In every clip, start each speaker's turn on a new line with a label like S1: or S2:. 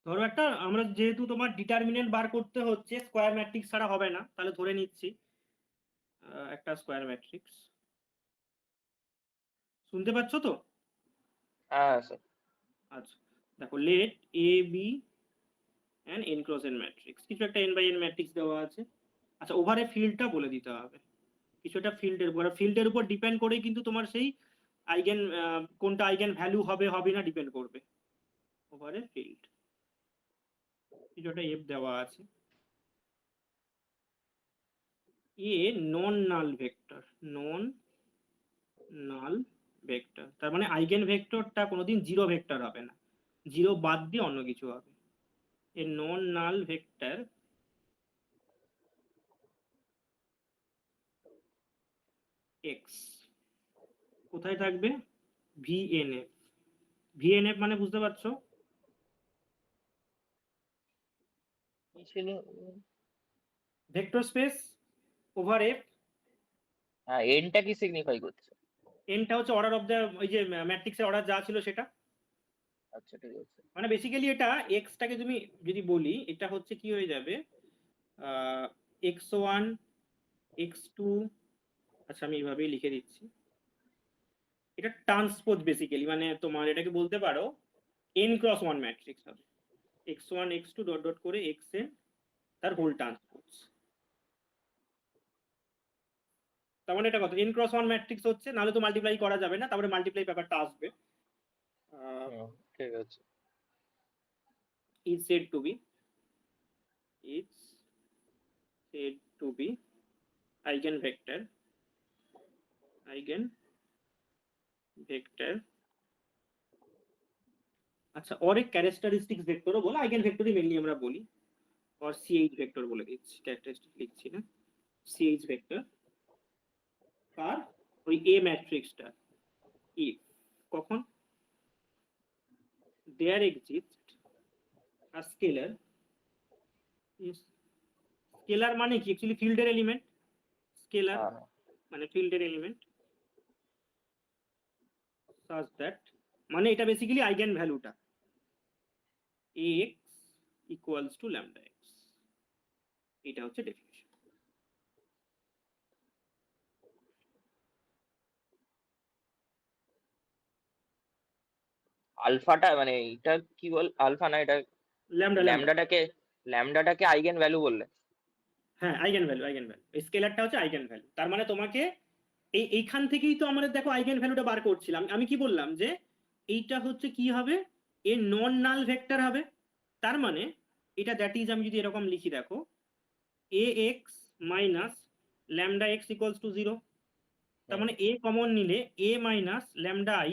S1: ধরো একটা, আমরা যেহেতু তোমার ডিটারমিনেন্ট বার করতে হচ্ছে, স্কোয়ার ম্যাট্রিক্স ছাড়া হবে না, তাহলে ধরে নিচ্ছি একটা স্কোয়ার ম্যাট্রিক্স। শুনতে পাচ্ছ তো?
S2: হ্যাঁ স্যার।
S1: আচ্ছা, দেখো let A be an n cross n matrix, কিছু একটা এন বাই এন ম্যাট্রিক্স দেওয়া আছে। আচ্ছা, ওভারে ফিল্ডটা বলে দিতে হবে, কিছু একটা ফিল্ডের উপর ডিপেন্ড করেই কিন্তু তোমার সেই আইগেন, কোনটা আইগেন ভ্যালু হবে হবে না ডিপেন্ড করবে। ওভারে ফিল্ড কিছু একটা এফ দেওয়া আছে, এ নন নাল ভেক্টর, নন নাল ভেক্টর, তার মানে আইগেন ভেক্টরটা কোনোদিন জিরো ভেক্টর হবে না, জিরো বাদ দিয়ে অন্য কিছু হবে। এ নন নাল ভেক্টর এক্স কোথায় থাকবে? ভিএনএফ। ভিএনএফ মানে বুঝতে পারছো?
S2: কি ছিল?
S1: Vector space over F.
S2: হ্যাঁ, এনটা কি সিগনিফাই করছে?
S1: এনটা হচ্ছে অর্ডার অফ দ্য, ওই যে ম্যাট্রিক্সের অর্ডার যা ছিল সেটা।
S2: আচ্ছা ঠিক আছে।
S1: মানে বেসিক্যালি এটা এক্সটাকে তুমি যদি বলি, এটা হচ্ছে কি হয়ে যাবে, x1 x2। আচ্ছা আমি এইভাবেই লিখে দিচ্ছি, এটা ট্রান্সপোজ বেসিক্যালি, মানে তোমার এটাকে বলতে পারো n ক্রস ওয়ান ম্যাট্রিক্স হবে, x1 x2 ডট ডট করে xn, তার হোল ট্রান্সপোজ। তার মানে এটা কত, n ক্রস ওয়ান ম্যাট্রিক্স হচ্ছে, নাহলে তো মাল্টিপ্লাই করা যাবে না, তারপরে মাল্টিপ্লাই ব্যাপারটা আসবে।
S2: হুম, ঠিক আছে।
S1: Is said to be, is said to be eigen vector, eigen vector. আচ্ছা, অর এক ক্যারেক্টারিস্টিক্স ভেক্টরও বলে, আইগেন ভেক্টরই মেনলি আমরা বলি, और সিএইচ ভেক্টর বলে দিচ্ছি, ক্যারেক্টারিস্টিক লিখছি না, সিএইচ ভেক্টর কার, ওই এ ম্যাট্রিক্সটা, ইফ কখন there exist a scalar, scalar মানে কি অ্যাকচুয়ালি ফিল্ডের এলিমেন্ট, স্কেলার
S2: হ্যাঁ
S1: মানে ফিল্ডের এলিমেন্ট, সাজ দ্যাট, মানে এটা বেসিক্যালি আইগেন ভ্যালুটা x equals to lambda x, এটা হচ্ছে ডেফিনিশন।
S2: আলফাটা মানে এটা কি বল, আলফা না এটা,
S1: ল্যামডা ল্যামডা,
S2: ল্যামডাটাকে, ল্যামডাটাকে আইগেন ভ্যালু বললে?
S1: হ্যাঁ আইগেন ভ্যালু, আইগেন ভ্যালু, এই স্কেলারটা হচ্ছে আইগেন ভ্যালু। তার মানে তোমাকে এইখান থেকেই তো আমাদের দেখো আইগেন ভ্যালুটা বার করছিলাম, আমি কি বললাম যে এইটা হচ্ছে কি হবে, এ নন নাল ভেক্টর হবে। তার মানে এটা দ্যাট ইজ, আমি যদি এরকম লিখি দেখো, A x minus lambda x equals to zero. তার
S2: হুম
S1: মানে এ কমন নিলে A minus lambda I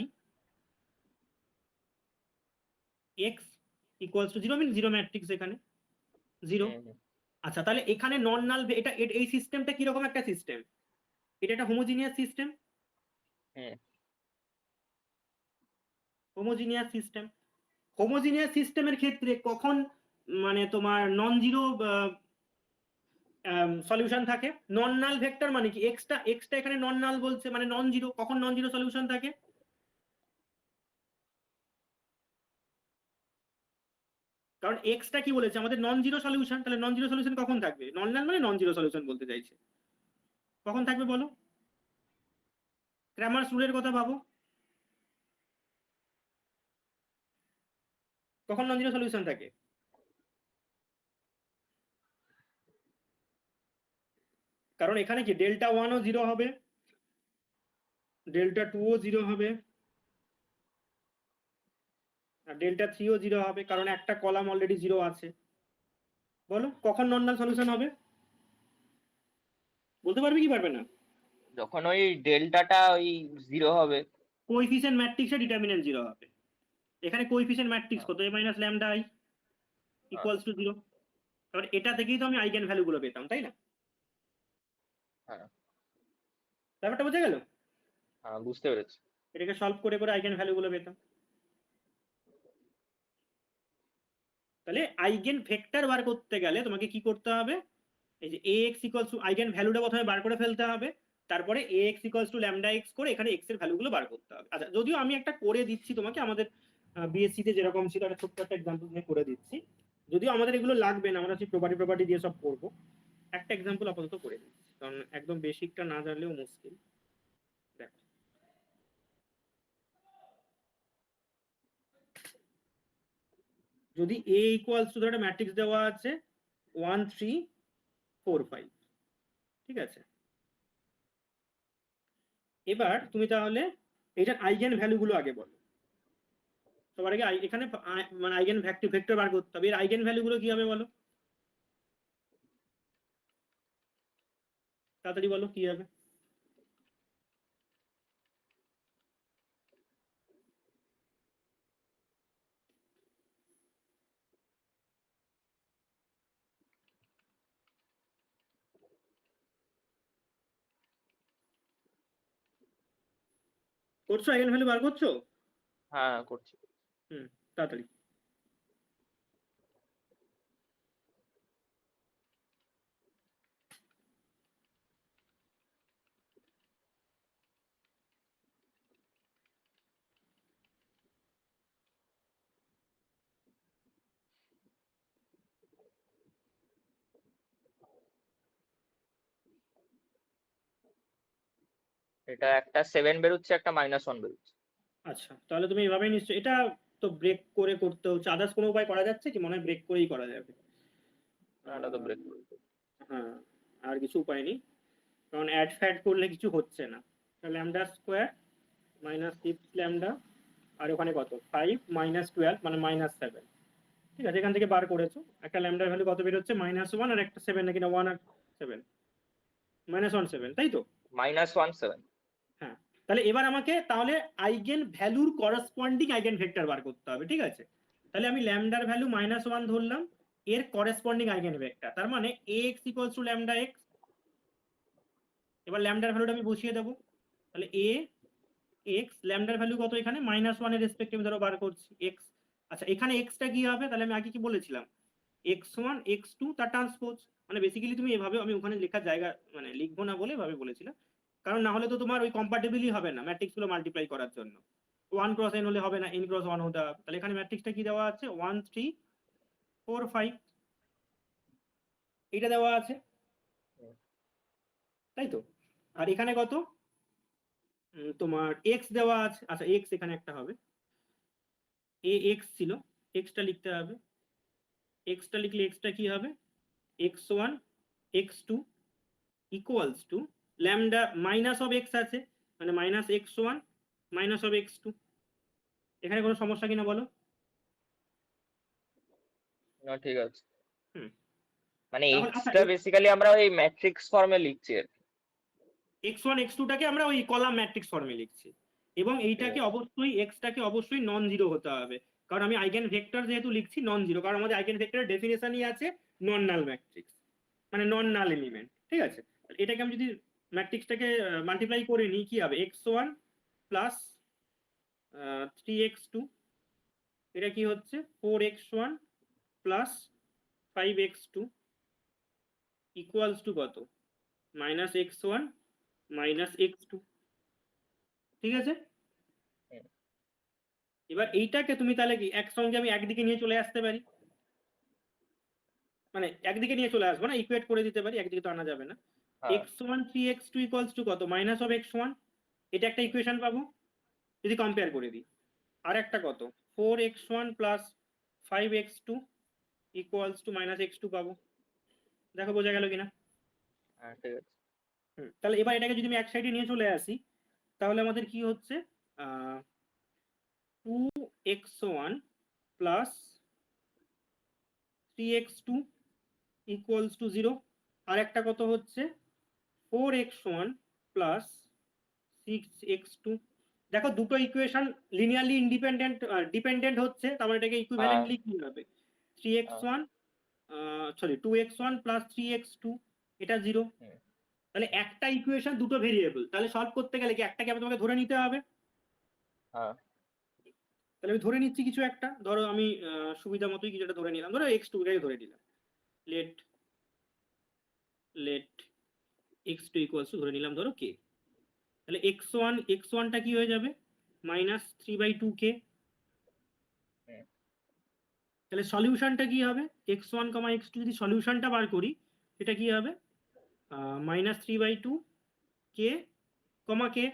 S1: x equals to zero, mean zero matrix এখানে জিরো।
S2: হুম হুম
S1: আচ্ছা, তাহলে এখানে নন নাল, এটা এই সিস্টেমটা কিরকম একটা সিস্টেম, এটা একটা হোমোজিনিয়াস সিস্টেম,
S2: হুম
S1: হোমোজিনিয়াস সিস্টেম। হোমোজিনিয়াস সিস্টেমের ক্ষেত্রে কখন মানে তোমার নন জিরো সলিউশন থাকে? নন নাল ভেক্টর মানে কি, এক্সটা এক্সটা এখানে নন নাল বলছে, মানে নন জিরো, কখন নন জিরো সলিউশন থাকে? কারণ এক্সটা কি বলেছে আমাদের, নন জিরো সলিউশন, তাহলে নন জিরো সলিউশন কখন থাকবে? নন নাল মানে নন জিরো সলিউশন বলতে চাইছে, কখন থাকবে বলো? ক্র্যামার্স রুলের কথা ভাবো, কখন নন জিরো সলিউশন থাকে? কারণ এখানে কি ডেল্টা ওয়ানও জিরো হবে, ডেল্টা টু ও জিরো হবে, আর ডেল্টা থ্রিও জিরো হবে, কারণ একটা কলাম অলরেডি জিরো আছে। বলো কখন নন নাল সলিউশন হবে, বলতে পারবে কি পারবে না?
S2: যখন ওই ডেল্টাটা ওই জিরো হবে।
S1: কোএফিসিয়েন্ট ম্যাট্রিক্সের ডিটারমিনেন্ট জিরো হবে। এখানে কোএফিসিয়েন্ট ম্যাট্রিক্স
S2: হ্যাঁ
S1: কত, এ মাইনাস ল্যামডা আই
S2: হ্যাঁ
S1: ইকুয়ালস টু জিরো। কারণ এটা থেকেই তো আমি আইগেন ভ্যালু গুলো পেতাম, তাই না?
S2: হ্যাঁ
S1: ব্যাপারটা বোঝা গেল?
S2: হ্যাঁ, বুঝতে পেরেছি।
S1: এটাকে সলভ করে করে আইগেন ভ্যালু গুলো পেতাম। তাহলে আইগেন ভেক্টর বার করতে গেলে তোমাকে কি করতে হবে, এই যে A x equals to eigen ভ্যালুটা প্রথমে বার করে ফেলতে হবে, তারপরে A x equals to lambda x করে এখানে এক্স এর ভ্যালুগুলো বার করতে হবে। আচ্ছা, যদিও আমি একটা করে দিচ্ছি তোমাকে, আমাদের বিএসসি তে যেরকম ছিল, একটা ছোট্ট একটা এক্সাম্পল নিয়ে করে দিচ্ছি। যদিও আমাদের এগুলো লাগবে না, আমরা হচ্ছে প্রপার্টি দিয়ে সব করবো। একটা এক্সাম্পল আপাতত করে দিচ্ছি, কারণ একদম বেসিকটা না জানলেও মুশকিল। দেখো, যদি এ ইকুয়ালস টু একটা ম্যাট্রিক্স দেওয়া আছে 1 3 4 5, ঠিক আছে? এবার তুমি তাহলে এটার আইগেন ভ্যালু গুলো আগে বলো। সবার আগে এখানে মানে আইগেন ভেক্টর বার করতে হবে। এর আইগেন ভ্যালু গুলো কি হবে বলো, তাড়াতাড়ি বলো কি হবে। করছো? আইগেন ভ্যালু বার করছো?
S2: হ্যাঁ করছি।
S1: হুম, তাড়াতাড়ি।
S2: এটা একটা 7 বেরোচ্ছে, একটা -1 বেরোচ্ছে।
S1: আচ্ছা, তাহলে তুমি এভাবেই নিশ্চয়ই এটা তো ব্রেক করে করতে হচ্ছে। আদার্স কোনো উপায় করা যাচ্ছে কি? মনে হয় ব্রেক করেই করা যাবে।
S2: না, এটা তো ব্রেক করে।
S1: হ্যাঁ, আর কিছু উপায় নেই, কারণ অ্যাড ফ্যাড করলে কিছু হচ্ছে না। ল্যামডা স্কোয়ার মাইনাস 6 ল্যামডা, আর ওখানে কত 5 -12 মানে -7, ঠিক আছে? এখান থেকে বার করেছো একটা ল্যামডার ভ্যালু কত বেরোচ্ছে, -1 আর একটা 7 নাকি না, 1 আর 7, -17, তাই তো?
S2: -17।
S1: হ্যাঁ, তাহলে এবার আমাকে তাহলে আইগেন ভ্যালুর করেসপন্ডিং আইগেন ভেক্টর বার করতে হবে, ঠিক আছে? তাহলে আমি ল্যামডার ভ্যালু -1 ধরলাম, এর করেসপন্ডিং আইগেন ভেক্টর, তার মানে ax equals to lambda x. এবার ল্যামডার ভ্যালুটা আমি বসিয়ে দেবো। তাহলে এ এক্স ল্যামডার ভ্যালু কত এখানে, -1 এর রেসপেক্টিভ ধরো বার করছি এক্স। আচ্ছা, এখানে এক্সটা কি হবে? তাহলে আমি আগে কি বলেছিলাম, x1 x2 তার ট্রান্সপোজ। মানে বেসিক্যালি তুমি এভাবে, আমি ওখানে লেখার জায়গা মানে লিখবো না বলে এভাবে বলেছিলাম, কারণ না হলে তো তোমার ওই কম্পাটিবলই হবে না ম্যাট্রিক্স গুলো মাল্টিপ্লাই করার জন্য। 1 × n হলে হবে না, n × 1 হতে হবে। তাহলে এখানে ম্যাট্রিক্সটা কি দেওয়া আছে, 1 3 4 5, এটা দেওয়া আছে, তাই তো? আর এখানে কত তোমার এক্স দেওয়া আছে। আচ্ছা, এক্স এখানে একটা হবে, এ এক্স ছিল, এক্সটা লিখতে হবে। এক্সটা লিখলে এক্সটা কি হবে, x1 x2 equals to lambda minus of x আছে, মানে -x1 অফ x2। এখানে কোনো সমস্যা কিনা বলো?
S2: না, ঠিক আছে।
S1: হুম,
S2: মানে
S1: তাহলে আচ্ছা,
S2: এক্সটা বেসিক্যালি আমরা ওই ম্যাট্রিক্স ফর্মে লিখছি আর কি।
S1: x1 x2 টাকে আমরা ওই কলাম ম্যাট্রিক্স ফর্মে লিখছি, এবং
S2: ঠিক
S1: এইটাকে
S2: আছে।
S1: অবশ্যই এক্সটাকে অবশ্যই নন জিরো হতে হবে, কারণ আমি আইগেন ভেক্টর যেহেতু লিখছি নন জিরো, কারণ আমাদের আইগেন ভেক্টরের ডেফিনেশনই আছে নন নাল ম্যাট্রিক্স, মানে নন নাল এলিমেন্ট, ঠিক আছে? এটাকে আমি যদি ম্যাট্রিক্সটাকে মাল্টিপ্লাই করে নিই, কি হবে, x1 প্লাস 3x2, এটা কি হচ্ছে 4x1 plus 5x2 equals to কত, -x1 x2, ঠিক আছে?
S2: হুম।
S1: এবার এইটাকে তুমি তাহলে কি একসঙ্গে আমি একদিকে নিয়ে চলে আসতে পারি, মানে একদিকে নিয়ে চলে আসবো না, ইকুয়েট করে দিতে পারি, একদিকে তো আনা যাবে না।
S2: হ্যাঁ,
S1: x1 3x2 ইকুয়ালস টু কত, -x1, এটা একটা ইকুয়েশন পাবো যদি কম্পেয়ার করে দিই। আর একটা কত, 4x1 plus 5x2 equals to -x2 পাবো। দেখো বোঝা গেল কিনা?
S2: হ্যাঁ, ঠিক আছে।
S1: তাহলে এবার এটাকে যদি আমি এক সাইডে নিয়ে চলে আসি, তাহলে আমাদের কি হচ্ছে, 2x1 plus 3x2 equals to 0। আর একটা কত হচ্ছে 4x1 প্লাস 6x2। দেখো দুটো ইকুয়েশন লিনিয়ারলি ইন্ডিপেন্ডেন্ট ডিপেন্ডেন্ট হচ্ছে, তার মানে এটাকে
S2: হ্যাঁ,
S1: ইকুইভ্যালেন্টলি কি হবে,
S2: হ্যাঁ।
S1: 3x1 sorry 2x1 plus 3x2, এটা 0।
S2: হুম,
S1: তাহলে একটা ইকুয়েশন দুটো ভেরিয়েবল, তাহলে সলভ করতে গেলে কি একটাকে তোমাকে ধরে নিতে হবে।
S2: হ্যাঁ,
S1: তাহলে আমি ধরে নিচ্ছি কিছু একটা, ধরো আমি সুবিধা মতোই কিছু একটা ধরে নিলাম, ধরো x2 টাকে ধরে নিলাম, late late x2 equals to ধরে নিলাম ধরো k। তাহলে x1টা কি হয়ে যাবে, -3/2k, তাহলে সলিউশনটা কি হবে, x1, x2 যদি সলিউশনটা বার করি এটা কি হবে, -3/2 কে, কে।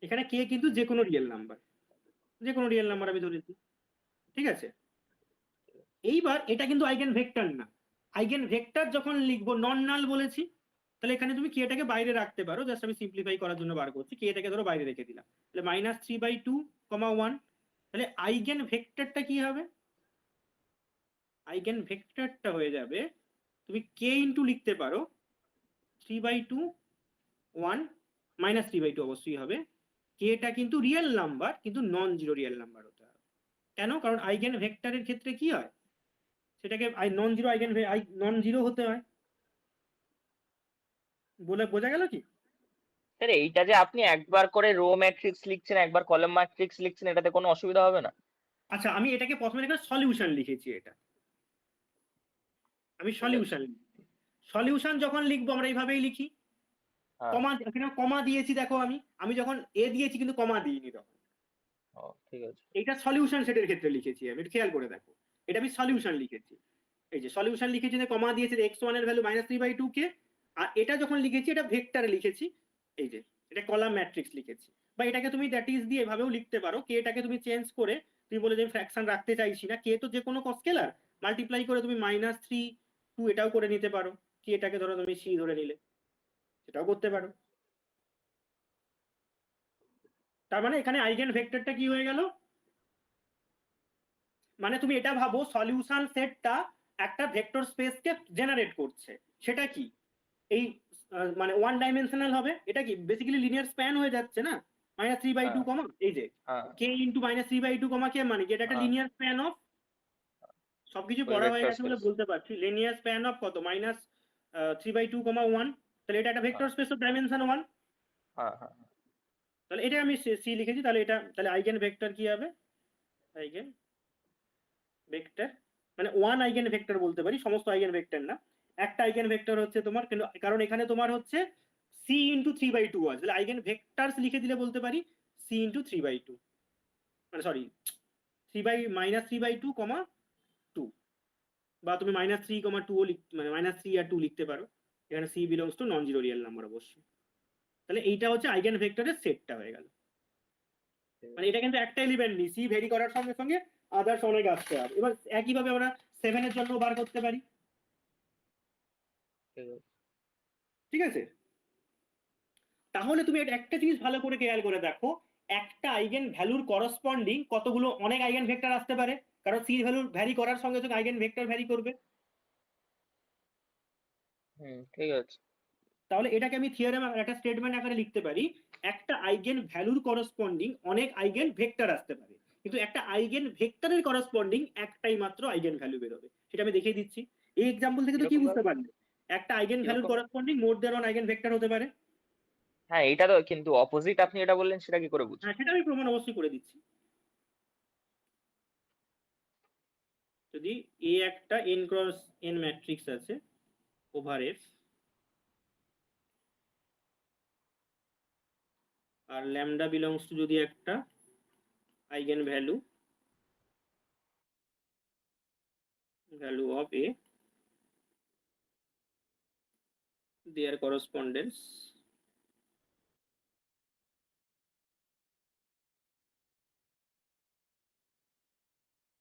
S1: এখানে কে কিন্তু যে কোনো রিয়েল নাম্বার, যে কোনো রিয়েল নাম্বার আমি ধরেছি, ঠিক আছে। এইবার এটা কিন্তু আইগেন ভেক্টর না, আইগেন ভেক্টর যখন লিখবো নন নাল বলেছি, তাহলে এখানে তুমি কেটাকে বাইরে রাখতে পারো, জাস্ট আমি সিম্পলিফাই করার জন্য বার করছি, কেটাকে ধরো বাইরে রেখে দিলাম, তাহলে -3/2, 1। তাহলে আইগেন ভেক্টরটা কি হবে, আইগেন ভেক্টরটা হয়ে যাবে, তুমি কে ইন্টু লিখতে পারো 3/2, 1, -3/2 অবশ্যই হবে। কেটা কিন্তু রিয়েল নাম্বার, কিন্তু নন জিরো রিয়েল নাম্বার হতে হবে। কেন, কারণ আইগেন ভেক্টরের ক্ষেত্রে কি হয়, সেটাকে নন জিরো আইগেন নন জিরো হতে হয়, বলে বোঝা গেল কি?
S2: স্যার এইটা যে আপনি একবার করে রো ম্যাট্রিক্স লিখছেন একবার কলাম ম্যাট্রিক্স লিখছেন, এটাতে কোনো অসুবিধা হবে না?
S1: আচ্ছা, আমি এটাকে প্রথমে একটা সলিউশন লিখেছি, এটা আমি
S2: ঠিক আছে।
S1: সলিউশন লিখছি। সলিউশন যখন লিখবো আমরা এইভাবেই লিখি,
S2: হ্যাঁ।
S1: কমা, এখানে কমা দিয়েছি দেখো, আমি যখন এ দিয়েছি কিন্তু কমা দিইনি তখন,
S2: ও ঠিক আছে।
S1: এটা সলিউশন সেটের ক্ষেত্রে লিখেছি আমি, একটু খেয়াল করে দেখো, এটা আমি সলিউশন লিখেছি, এই যে সলিউশন লিখেছি, যে কমা দিয়েছে x1 এর ভ্যালু -3/2 কে, আর এটা যখন লিখেছি এটা ভেক্টরে লিখেছি, এই যে এটা কলাম ম্যাট্রিক্স লিখেছি। বা এটাকে তুমি দ্যাট ইজ দিয়ে এভাবেও লিখতে পারো, কে এটাকে তুমি চেঞ্জ করে তুমি বলে যে ফ্র্যাকশন রাখতে চাইছি না, কে তো যে কোনো স্কেলার, মাল্টিপ্লাই করে তুমি -3/2 এটাও করে নিতে পারো, কি এটাকে ধরো তুমি সি ধরে নিলে, সেটাও করতে পারো। তার মানে এখানে আইগেন ভেক্টরটা কি হয়ে গেল, মানে তুমি এটা ভাবো সলিউশন সেটটা একটা ভেক্টর স্পেসকে জেনারেট করছে, সেটা কি এই মানে ওয়ান ডাইমেনশনাল হবে, এটা কি বেসিক্যালি লিনিয়ার স্প্যান হয়ে যাচ্ছে না, -3/2,
S2: হ্যাঁ।
S1: এই যে
S2: হ্যাঁ।
S1: কে ইন্টু -3/2, কে, মানে কি এটা একটা
S2: হ্যাঁ।
S1: লিনিয়ার স্প্যান অফ, সবকিছু
S2: ওই
S1: পড়া হয়ে
S2: ভেক্টর
S1: গেছে বলে
S2: স্পেস।
S1: বলতে পারছি, লিনিয়ার স্প্যান অফ কত, -3/2, 1। তাহলে এটা একটা
S2: হ্যাঁ।
S1: Vector space of dimension 1।
S2: হ্যাঁ। হ্যাঁ।
S1: তাহলে এটা আমি সি লিখেছি, তাহলে এটা, তাহলে আইগেন ভেক্টর কি হবে, আইগেন ভেক্টর মানে ওয়ান আইগেন ভেক্টর বলতে পারি, সমস্ত আইগেন ভেক্টর না, একটা আইগেন ভেক্টর হচ্ছে তোমার, কিন্তু কারণ এখানে তোমার হচ্ছে সি ইন্টু 3/2 আছে, তাহলে আইগেন ভেক্টরস লিখে দিলে বলতে পারি সি ইন্টু 3/2, মানে সরি 3/2, 2, বা তুমি -3, 2 মানে -3 আর 2 লিখতে পারো, এখানে C belongs to non zero real number অবশ্যই। তাহলে এইটা হচ্ছে আইগেন ভেক্টরের সেটটা হয়ে গেল, মানে এটা কিন্তু একটা এলিমেন্ট নেই, সি ভেরি করার সঙ্গে সঙ্গে আদার্স অনেক আসতে হবে। এবার একইভাবে আমরা 7 এর জন্য বার করতে পারি,
S2: ঠিক আছে।
S1: ঠিক আছে। তাহলে তুমি একটা জিনিস ভালো করে খেয়াল করে দেখো, একটা আইগেন ভ্যালুর করসপন্ডিং কতগুলো অনেক আইগেন ভেক্টর আসতে পারে, কারণ সি ভ্যালু ভ্যারি করার সঙ্গে সঙ্গে আইগেন ভেক্টর ভ্যারি করবে।
S2: ঠিক আছে।
S1: তাহলে এটাকে আমি থিওরেম একটা স্টেটমেন্ট আকারে লিখতে পারি, একটা আইগেন ভ্যালুর করসপন্ডিং অনেক আইগেন ভেক্টর আসতে পারে, কিন্তু একটা আইগেন ভেক্টরের করসপন্ডিং একটাই মাত্র আইগেন ভ্যালু বেরোবে, সেটা আমি দেখিয়ে দিচ্ছি। এই এক্সাম্পল থেকে তো কি
S2: কিরকম
S1: বুঝতে
S2: ভাবে?
S1: পারলে, একটা আইগেন ভ্যালুর
S2: কিরকম?
S1: করসপন্ডিং মোর দেন ওয়ান আইগেন ভেক্টর হতে পারে।
S2: হ্যাঁ এটা তো, কিন্তু অপোজিট আপনি এটা বললেন সেটা কি করে বুঝবো?
S1: হ্যাঁ, সেটা আমি প্রমাণ অবশ্যই করে দিচ্ছি। যদি এ একটা n ক্রস n ম্যাট্রিক্স আছে ওভার এফ, আর ল্যামডা বিলংস টু যদি একটা eigen value of A, there correspondence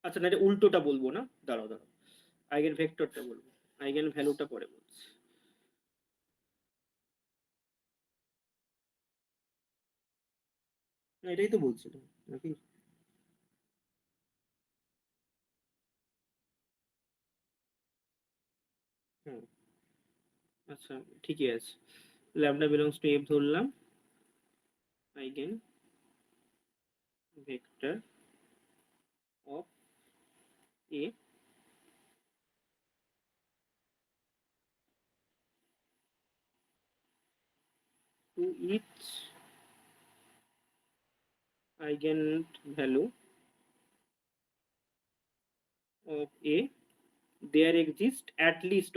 S1: আচ্ছা না, এটা উল্টোটা বলবো না, দাঁড়াও দাঁড়াও, আইগেন ভেক্টরটা বলবো, আইগেন ভ্যালুটা পরে বলছি। না, এটাই তো বলছিলাম নাকি, হ্যাঁ আচ্ছা ঠিকই আছে, ল্যামডা বিলংস টু এফ ধরলাম, eigen vector of A to each eigen value of A, there exists at least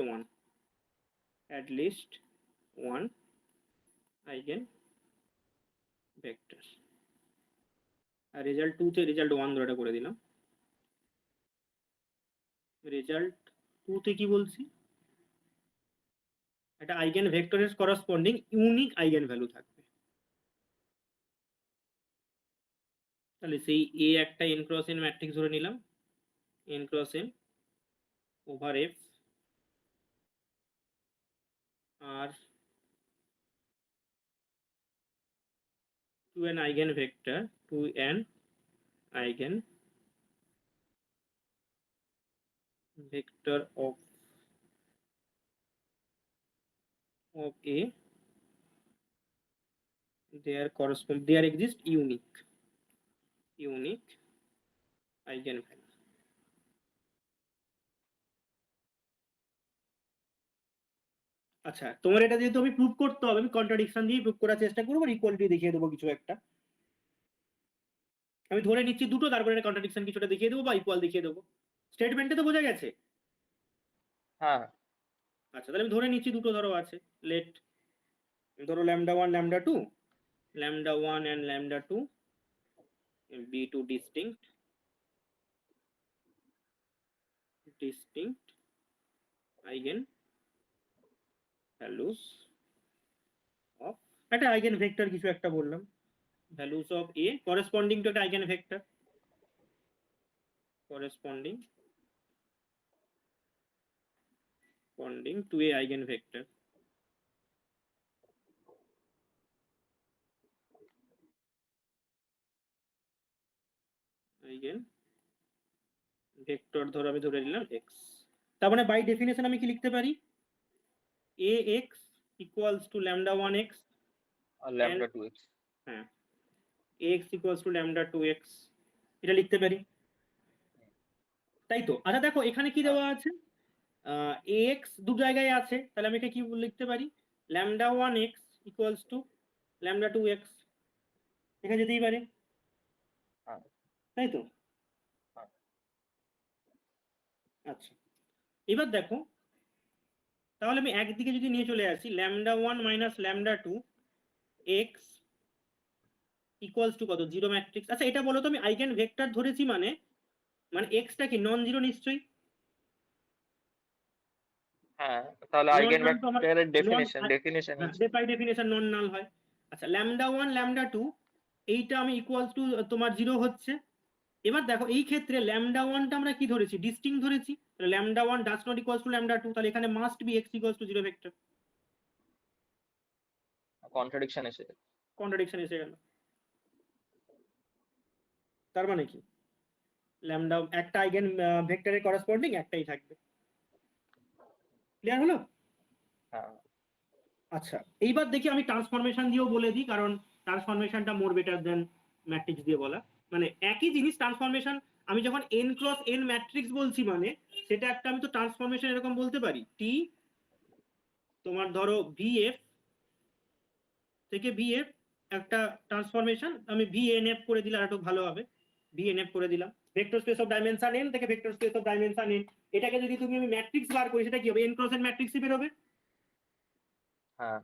S1: one eigen vector, আর রেজাল্ট 2 তে রেজাল্ট 1 ধরে এটা করে দিলাম, রেজাল্ট 2 তে কি বলছি, একটা আইগেন ভেক্টরের করসপন্ডিং ইউনিক আইগেন ভ্যালু থাকবে। তাহলে সেই এ একটা n ক্রস n ম্যাট্রিক্স ধরে নিলাম, n cross n over f আর to an eigenvector, to an eigenvector of A, there exists unique eigenvalue. আচ্ছা, তোমার এটা যেহেতু আমি প্রুভ করতে হবে, আমি কন্ট্রাডিকশন দিয়ে প্রুভ করার চেষ্টা করবো, ইকুয়ালিটি দেখিয়ে দেবো কিছু একটা। আমি ধরে নিচ্ছি দুটো, তারপরে কন্ট্রাডিকশন কিছুটা দেখিয়ে দেবো বা ইকুয়াল দেখিয়ে দেবো। স্টেটমেন্টে তো বোঝা গেছে।
S2: হ্যাঁ
S1: আচ্ছা, তাহলে আমি ধরে নিচ্ছি দুটো ধরো আছে। লেট ধরো λ1 λ2, λ1 and λ2 be two distinct eigen values of একটা আইগেন ভেক্টর কিছু একটা বললাম, values of A corresponding to একটা eigen vector, corresponding to a eigenvector. Vector ধরো আমি ধরে নিলাম x, তার মানে বাই ডেফিনেশন আমি কি লিখতে পারি, ax equals to λ1x
S2: R
S1: and
S2: λ2x।
S1: হ্যাঁ ax equals to λ2x, এটা লিখতে পারি, তাই তো? আচ্ছা দেখো এখানে কি দেওয়া আছে, ax দু জায়গায় আছে, তাহলে আমি এটা কি লিখতে পারি, λ1x equals to λ2x, এখানে যেতেই পারে,
S2: হ্যাঁ
S1: তাই তো?
S2: হ্যাঁ
S1: আচ্ছা, এবার দেখো তাহলে আমি একদিকে যদি নিয়ে চলে আসি, λ1 মাইনাস λ2 এক্স ইকুয়ালস টু কত, জিরো ম্যাট্রিক্স। আচ্ছা এটা বলো তো, আমি আইগেন ভেক্টর ধরেছি মানে মানে এক্সটা কি নন জিরো নিশ্চয়ই,
S2: হ্যাঁ, তাহলে
S1: নন
S2: আইগেন
S1: নাল তো আমার,
S2: ভেক্টরের
S1: নন,
S2: ডেফিনেশন
S1: হ্যাঁ
S2: হচ্ছে।
S1: বাই ডেফিনেশন নন নাল হয়। আচ্ছা λ1 λ2 এইটা আমি ইকুয়ালস টু তোমার জিরো হচ্ছে। এবার দেখো এই ক্ষেত্রে λ1টা আমরা কি ধরেছি, ডিস্টিংক্ট ধরেছি, তাহলে λ1 ডাজ নট ইকুয়ালস টু λ2, তাহলে এখানে must be x equals to zero vector,
S2: contradiction এসে গেছে।
S1: কন্ট্রাডিকশন এসে গেল। তার মানে কি, ল্যামডা একটা আইগেন ভেক্টরের করসপন্ডিং একটাই থাকবে। ক্লিয়ার হলো?
S2: হ্যাঁ
S1: আচ্ছা এইবার দেখি আমি ট্রান্সফরমেশন দিয়েও বলে দিই, কারণ ট্রান্সফরমেশনটা মোর বেটার দেন ম্যাট্রিক্স দিয়ে বলা। মানে একই জিনিস ট্রান্সফরমেশন, আমি যখন n ক্রস n ম্যাট্রিক্স বলছি মানে সেটা একটা, আমি তো ট্রান্সফরমেশন এরকম বলতে পারি, টি তোমার ধরো ভিএফ থেকে ভিএফ একটা ট্রান্সফরমেশন, আমি ভিএনএফ করে দিলে আর একটু ভালো হবে, ভিএনএফ করে দিলাম, vector space of dimension n থেকে vector space of dimension n, এটাকে যদি তুমি আমি ম্যাট্রিক্স বার করি সেটা কি হবে, n ক্রস n ম্যাট্রিক্সই বের হবে।
S2: হ্যাঁ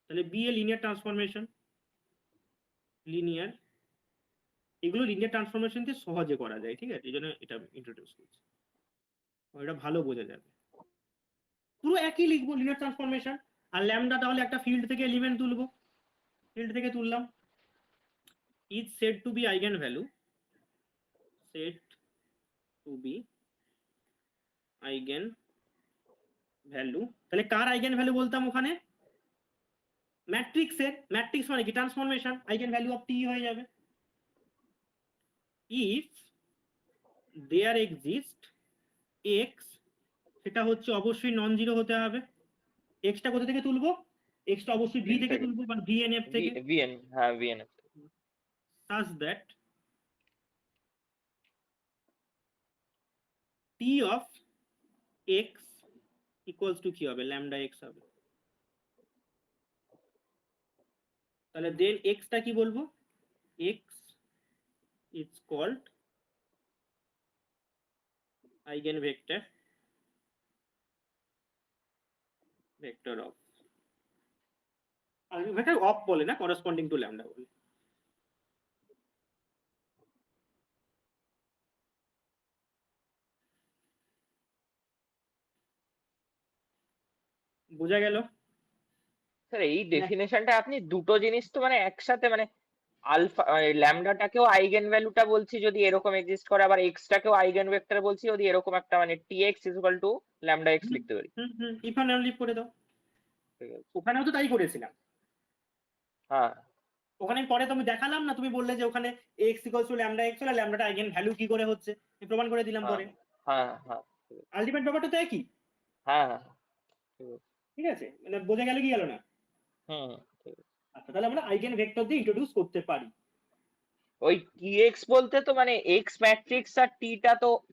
S1: তাহলে B A linear transformation, linear, এগুলো লিনিয়ার ট্রান্সফরমেশন দিয়ে সহজে করা যায়, ঠিক আছে, এই জন্য এটা ইন্ট্রোডিউস করছি, এটা ভালো বোঝা যাবে। পুরো একই লিখবো লিনিয়ার ট্রান্সফরমেশন, আর ল্যামডা তাহলে একটা ফিল্ড থেকে এলিমেন্ট তুলবো, ফিল্ড থেকে তুললাম, is said to be eigen value, said to be eigen value, তাহলে কার আইগেন ভ্যালু বলতাম ওখানে, ম্যাট্রিক্সের, ম্যাট্রিক্স মানে কি ট্রান্সফরমেশন, আইগেন ভ্যালু অফ টি হয়ে যাবে। ইফ দেয়ার এক্সিস্ট এক্স, সেটা হচ্ছে অবশ্যই নন জিরো হতে হবে, এক্সটা কোথা থেকে তুলবো, এক্সটা অবশ্যই ভি থেকে তুলবো, মানে ভিএনএফ থেকে,
S2: ভিএন, হ্যাঁ ভিএনএফ।
S1: such that t of x equals to কি হবে, ল্যামডা এক্স হবে। তাহলে দেন এক্সটা কি বলবো, X is called eigen vector, vector of, vector of বলে না, করসপন্ডিং টু ল্যামডা বলে। বোঝা গেল?
S2: স্যার এই ডেফিনেশনটা আপনি দুটো জিনিস তো মানে একসাথে মানে আলফা ল্যামডাটাকেও আইগেন ভ্যালুটা বলছি যদি এরকম এক্সিস্ট করে, আবার এক্সটাকেও আইগেন ভেক্টর বলছি যদি এরকম একটা মানে TX is equal two lambda x লিখতে পারি।
S1: ইফ অ্যান্ড অনলি করে দাও।
S2: ঠিক আছে।
S1: ওখানেও তো তাই করেছিলাম।
S2: হ্যাঁ
S1: ওখানে পরে তুমি দেখালাম না, তুমি বললে যে ওখানে x equals to lambda x হলে ল্যামডাটা আইগেন ভ্যালু কি করে হচ্ছে, আমি প্রমাণ করে দিলাম
S2: হ্যাঁ
S1: পরে।
S2: হ্যাঁ হ্যাঁ
S1: আলটিমেট ব্যাপারটা তো একই।
S2: হ্যাঁ হ্যাঁ ঠিক আছে।
S1: ঠিক আছে, মানে বোঝা গেল কি গেল না?
S2: হুম ঠিক আছে।
S1: আচ্ছা, তাহলে আমরা আইগেন ভেক্টর দিয়ে ইন্ট্রোডিউস করতে পারি।
S2: ওই টিএক্স বলতে তো মানে এক্স ম্যাট্রিক্স আর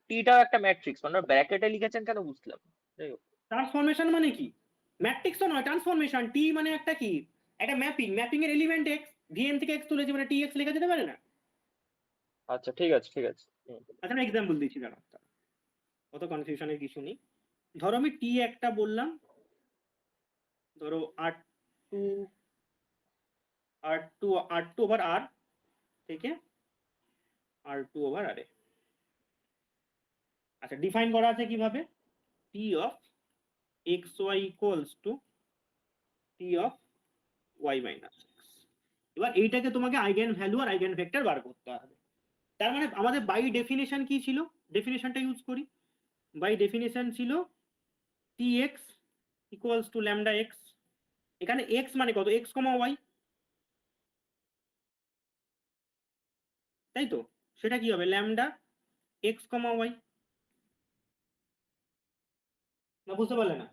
S2: টিটাও একটা ম্যাট্রিক্স, মানে ব্র্যাকেটে লিখেছেন কেন বুঝলাম না। যাই হোক।
S1: ট্রান্সফরমেশন মানে কি? ম্যাট্রিক্স তো নয়, ট্রান্সফরমেশন। টি মানে একটা কি, একটা ম্যাপিং, ম্যাপিং এর এলিমেন্ট এক্স, ভিএন থেকে এক্স তুলেছি মানে টি এক্স লেখা যেতে পারে না?
S2: আচ্ছা ঠিক আছে ঠিক আছে।
S1: আচ্ছা, আমি এক্সাম্পল দিচ্ছি, দাঁড়াও, অত কনফিউশনের কিছু নেই। ধরো আমি টি একটা বললাম, ধরো two R two over R থেকে আর2/r এ। আচ্ছা, ডিফাইন করা আছে কিভাবে? T of x y equals to T of y minus x. এবার এইটাকে তোমাকে আইগেন ভ্যালু আর আইগেন ভেক্টর বার করতে হবে। তার মানে আমাদের বাই ডেফিনেশন কি ছিল? ডেফিনেশনটা ইউজ করি। বাই ডেফিনেশন ছিল T x equals to lambda x. এখানে এক্স মানে কত? এক্স কমা ওয়াই, তাই তো? সেটা কি হবে? ল্যামডা এক্স কমা ওয়াই। না, বুঝতে পারলে না?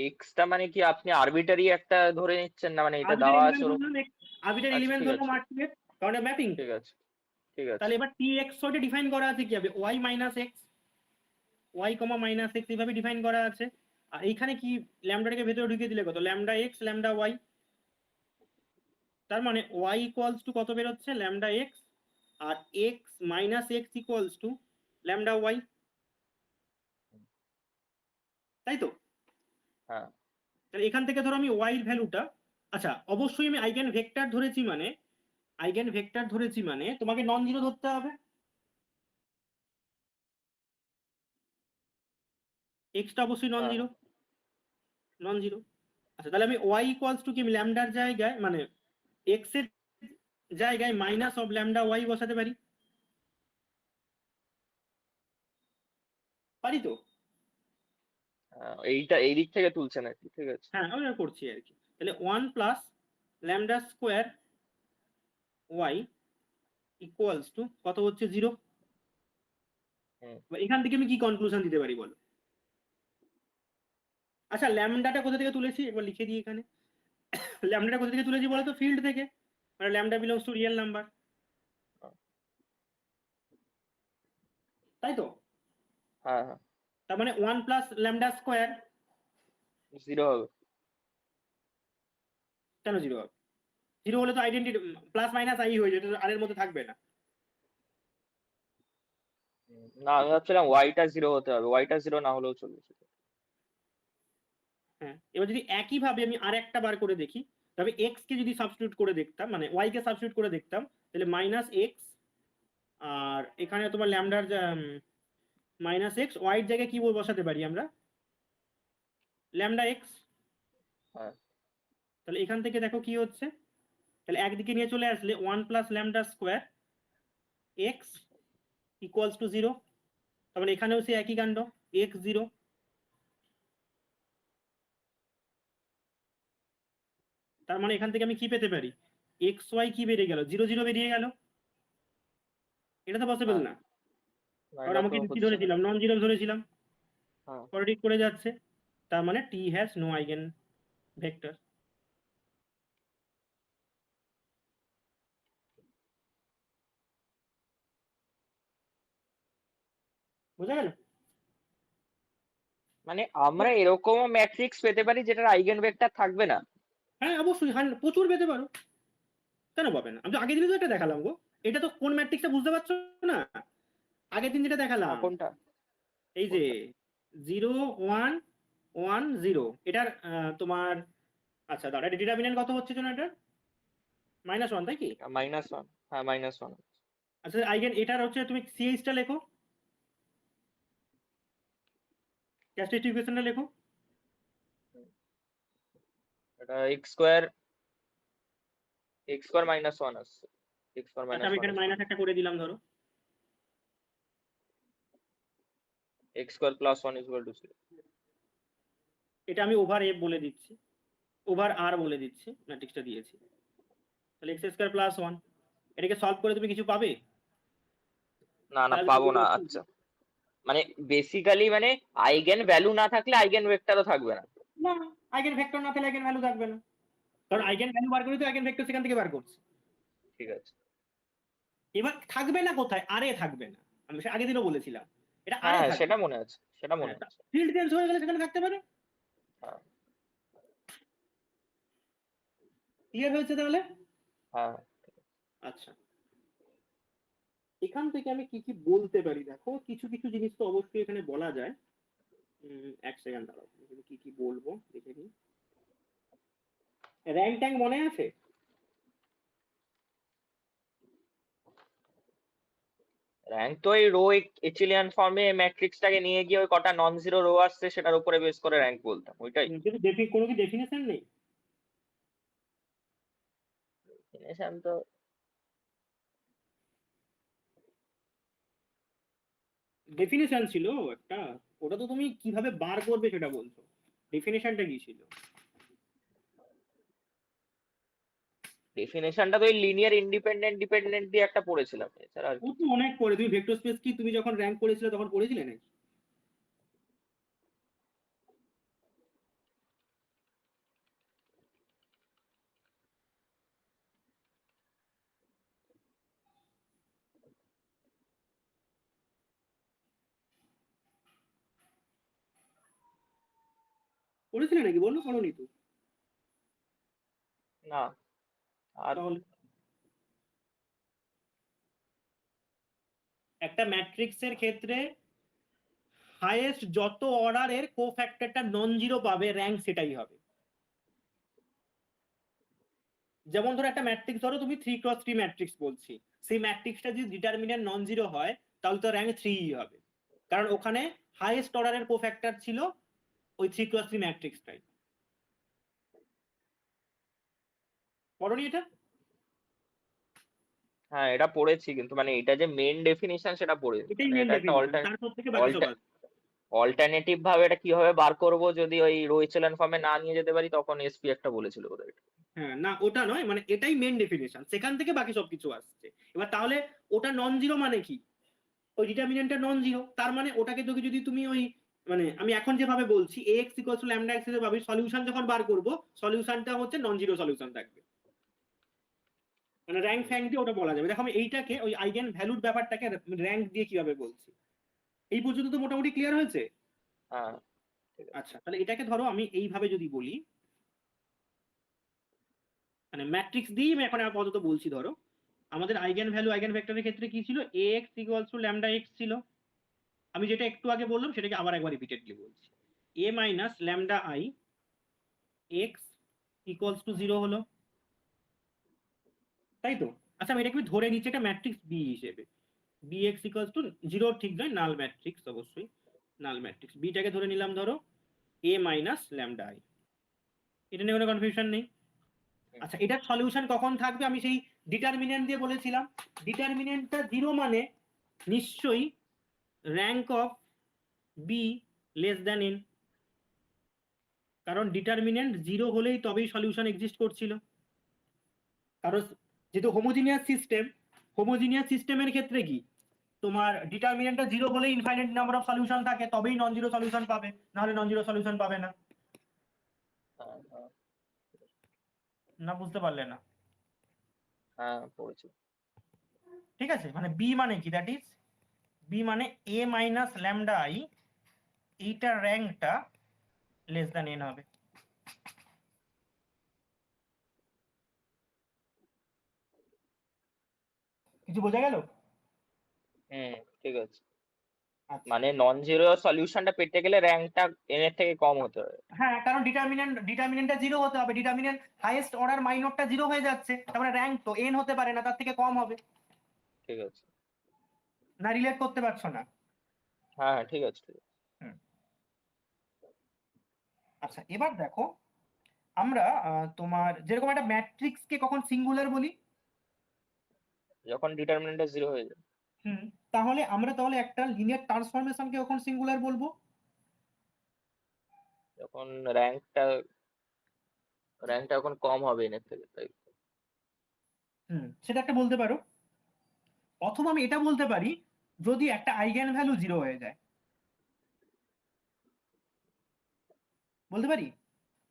S2: এক্সটা মানে কি আপনি আরবিটারি একটা ধরে নিচ্ছেন না, মানে এটা
S1: আরবিটারি
S2: দেওয়া আছে
S1: এলিমেন্ট
S2: ওরকম?
S1: ধরলাম, আরবিটারি
S2: আচ্ছা
S1: এলিমেন্ট
S2: ঠিক
S1: ধরলাম
S2: আছে
S1: আর2 এর, কারণ ম্যাপিং তো।
S2: ঠিক আছে ঠিক আছে।
S1: তাহলে এবার টি এক্স ওয়াইটা ডিফাইন করা আছে কি হবে? Y minus X, Y comma minus X, এইভাবে ডিফাইন করা আছে। আর এইখানে কি ল্যামডাটাকে ভেতরে ঢুকিয়ে দিলে কত? Lambda X lambda Y. তার মানে ওয়াই ইকুয়ালস টু কত বেরোচ্ছে? Lambda X. আর X minus X equals to lambda Y, তাই তো?
S2: হ্যাঁ
S1: তাহলে এখান থেকে ধরো আমি ওয়াই এর ভ্যালুটা, আচ্ছা অবশ্যই আমি আইগেন ভেক্টর ধরেছি, মানে আইগেন ভেক্টর ধরেছি মানে তোমাকে নন জিরো ধরতে হবে। এক্সটা অবশ্যই নন
S2: হ্যাঁ
S1: জিরো, নন জিরো। আচ্ছা, তাহলে আমি ওয়াই ইকুয়ালস টু কি, আমি ল্যামডার জায়গায় মানে এক্স এর জায়গায় মাইনাস অফ ল্যামডা ওয়াই বসাতে পারি, পারি তো?
S2: এইটা এই দিক থেকে তুলছেন আর কি, ঠিক আছে।
S1: হ্যাঁ, আমি এটা করছি আর কি। তাহলে one plus lambda square Y equals to কত হচ্ছে? জিরো।
S2: হুম।
S1: এখান থেকে আমি কি কনক্লুশন দিতে পারি বলো? আচ্ছা, ল্যামডাটা কোথা থেকে তুলেছি একবার লিখে দিই এখানে। ল্যামডাটা কোথা থেকে তুলেছি বলো তো? ফিল্ড থেকে, মানে lambda belongs two real number, তাই তো?
S2: হ্যাঁ হ্যাঁ
S1: তার মানে one plus lambda square.
S2: Zero হবে।
S1: কেন জিরো হবে? জিরো হলে তো আইডেন্টি প্লাস মাইনাস আই হয়ে যেত, আর এর মধ্যে থাকবে না।
S2: না আমি ভাবছিলাম ওয়াইটা জিরো হতে হবে, ওয়াইটা জিরো না হলেও চলবে।
S1: হ্যাঁ, এবার যদি একই ভাবে আমি আর একটা বার করে দেখি, তবে এক্স কে যদি সাবস্টিটিউট করে দেখতাম, মানে ওয়াই কে সাবস্টিটিউট করে দেখতাম, তাহলে মাইনাস এক্স, আর এখানে তোমার ল্যামডার মাইনাস এক্স, ওয়াই এর জায়গায় কি বসাতে পারি আমরা? Lambda x.
S2: হ্যাঁ
S1: তাহলে এখান থেকে দেখো কি হচ্ছে, তাহলে একদিকে নিয়ে চলে আসলে one plus lambda square x equals to zero. তার মানে এখানেও সে একই কাণ্ড, এক্স জিরো। তার মানে এখান থেকে আমি কি পেতে পারি? এক্স ওয়াই কি বেরিয়ে গেল? জিরো জিরো বেরিয়ে গেল। এটা তো পসিবল
S2: হ্যাঁ
S1: না,
S2: না
S1: কারণ
S2: এটা তো
S1: আমাকে কি
S2: হচ্ছে না।
S1: ধরেছিলাম? নন জিরো ধরেছিলাম।
S2: হ্যাঁ
S1: কন্ট্রাডিক্ট করে যাচ্ছে। তার মানে টি হ্যাজ নো আইগেন ভেক্টর। বোঝা গেল?
S2: মানে আমরা এরকমও ম্যাট্রিক্স পেতে পারি যেটার আইগেন ভেক্টর থাকবে না?
S1: হ্যাঁ অবশ্যই, প্রচুর পেতে পারো, কেন পাবে না? আমি তো আগের দিনে তো এটা দেখালাম গো। এটা তো কোন ম্যাট্রিক্সটা বুঝতে পারছো না? আগের দিন যেটা দেখালাম,
S2: কোনটা
S1: এই যে
S2: কোনটা?
S1: 0 1 1 0, এটার তোমার, আচ্ছা দাঁড়া, ডিটারমিনেন্ট কত হচ্ছে জন্য এটা? -1, তাই কি?
S2: -1, হ্যাঁ -1।
S1: আচ্ছা, আইগেন এটার হচ্ছে, তুমি সিএইচটা লেখো, ক্যাস্টেড ইকুয়েশনটা লেখো।
S2: এটা x স্কোয়ার মাইনাস 1 আসছে, x স্কোয়ার
S1: আচ্ছা
S2: মাইনাস
S1: আমি
S2: 1
S1: এখানে মাইনাস একটা করে দিলাম ধরো,
S2: x square plus 1 equal to 0।
S1: এটা আমি ওভার এ বলে দিচ্ছি, ওভার আর বলে দিচ্ছি, ম্যাট্রিক্সটা দিয়েছি। তাহলে এক্স স্কোয়ার প্লাস 1, এটাকে সলভ করে তুমি কিছু পাবে?
S2: না না,
S1: তাহলে
S2: পাবো
S1: তুমি
S2: না।
S1: দেখো,
S2: আচ্ছা, মানে বেসিক্যালি মানে আইগেন ভ্যালু না থাকলে আইগেন ভেক্টরও থাকবে না।
S1: না আইগেন ভেক্টর না থাকলে আইগেন ভ্যালু থাকবে না, কারণ আইগেন ভ্যালু বার করে তো আইগেন ভেক্টর সেখান থেকে বার করছি।
S2: ঠিক আছে।
S1: এবার থাকবে না কোথায়, আরে থাকবে না, আমি সে আগের দিনও বলেছিলাম এটা
S2: হ্যাঁ
S1: আরে
S2: হ্যাঁ,
S1: থাকবে।
S2: সেটা মনে আছে, সেটা মনে
S1: হ্যাঁ,
S2: আছে।
S1: ফিল্ড চেঞ্জ হয়ে গেলে সেখানে থাকতে পারে।
S2: হ্যাঁ
S1: ক্লিয়ার হয়েছে তাহলে?
S2: হ্যাঁ।
S1: আচ্ছা, এখান থেকে আমি কি কি বলতে পারি দেখো, কিছু কিছু জিনিস তো অবশ্যই এখানে বলা যায়। এক সেকেন্ড দাঁড়াও, এখানে কি কি বলবো দেখে নিই। র্যাঙ্ক ট্যাঙ্ক মনে আছে?
S2: র্যাঙ্ক তো এই রো এচিলিয়ান ফর্মে ম্যাট্রিক্সটাকে নিয়ে গিয়ে ওই কটা নন জিরো রো আসছে সেটার উপরে বেস করে র্যাঙ্ক বলতাম, ওইটাই।
S1: কিন্তু কোনো কি ডেফিনেশন নেই?
S2: ডেফিনেশন তো
S1: ডেফিনেশন ছিল একটা, ওটা তো তুমি কিভাবে বার করবে সেটা বলছো, ডেফিনেশনটা কি ছিল?
S2: ডেফিনেশনটা তো ওই লিনিয়ার ইন্ডিপেন্ডেন্ট ডিপেন্ডেন্ট দিয়ে একটা পড়েছিলাম, এছাড়া আর
S1: ও
S2: কি।
S1: তো অনেক পরে, তুমি ভেক্টর স্পেস কি তুমি যখন র্যাঙ্ক করেছিলে তখন পড়েছিলে নাকি? পড়েছিলে নাকি বলো, পড়োনি তো?
S2: না আর
S1: তাহলে একটা ম্যাট্রিক্সের ক্ষেত্রে হাইয়েস্ট যত অর্ডারের কোফ্যাক্টরটা নন জিরো পাবে র্যাঙ্ক সেটাই হবে। যেমন ধরো একটা ম্যাট্রিক্স, ধরো তুমি 3x3 ম্যাট্রিক্স বলছি, সেই ম্যাট্রিক্সটা যদি ডিটারমিনেন্ট নন জিরো হয় তাহলে তো র্যাঙ্ক 3 হবে, কারণ ওখানে হাইয়েস্ট অর্ডারের কোফ্যাক্টর ছিল ওই 3x3 ম্যাট্রিক্সটাই। পড়োনি এটা?
S2: হ্যাঁ, এটা পড়েছি, কিন্তু মানে এটা যে মেন ডেফিনিশন সেটা পড়েছি,
S1: এটাই
S2: মানে
S1: মেন
S2: এটা একটা
S1: ডেফিনিশন, তারপর থেকে বাকি সব আছে।
S2: অল্টারনেটিভ ভাবে এটা কিভাবে বার করব যদি ওই রো এচেলন ফর্মে না নিয়ে যেতে পারি, তখন এসপি একটা বলেছিল বোধহয় এটা।
S1: হ্যাঁ না ওটা নয়, মানে এটাই মেন ডেফিনেশন, সেখান থেকে বাকি সবকিছু আসছে। এবার তাহলে ওটা নন জিরো মানে কি, ওই ডিটারমিনেন্টটা নন জিরো, তার মানে ওটাকে তোকে যদি তুমি ওই, মানে আমি এখন যেভাবে বলছি ax equal to lambda x এর ভাবে সলিউশন যখন বার করব, সলিউশনটা হচ্ছে নন জিরো সলিউশন থাকবে, মানে র্যাঙ্ক ফ্যাঙ্ক দিয়ে ওটা বলা যাবে। দেখো আমি এইটাকে ওই আইগেন ভ্যালুর ব্যাপারটাকে র্যাঙ্ক দিয়ে কিভাবে বলছি, এই পর্যন্ত তো মোটামুটি ক্লিয়ার হয়েছে।
S2: হ্যাঁ ঠিক আছে।
S1: আচ্ছা তাহলে এটাকে ধরো আমি এইভাবে যদি বলি, মানে ম্যাট্রিক্স দিয়েই আমি এখন আপাতত বলছি, ধরো আমাদের আইগেন ভ্যালু আইগেন ভেক্টরের ক্ষেত্রে কি ছিল, ax equals to lambda x ছিল। আমি যেটা একটু আগে বললাম সেটাকে আবার একবার রিপিটেডলি বলছি, a minus lambda I x equals to 0 হলো, তাই তো? আচ্ছা আমি এটাকে ধরে নিচ্ছি একটা ম্যাট্রিক্স বি হিসেবে, বি এক্স ইকুয়ালস টু 0 ঠিক নয়, নাল ম্যাট্রিক্স অবশ্যই, নাল ম্যাট্রিক্স বিটাকে ধরে নিলাম ধরো a মাইনাস ল্যামডা আই, এটা নিয়ে কোনো কনফিউশন নেই। আচ্ছা এটার সলিউশন কখন থাকবে, আমি সেই ডিটারমিনেন্ট দিয়ে বলেছিলাম, ডিটারমিনেন্টটা 0 মানে নিশ্চয়ই rank of B less than n, কারণ ডিটারমিনেন্ট 0 হলেই তবেই সলিউশন এক্সিস্ট করছিল। কারণ যেহেতু হোমোজিনিয়াস সিস্টেমের ক্ষেত্রে কি তোমার ডিটারমিনেন্টটা 0 হলে ইনফাইনাইট নাম্বার অফ সলিউশন থাকে, তবেই নন জিরো সলিউশন পাবে, নাহলে নন জিরো সলিউশন পাবে না।
S2: হ্যাঁ হ্যাঁ
S1: না বুঝতে পারলে না?
S2: হ্যাঁ, পড়েছি।
S1: ঠিক আছে, মানে বি মানে কি, দ্যাট ইজ বি মানে এ মাইনাস ল্যামডা আই, এইটার র্যাঙ্কটা লেস দ্যান এন হবে। কিছু বোঝা গেল?
S2: ঠিক আছে।
S1: আচ্ছা
S2: মানে নন জিরো সলিউশনটা পেতে গেলে র্যাঙ্কটা এন এর থেকে কম হতে হবে।
S1: হ্যাঁ, কারণ ডিটারমিনেন্টটা 0 হতে হবে, ডিটারমিনেন্ট হাইয়েস্ট অর্ডার মাইনরটা 0 হয়ে যাচ্ছে, তার মানে র্যাঙ্ক তো এন হতে পারে না, তার থেকে কম হবে।
S2: ঠিক আছে।
S1: না রিলেট করতে পারছো না?
S2: হ্যাঁ হ্যাঁ, ঠিক আছে ঠিক আছে।
S1: হুম। আচ্ছা এবার দেখো, আমরা তোমার যেরকম একটা ম্যাট্রিক্স কে কখন সিঙ্গুলার বলি?
S2: যখন ডিটারমিনেন্টটা 0 হয়ে যায়।
S1: তাহলে আমরা একটা লিনিয়ার ট্রান্সফরমেশন কে কখন সিঙ্গুলার বলবো?
S2: যখন র্যাঙ্কটা এখন কম হবে n এর থেকে, তাই?
S1: সেটা একটা বলতে পারো। অথবা আমি এটা বলতে পারি, যদি একটা আইগেন ভ্যালু 0 হয়ে যায়। বলতে পারি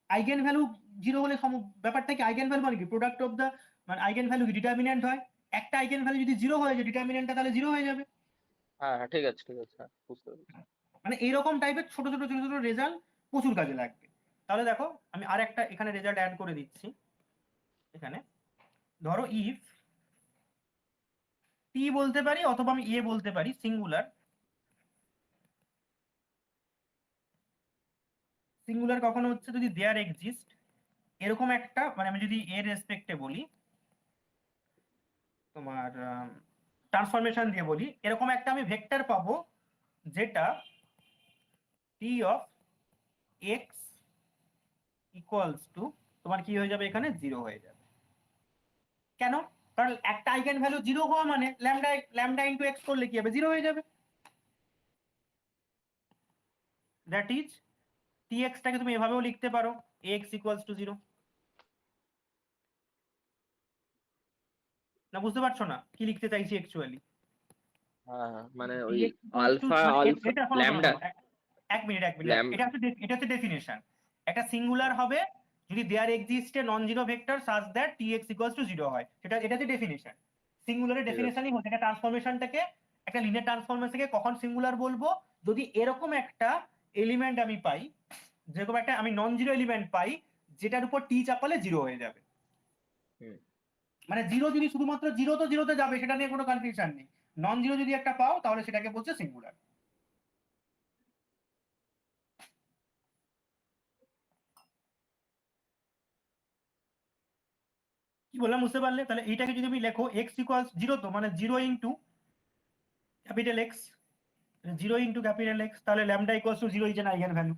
S1: আইগেন ভ্যালু 0 হলে ব্যাপারটা কি, আইগেন ভ্যালু মানে কি প্রোডাক্ট অফ দ্য, মানে আইগেন ভ্যালু কি ডিটারমিন্যান্ট হয়। একটা আইগেন ভ্যালু যদি 0 হয়ে যায় ডিটারমিন্যান্টটা তাহলে 0 হয়ে যাবে।
S2: হ্যাঁ হ্যাঁ, ঠিক আছে ঠিক আছে, হ্যাঁ বুঝতে পেরেছি।
S1: মানে এইরকম টাইপের ছোট ছোট ছোট ছোট রেজাল্ট প্রচুর কাজে লাগবে। তাহলে দেখো আমি আর একটা এখানে রেজাল্ট অ্যাড করে দিচ্ছি। এখানে ধরো ইফ টি বলতে পারি, অথবা আমি এ বলতে পারি সিঙ্গুলার। সিঙ্গুলার কখনো হচ্ছে যদি দেয়ার এক্সিস্ট এরকম একটা, মানে আমি যদি এর রেসপেক্টে বলি, তোমার ট্রান্সফরমেশন দিয়ে বলি, এরকম একটা আমি ভেক্টর পাবো যেটা টি অফ এক্স ইকুয়ালস টু, তোমার কি হয়ে যাবে এখানে 0 হয়ে যাবে। কেন? কারণ একটা আইগেন ভ্যালু 0 হওয়া মানে ল্যামডা ল্যামডা ইনটু এক্স করলে কি হবে, 0 হয়ে যাবে। দ্যাট ইজ tx টাকে তুমি এভাবেও লিখতে পারো ax ইকুয়ালস টু 0। না বুঝতে পারছো না কি লিখতে চাইছি অ্যাকচুয়ালি?
S2: হ্যাঁ হ্যাঁ, মানে ওই
S1: dx equals to,
S2: আলফা
S1: মানে
S2: আলফা
S1: এটা শোনো শোনো
S2: ল্যামডা
S1: শোনো, এক মিনিট এক মিনিট,
S2: ল্যাম
S1: এটা হচ্ছে ডেফিনেশন। একটা সিঙ্গুলার হবে যদি there exist a non zero vector such that tx equals to 0 হয়, এটা হচ্ছে ডেফিনেশন। সিঙ্গুলারের
S2: ঠিক আছে।
S1: ডেফিনেশনই হচ্ছে একটা ট্রান্সফরমেশনটাকে, একটা লিনিয়ার ট্রান্সফরমেশনকে কখন সিঙ্গুলার বলবো, যদি এরকম একটা এলিমেন্ট আমি পাই, যেরকম একটা আমি নন জিরো এলিমেন্ট পাই যেটার উপর টি চাপালে 0 হয়ে যাবে।
S2: হুম,
S1: মানে 0 যদি শুধুমাত্র 0 তো 0 তে যাবে, সেটা নিয়ে কোনো কনফিউশন নেই। নন জিরো যদি একটা পাও তাহলে সেটাকে বলছে সিঙ্গুলার। কি বললাম বুঝতে পারলে? তাহলে এইটাকে যদি আমি লেখো এক্স ইকুয়ালস 0, তো মানে 0 into capital x, 0 into capital x, তাহলে lambda equals to 0 is an eigen value.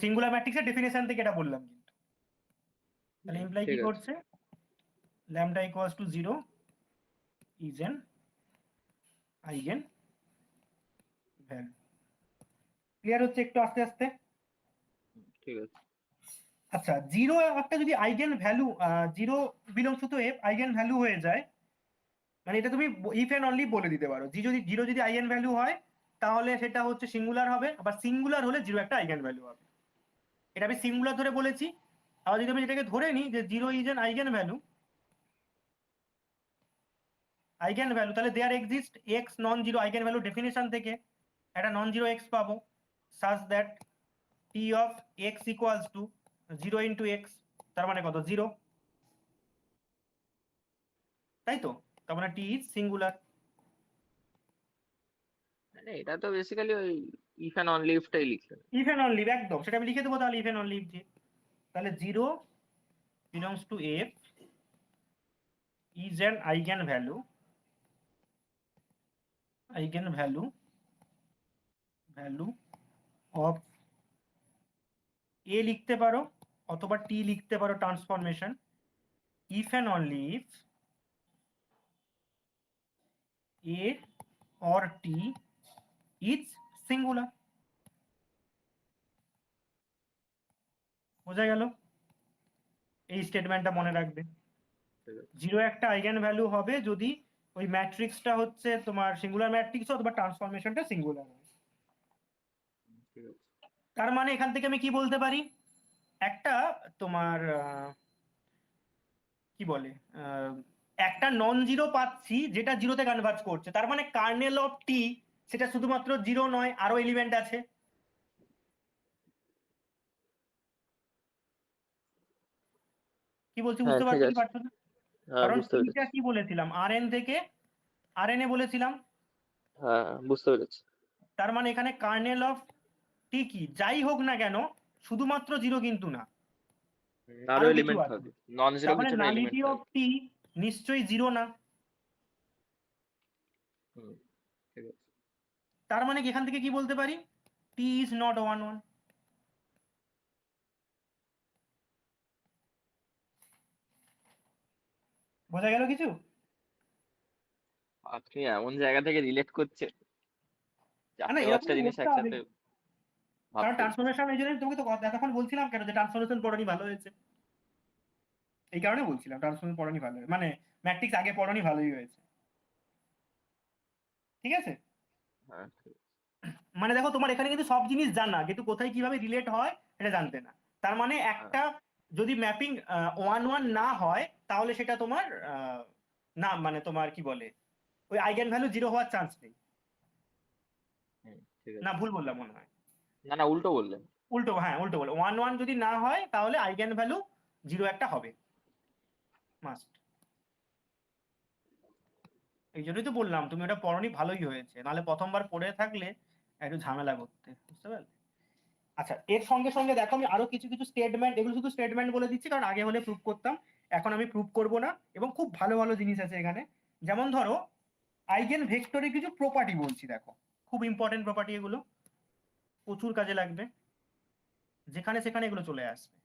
S1: Singular ম্যাট্রিক্সের ডেফিনেশন থেকে এটা বললাম কিন্তু। তাহলে ইমপ্লাই কি
S2: ঠিক আছে।
S1: করছে, lambda equals to 0 is an eigen value. Clear হচ্ছে একটু আস্তে আস্তে?
S2: ঠিক আছে।
S1: আচ্ছা, 0 একটা যদি eigen value, 0 belongs to F eigen value হয়ে যায়, মানে এটা তুমি ইফ এন্ড অনলি বলে দিতে পারো, যদি 0 যদি আইগেন ভ্যালু হয় তাহলে সেটা হচ্ছে সিঙ্গুলার হবে, আবার সিঙ্গুলার হলে 0 একটা আইগেন ভ্যালু হবে। এটা আমি সিঙ্গুলার ধরে বলেছি। আবার যদি আমি যেটাকে ধরে নিই যে 0 ইজ এন আইগেন ভ্যালু, তাহলে there exist X non zero eigen value definition থেকে একটা নন জিরো এক্স পাবো such that T of X equals to 0 into X, তার মানে কত 0, তাই তো? তার মানে টি ইজ সিঙ্গুলার।
S2: মানে এটা তো বেসিক্যালি ওই ইফ এন্ড অনলি ইফটাই লিখলেন।
S1: ইফ এন্ড অনলি, একদম সেটা আমি লিখে দেবো তাহলে ইফ এন্ড অনলি দিয়ে। তাহলে 0 belongs to F is an eigenvalue of a লিখতে পারো অথবা t লিখতে পারো transformation, if and only if a or t is singular। বোঝা গেল? এই স্টেটমেন্টটা মনে রাখবে।
S2: ঠিক আছে।
S1: 0 একটা আইগেন ভ্যালু হবে যদি ওই ম্যাট্রিক্সটা হচ্ছে তোমার সিঙ্গুলার ম্যাট্রিক্স অথবা ট্রান্সফরমেশনটা সিঙ্গুলার হয়।
S2: ঠিক আছে।
S1: তার মানে এখান থেকে আমি কি বলতে পারি, একটা তোমার কি বলে, একটা নন জিরো পাচ্ছি যেটা জিরোতে কনভার্জ করছে, তার মানে কার্নেল অফ টি সেটা শুধুমাত্র 0 নয়, আরো এলিমেন্ট আছে। কি বলছি
S2: হ্যাঁ
S1: বুঝতে
S2: ঠিক
S1: পারছো কি
S2: আছে।
S1: পারছো না?
S2: হ্যাঁ
S1: কারণ
S2: বুঝতে
S1: টিটা
S2: পেরেছি।
S1: কি বলেছিলাম, আরএন থেকে আরএনএ বলেছিলাম।
S2: হ্যাঁ বুঝতে পেরেছি।
S1: তার মানে এখানে কার্নেল অফ টি কি যাই হোক না কেন শুধুমাত্র 0 কিন্তু না,
S2: আরো
S1: আরো কিছু
S2: এলিমেন্ট
S1: আছে।
S2: থাকবে, নন জিরো
S1: তার মানে
S2: কিছু না এলিমেন্ট
S1: নালিটি অফ
S2: থাকবে।
S1: টি নিশ্চয়ই 0 না।
S2: হুম, ঠিক আছে।
S1: তার মানে এখান থেকে কি বলতে পারি, টি ইজ নট 1 1। বোঝা গেল কিছু?
S2: আপনি এমন জায়গা থেকে রিলেট করছেন,
S1: না,
S2: চারটে পাঁচটা
S1: এরকমই
S2: জিনিস
S1: করতে হবে।
S2: একসাথে
S1: কারণ
S2: ভাবতে হচ্ছে।
S1: ট্রান্সফরমেশন, এই জন্য তোমাকে তো এতক্ষণ বলছিলাম কেন যে ট্রান্সফরমেশন পড়ানি ভালো হয়েছে, এই কারণে বলছিলাম ট্রান্সফরমেশন পড়ানি ভালো হয়েছে, মানে ম্যাট্রিক্স আগে পড়ানি ভালোই হয়েছে। ঠিক আছে,
S2: হ্যাঁ,
S1: মানে দেখো তোমার এখানে কিন্তু সব জিনিস জানা, কিন্তু কোথায় কিভাবে রিলেট হয় এটা জানতে না। তার মানে
S2: হ্যাঁ,
S1: একটা যদি ম্যাপিং 1-1 না হয় তাহলে সেটা তোমার না, মানে তোমার কি বলে, ওই আইগেন ভ্যালু 0 হওয়ার চান্স নেই।
S2: ঠিক
S1: না,
S2: আছে।
S1: ভুল বললাম মনে হয়,
S2: না না, উল্টো বললেন।
S1: উল্টো, হ্যাঁ উল্টো বলে, 1-1 যদি না হয় তাহলে আইগেন ভ্যালু 0 একটা হবে, মাস্ট। এই জন্যই তো বললাম তুমি ওটা পড়নি ভালোই হয়েছে, নাহলে প্রথমবার পড়ে থাকলে একটু ঝামেলা করতে, বুঝতে পারলে? আচ্ছা, এর সঙ্গে সঙ্গে দেখো আমি আরো কিছু কিছু স্টেটমেন্ট, এগুলো শুধু স্টেটমেন্ট বলে দিচ্ছি কারণ আগে হলে প্রুফ করতাম, এখন আমি প্রুফ করব না। এবং খুব ভালো ভালো জিনিস আছে এখানে, যেমন ধরো আইগেন ভেক্টরের কিছু প্রপার্টি বলছি, দেখো খুব ইম্পর্টেন্ট প্রপার্টি, এগুলো প্রচুর কাজে লাগবে, যেখানে সেখানে এগুলো চলে আসবে।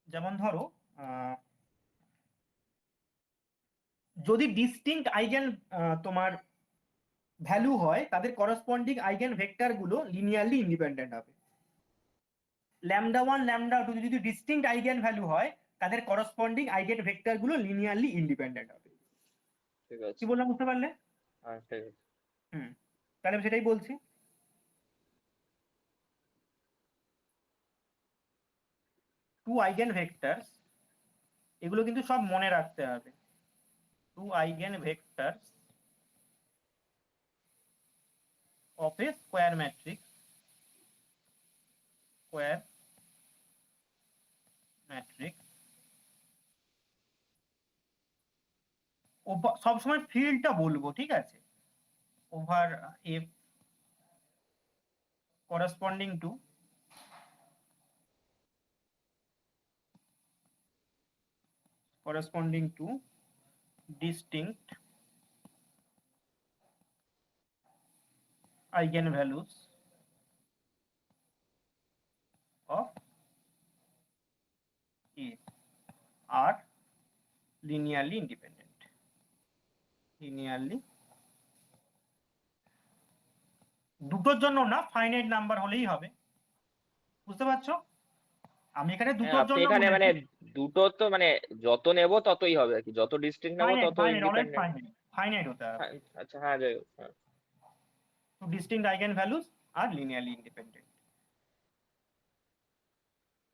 S1: যেমন ধরো যদি ডিস্টিংক্ট আইগেন তোমার ভ্যালু হয়, তাদের করসপন্ডিং আইগেন ভেক্টর গুলো লিনিয়ারলি ইন্ডিপেন্ডেন্ট হবে। λ1 λ2 যদি ডিস্টিংক্ট আইগেন ভ্যালু হয়, তাদের করসপন্ডিং আইগেন ভেক্টর গুলো লিনিয়ারলি ইন্ডিপেন্ডেন্ট হবে।
S2: ঠিক
S1: কি
S2: আছে।
S1: বললাম, বুঝতে পারলে?
S2: হ্যাঁ, ঠিক আছে।
S1: হুম, তাহলে আমি সেটাই বলছি। টু আইগেন ভেক্টরস, এগুলো কিন্তু সব মনে রাখতে হবে। Two eigen vectors of a square matrix, square matrix, সবসময় ফিল্ডটা বলবো, ঠিক আছে? Over F corresponding to distinct eigenvalues of A are linearly independent. Linearly, দুটোর জন্য না, ফাইনাইট নাম্বার হলেই হবে, বুঝতে পারছো? আমি এখানে
S2: হ্যাঁ,
S1: দুটোর
S2: আপনি
S1: জন্য
S2: এখানে
S1: বলেছি।
S2: মানে দুটো তো মানে যত নেব ততই হবে আর কি, যত ডিস্ট্রিক্ট নেব
S1: ফাইনাইট,
S2: তত
S1: finite, always
S2: independent.
S1: Finite, finite হতে হবে।
S2: হ্যাঁ, আচ্ছা, হ্যাঁ, যাই হোক, হ্যাঁ।
S1: টু ডিস্টিংক্ট eigenvalues আর লিনিয়ারলি ইন্ডিপেন্ডেন্ট।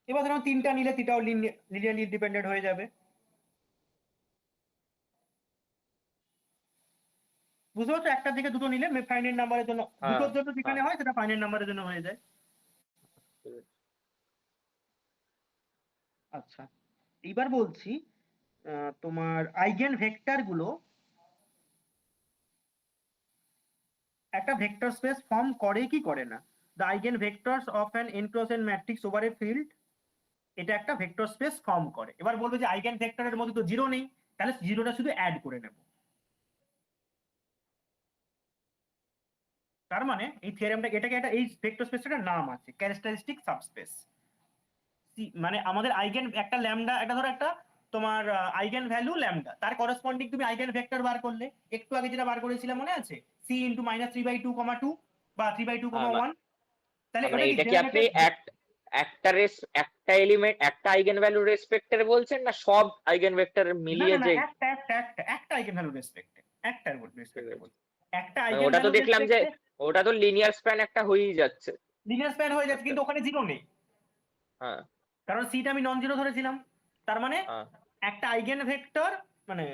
S1: এবার ধরো তিনটা নিলে তিনটাও লিনিয়ারলি ইন্ডিপেন্ডেন্ট হয়ে যাবে, বুঝতে পারছো? একটা থেকে দুটো নিলে ফাইনাইট নাম্বারের জন্য,
S2: হ্যাঁ,
S1: দুটোর জন্য
S2: হ্যাঁ,
S1: যেখানে হয় সেটা ফাইনাইট নাম্বারের জন্য হয়ে যায়।
S2: ঠিক আছে।
S1: আচ্ছা, এইবার বলছি তোমার আইগেন ভেক্টর গুলো একটা ভেক্টর স্পেস ফর্ম করে কি করে না। The eigen vectors of an enclosed matrix over a field, এটা একটা ভেক্টর স্পেস ফর্ম করে। এবার বলবো যে আইগেন ভেক্টরের মধ্যে তো জিরো নেই, তাহলে জিরোটা শুধু অ্যাড করে নেব। তার মানে এই থিওরেমটা, এটাকে একটা, এই ভেক্টর স্পেসটার নাম আছে ক্যারেক্টারিস্টিক সাবস্পেস। মানে আমাদের আইগেন একটা ল্যামডা, একটা ধরো একটা তোমার আইগেন ভ্যালু ল্যামডা, তার করসপন্ডিং তুমি আইগেন ভেক্টর বার করলে, একটু আগে যেটা বার করেছিলাম মনে আছে, সি ইন্টু -3/2, 2 বা 3/2, 1, তাহলে
S2: মানে
S1: ওটা কি
S2: এটা কি আপনি
S1: জেনারেটেড?
S2: একটা এলিমেন্ট, একটা আইগেন ভ্যালু রেসপেক্টের বলছেন, না সব আইগেন ভেক্টর
S1: না
S2: মিলিয়ে
S1: না না,
S2: যে?
S1: একটা আইগেন ভ্যালু রেসপেক্টে, একটা
S2: ঠিক
S1: রেসপেক্টে
S2: আছে।
S1: বলছি, একটা
S2: মানে
S1: আইগেন
S2: ওটা তো
S1: ভ্যালু
S2: দেখলাম যে
S1: রেসপেক্টে
S2: ওটা তো লিনিয়ার স্প্যান একটা হয়েই যাচ্ছে
S1: লিনিয়ার স্প্যান হয়ে যাচ্ছে,
S2: একটা।
S1: কিন্তু ওখানে জিরো নেই,
S2: হ্যাঁ,
S1: কারণ সিটা আমি নন জিরো ধরেছিলাম। তার মানে
S2: হ্যাঁ,
S1: একটা আইগেন ভেক্টর, মানে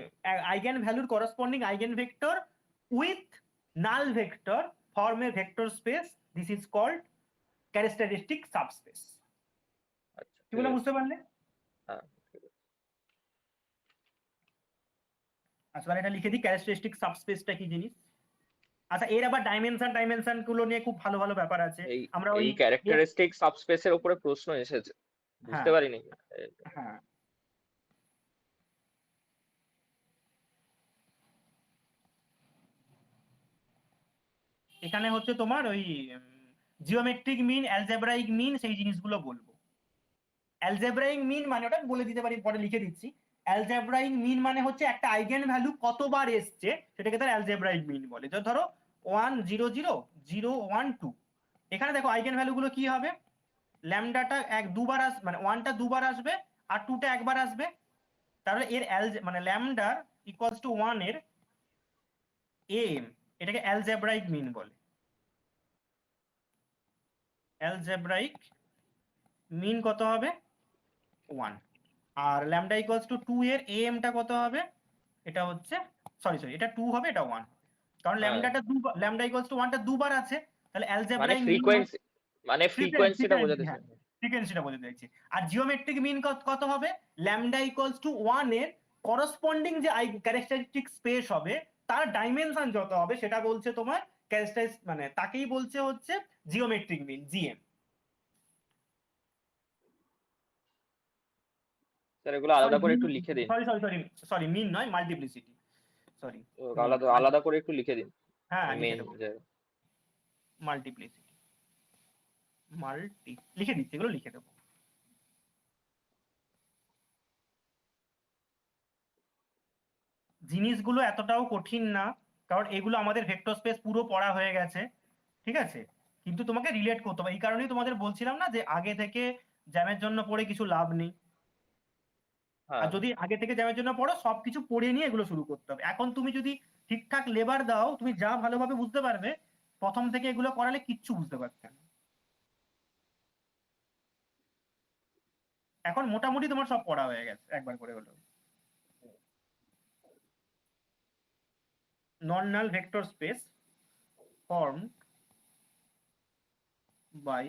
S1: আইগেন ভ্যালুর corresponding eigen vector with null vector form a vector space, this is called characteristic subspace.
S2: আচ্ছা,
S1: কি
S2: ঠিক
S1: বলে,
S2: আছে।
S1: বুঝতে পারলে?
S2: হ্যাঁ, ঠিক আছে।
S1: আচ্ছা, তাহলে এটা লিখে দিই ক্যারেক্টারিস্টিক সাবস্পেসটা কি জিনিস। আচ্ছা, এর আবার ডাইমেনশন গুলো নিয়ে খুব ভালো ভালো ব্যাপার আছে।
S2: এই
S1: আমরা ওই
S2: এই ক্যারেক্টারিস্টিক সাবস্পেসের উপরে প্রশ্ন এসেছে, বুঝতে
S1: হ্যাঁ
S2: পারিনি।
S1: হ্যাঁ, এখানে হচ্ছে তোমার ওই জিওমেট্রিক মিন, অ্যালজেব্রাইক মিন, সেই জিনিসগুলো বলবো। অ্যালজেব্রাইক মিন মানে ওটা বলে দিতে পারি, পরে লিখে দিচ্ছি। অ্যালজেব্রাইক মিন মানে হচ্ছে একটা আইগেন ভ্যালু কতবার এসছে সেটাকে তার অ্যালজেব্রাইক মিন বলে। তো ধরো 1 0 0 0 1 2, এখানে দেখো আইগেন ভ্যালু গুলো কি হবে, ল্যামডাটা দুবার আসবে, মানে 1টা দুবার আসবে আর 2টা একবার আসবে, তাহলে এর মানে ল্যামডার ইকুয়ালস টু 1 এর এম, এটাকে অ্যালজেব্রাইক মিন বলে। অ্যালজেব্রাইক মিন কত হবে 1, আর ল্যামডা ইকুয়ালস টু 2 এর এম টা কত হবে, এটা হচ্ছে সরি এটা 2 হবে, এটা 1, কারণ ল্যামডাটা ল্যামডা ইকুয়ালস টু 1টা দুবার আছে, তাহলে
S2: মানে
S1: অ্যালজেব্রাইক মিন
S2: ফ্রিকোয়েন্সিটা বোঝাতে চাই।
S1: ফ্রিকোয়েন্সিটা বোঝাতে চাইছি। আর জিওমেট্রিক মিন কত হবে, ল্যামডা ইকুয়ালস টু 1 এর করসপন্ডিং যে ক্যারেক্টারিস্টিক স্পেস হবে তার ডাইমেনশন যত হবে সেটা বলছে তোমার ক্যারেক্টারিস্টিক, মানে তাকেই বলছে হচ্ছে জিওমেট্রিক মিন, জিএম।
S2: স্যার এগুলো আলাদা করে একটু লিখে দিন।
S1: সরি মিন নয়, মাল্টিপ্লিসিটি, সরি
S2: আলাদা আলাদা করে একটু লিখে দিন।
S1: হ্যাঁ
S2: মেন
S1: মাল্টিপ্লিসিটি লিখে দিচ্ছি, এগুলো লিখে দেবো। জিনিসগুলো এতটাও কঠিন না, কারণ এগুলো আমাদের ভেক্টর স্পেস পুরো পড়া হয়ে গেছে, ঠিক আছে, কিন্তু তোমাকে রিলেট করতে হবে। এই কারণেই তোমাদের বলছিলাম না যে আগে থেকে জ্যামের জন্য পড়ে কিছু লাভ নেই, আর যদি আগে থেকে জ্যামের জন্য পড়ো সবকিছু পড়ে নিয়ে এগুলো শুরু করতে হবে। এখন তুমি যদি ঠিকঠাক লেবার দাও তুমি যা ভালোভাবে বুঝতে পারবে, প্রথম থেকে এগুলো করালে কিচ্ছু বুঝতে পারবে না। এখন মোটামুটি তোমার সব পড়া হয়ে গেছে একবার করে হলো। Non-null vector space formed by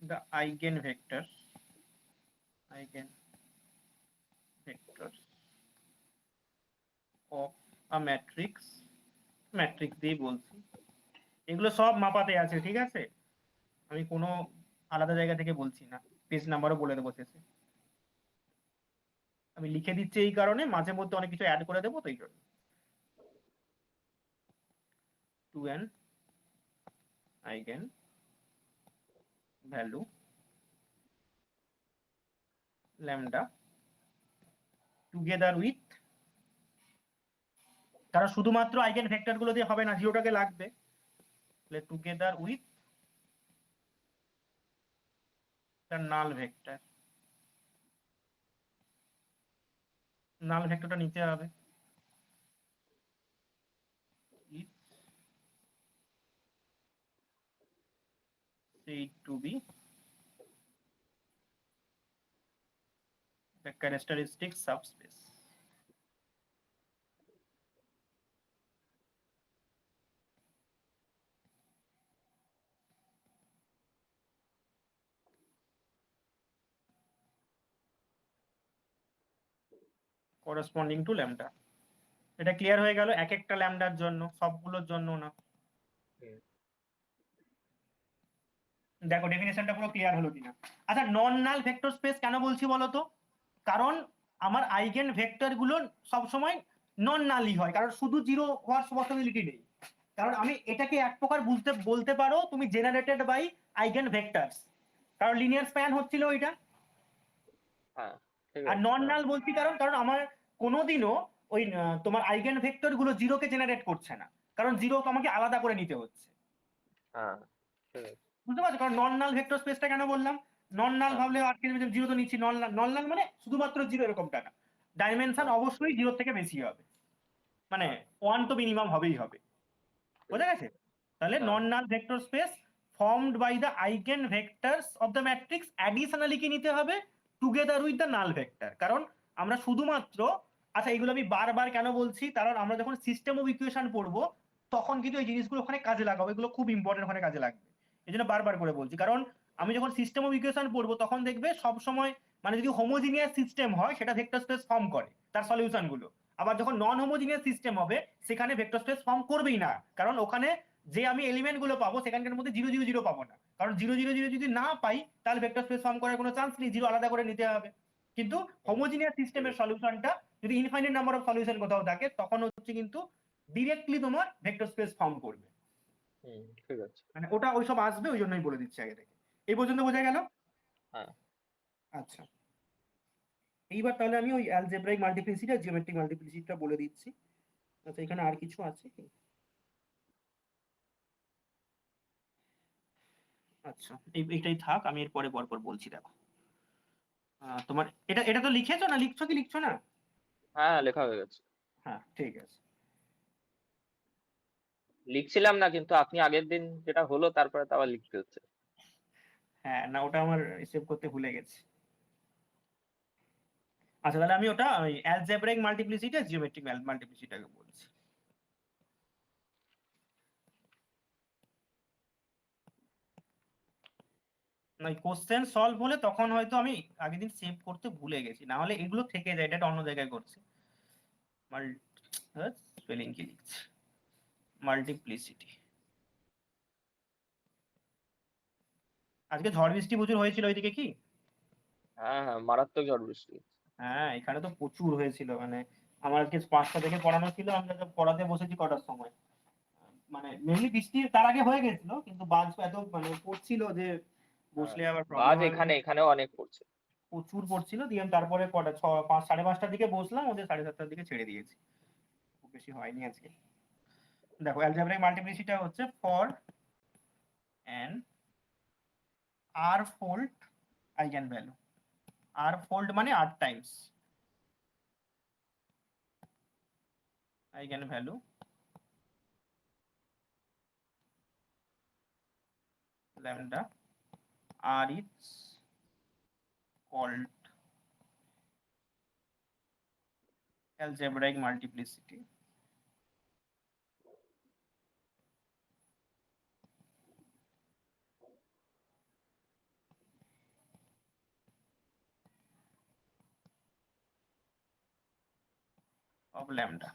S1: the eigenvectors of a matrix দিয়ে বলছি, এগুলো সব মাপাতে আছে, ঠিক আছে, আমি কোনো আলাদা জায়গা থেকে বলছি না, পেজ নাম্বারও বলে দেবো শেষে। আমি লিখে দিচ্ছি এই কারণে, মাঝে মধ্যে অনেক কিছু অ্যাড করে দেবো, তো এই জন্য। To an eigen value lambda together with, কারণ শুধুমাত্র আইগেন ভেক্টর গুলো দিয়ে হবে না, জিরোটাকে লাগবে, তাহলে together with the null vector, null ভেক্টরটা নিতে হবে, said to be the characteristic subspace. Corresponding to lambda. এটা ক্লিয়ার হয়ে গেল এক একটা ল্যামডার জন্য, সবগুলোর জন্য না। দেখো ডেফিনেশনটা পুরো ক্লিয়ার হলো কিনা। আচ্ছা নন নাল ভেক্টর স্পেস কেন বলছি বলো তো, কারণ আমার আইগেন ভেক্টর গুলো সবসময় নন নালই হয়, কারণ শুধু জিরো হওয়ার পসিবিলিটি নেই, কারণ আমি এটাকে এক প্রকার বলতে পারো তুমি জেনারেটেড বাই আইগেন ভেক্টরস, কারণ লিনিয়ার স্প্যান হচ্ছিল ওইটা। আর নন নাল বলছি কারণ আমার কোনোদিনও ওই তোমার আইগেন ভেক্টর গুলো জিরোকে জেনারেট করছে না, কারণ জিরো আমাকে আলাদা করে নিতে হচ্ছে। বুঝতে পারছো, কারণ নন নাল ভেক্টর স্পেসটা কেন বললাম, নন নাল ভাবলে আটকে যাবে, জিরো তো নিচ্ছি, নন নাল মানে শুধুমাত্র জিরো এরকমটা না, ডাইমেনশন অবশ্যই জিরো থেকে বেশি হবে, মানে 1 তো মিনিমাম হবেই হবে, বোঝা গেছে। তাহলে non null vector space formed by the eigen vectors of the matrix additionally কি নিতে হবে, together with the null vector. কারণ আমরা শুধুমাত্র, আচ্ছা এগুলো আমি বারবার কেন বলছি, কারণ আমরা যখন সিস্টেম অফ ইকুয়েশন পড়বো তখন কিন্তু এই জিনিসগুলো ওখানে কাজে লাগাবো, এগুলো খুব ইম্পর্টেন্ট ওখানে কাজে লাগবে, এই জন্য বারবার করে বলছি। কারণ আমি যখন সিস্টেম অফ ইকুয়েশন পড়বো তখন দেখবে সব সময়, মানে যদি হোমোজিনিয়াস সিস্টেম হয় সেটা ভেক্টর স্পেস ফর্ম করে তার সলিউশন গুলো, আবার যখন নন হোমোজিনিয়াস সিস্টেম হবে সেখানে ভেক্টর স্পেস ফর্ম করবেই না, কারণ ওখানে যে আমি এলিমেন্ট গুলো পাবো সেখানকার মধ্যে 0 0 0 পাবো না, কারণ 0 0 0 যদি না পাই তাহলে ভেক্টর স্পেস ফর্ম করার কোনো চান্স নেই, জিরো আলাদা করে নিতে হবে। কিন্তু হোমোজিনিয়াস সিস্টেমের সলিউশনটা যদি ইনফাইনাইট নাম্বার অফ সলিউশন কোথাও থাকে তখন হচ্ছে কিন্তু ডিরেক্টলি তোমার ভেক্টর স্পেস ফর্ম করবে,
S2: ঠিক আছে,
S1: মানে ওটা ওইসব আসবে, ওই জন্যই বলে দিচ্ছি আগে থেকে। এই পর্যন্ত বোঝা গেল?
S2: হ্যাঁ।
S1: আচ্ছা এইবার তাহলে আমি ওই অ্যালজেব্রাইক মাল্টিপ্লিসিটি আর জিওমেট্রিক মাল্টিপ্লিসিটিটা বলে দিচ্ছি। আচ্ছা, এখানে আর কিছু আছে কি? আচ্ছা, এইটাই থাক, আমি এর পরে পরপর বলছি। দেখো, তোমার এটা এটা তো লিখেছো না? লিখছো কি লিখছো না?
S2: হ্যাঁ, লেখা হয়ে গেছে।
S1: হ্যাঁ, ঠিক আছে।
S2: লিখছিলাম না, কিন্তু আপনি আগের দিন যেটা হলো তারপরে তো আবার লিখতে হচ্ছে।
S1: হ্যাঁ, না, ওটা আমার সেভ করতে ভুলে গেছি। আচ্ছা, তাহলে আমি ওটা ওই অ্যালজেব্রাইক মাল্টিপ্লিসিটি আর জিওমেট্রিক মাল্টিপ্লিসিটিটাকে বলছি। না, কোশ্চেন সলভ হলে তখন হয়তো আমি আগের দিন সেভ করতে ভুলে গেছি, না হলে এগুলো থেকে যায়। এটা অন্য জায়গায় করছি। স্পেলিং কি লিখছি? মাল্টিপ্লিসিটি। আজকে ঝড় বৃষ্টি প্রচুর হয়েছিল ওইদিকে কি?
S2: হ্যাঁ হ্যাঁ, মারাত্মক ঝড় বৃষ্টি।
S1: হ্যাঁ, এখানে তো প্রচুর হয়েছিল। মানে আমার আজকে 5টা থেকে পড়ানো ছিল, আমরা তো পড়াতে বসেছি কটার সময়। মানে মেনলি বৃষ্টি তার আগে হয়ে গেছিল, কিন্তু বাজ এত মানে পড়ছিল যে
S2: হ্যাঁ,
S1: বসলে আবার প্রবলেম
S2: বাজ
S1: হবে বলে
S2: এখানেও অনেক পড়ছে।
S1: প্রচুর পড়ছিল। দিয়ে আমি তারপরে কটা 5, 5:30টার দিকে বসলাম, ওদের 7:30টার দিকে ছেড়ে দিয়েছি। খুব বেশি হয়নি আজকে। দেখো, অ্যালজেব্রাইক মাল্টিপ্লিসিটিটা হচ্ছে for an r fold eigen value. আর ফোল্ড মানে 8 times eigen value, lambda r is called algebraic multiplicity of lambda.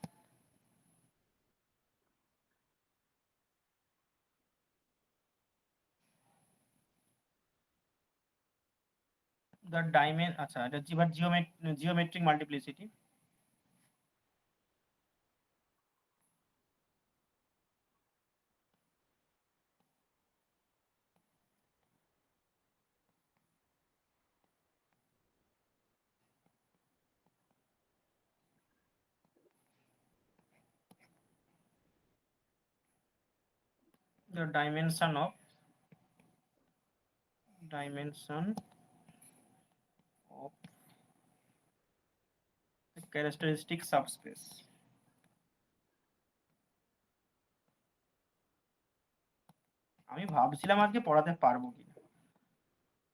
S1: The dimension, আচ্ছা, এটা geometric multiplicity. The dimension of the characteristic subspace. আমি ভাবছিলাম আজকে পড়াতে পারবো কিনা,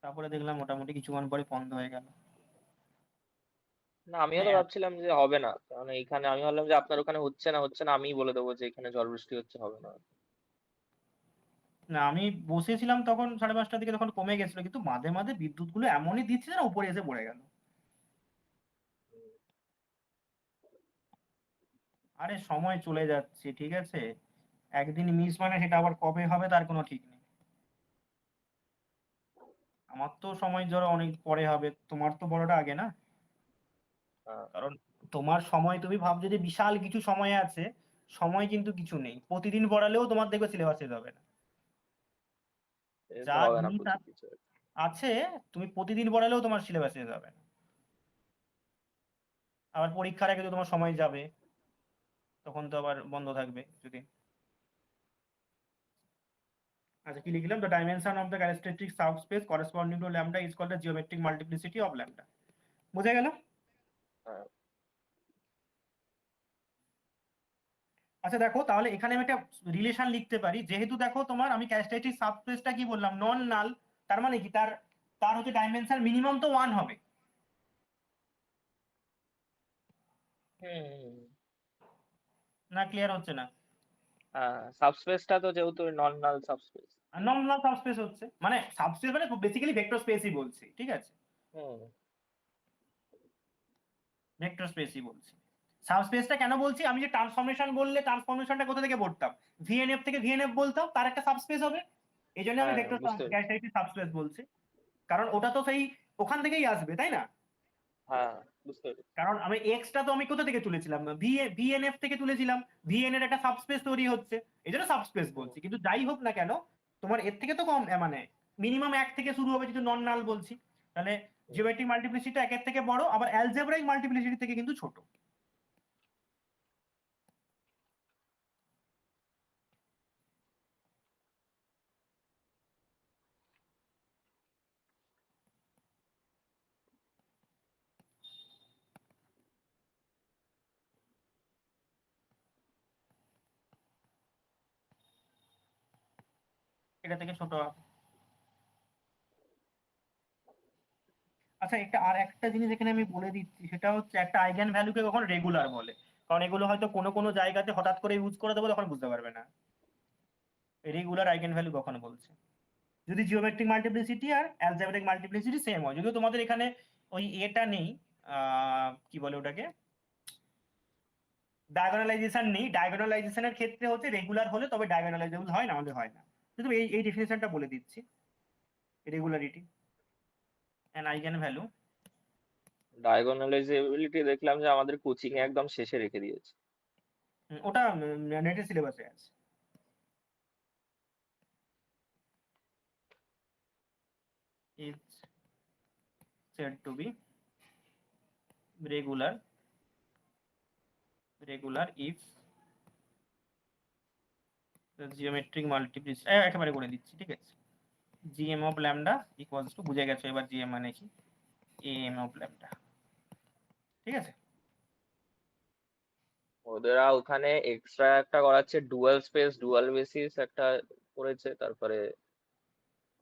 S1: তারপরে দেখলাম মোটামুটি কিছুক্ষণ পরে বন্ধ হয়ে গেল।
S2: না, আমিও তো ভাবছিলাম যে হবে না, কারণ এইখানে আমি ভাবলাম যে আপনার ওখানে হচ্ছে না, আমিই বলে দেবো যে এখানে ঝড় বৃষ্টি হচ্ছে, হবে না।
S1: না, আমি বসেছিলাম তখন 5:30টার দিকে, তখন কমে গেছিল, কিন্তু মাঝে মাঝে বিদ্যুৎ গুলো এমনই দিচ্ছে না, উপরে এসে পড়ে গেল। আরে সময় চলে যাচ্ছে, ঠিক আছে? একদিন মিস মানে সেটা আবার কবে হবে তার কোনো ঠিক নেই। আমার তো সময় ধরো অনেক পরে হবে, তোমার তো বড়টা আগে না।
S2: হ্যাঁ,
S1: কারণ তোমার সময়, তুমি ভাবছো যে বিশাল কিছু সময় আছে, সময় কিন্তু কিছু নেই। প্রতিদিন পড়ালেও তোমার দেখবে সিলেবাস শেষ হবে না।
S2: এ তো
S1: যা
S2: হবে না,
S1: জিনিস
S2: প্রচুর কিছু আছে।
S1: আছে, তুমি প্রতিদিন পড়ালেও তোমার সিলেবাস শেষ হবে না। আবার পরীক্ষার আগে তো তোমার সময় যাবে, তখন তো আবার বন্ধ থাকবে যদি। আচ্ছা, কি লিখলাম? The dimension of the characteristic subspace corresponding to lambda is called the geometric multiplicity of lambda. বোঝা গেল?
S2: হ্যাঁ,
S1: আচ্ছা, দেখো তাহলে এখানে আমি একটা রিলেশন লিখতে পারি। যেহেতু দেখো তোমার আমি ক্যারেক্টারিস্টিক সাবস্পেসটা কি বললাম, নন নাল। তার মানে কি, তার তার হচ্ছে ডাইমেনশন মিনিমাম তো 1 হবে।
S2: হুম,
S1: না, ক্লিয়ার হচ্ছে না?
S2: হ্যাঁ, সাবস্পেসটা তো যেহেতু নন নাল সাবস্পেস।
S1: নন নাল সাবস্পেস হচ্ছে মানে সাবস্পেস মানে বেসিক্যালি ভেক্টর স্পেসই বলছি, ঠিক আছে?
S2: হুম,
S1: ভেক্টর স্পেসই বলছি। সাবস্পেসটা কেন বলছি? আমি যে ট্রান্সফরমেশন বললে ট্রান্সফরমেশনটা কোথা থেকে পড়তাম, ভিএনএফ থেকে ভিএনএফ বলতাম, তার একটা সাবস্পেস হবে। এই জন্য আমি
S2: হ্যাঁ,
S1: ভেক্টর
S2: বুঝতে পেরেছি।
S1: ক্যারেক্টারিস্টিক সাবস্পেস বলছি। কারণ ওটা তো সেই ওখান থেকেই আসবে, তাই না?
S2: হ্যাঁ, বুঝতে পেরেছি।
S1: কারণ আমি এক্সটা তো আমি কোথা থেকে তুলেছিলাম, ভিএনএফ থেকে তুলেছিলাম। ভিএন এর একটা সাবস্পেস তৈরি হচ্ছে, এই জন্য সাবস্পেস
S2: হুম,
S1: বলছি। কিন্তু যাই হোক না কেন, তোমার এর থেকে তো কম, মানে মিনিমাম 1 থেকে শুরু হবে, যেহেতু নন নাল বলছি। তাহলে জিওমেট্রিক মাল্টিপ্লিসিটি একের থেকে বড়, আবার অ্যালজেব্রাইক মাল্টিপ্লিসিটি থেকে কিন্তু ছোট। এটা থেকে ছোট হবে। আচ্ছা, আর একটা জিনিস এখানে আমি বলে দিচ্ছি, সেটা হচ্ছে একটা আইগেন ভ্যালুকে কখন রেগুলার বলে, কারণ এগুলো হয়তো কোনো কোনো জায়গাতে হঠাৎ করে ইউজ করে দেবো, তখন বুঝতে পারবে না রেগুলার আইগেন ভ্যালু কখন বলছে। যদি জিওমেট্রিক মাল্টিপ্লিসিটি আর অ্যালজেব্রিক মাল্টিপ্লিসিটি সেম হয়, যদিও তোমাদের এখানে ওই এটা নেই, কি বলে ওটাকে, ডায়াগোনালাইজেশন নেই। ডায়াগোনালাইজেশনের ক্ষেত্রে হচ্ছে রেগুলার হলে তবে ডায়াগোনালাইজেবল হয়, না হলে হয় না। কিন্তু এই ডেফিনেশনটা বলে দিচ্ছি, রেগুলারিটি অ্যান আইগেন ভ্যালু।
S2: ডায়াগোনালাইজেবিলিটি দেখলাম যে আমাদের কোচিং এ একদম শেষে রেখে দিয়েছে।
S1: ওটা নেটের সিলেবাসে আছে। is said to be regular if the geometric multiplicity, একেবারে করে দিচ্ছি, ঠিক আছে, gm of lambda equals to, বুঝে গেছো এবার gm মানে কি, am of lambda, ঠিক আছে।
S2: ওদের ওখানে এক্সট্রা একটা করাচ্ছে ডুয়াল স্পেস ডুয়াল বেসিস একটা করেছে, তারপরে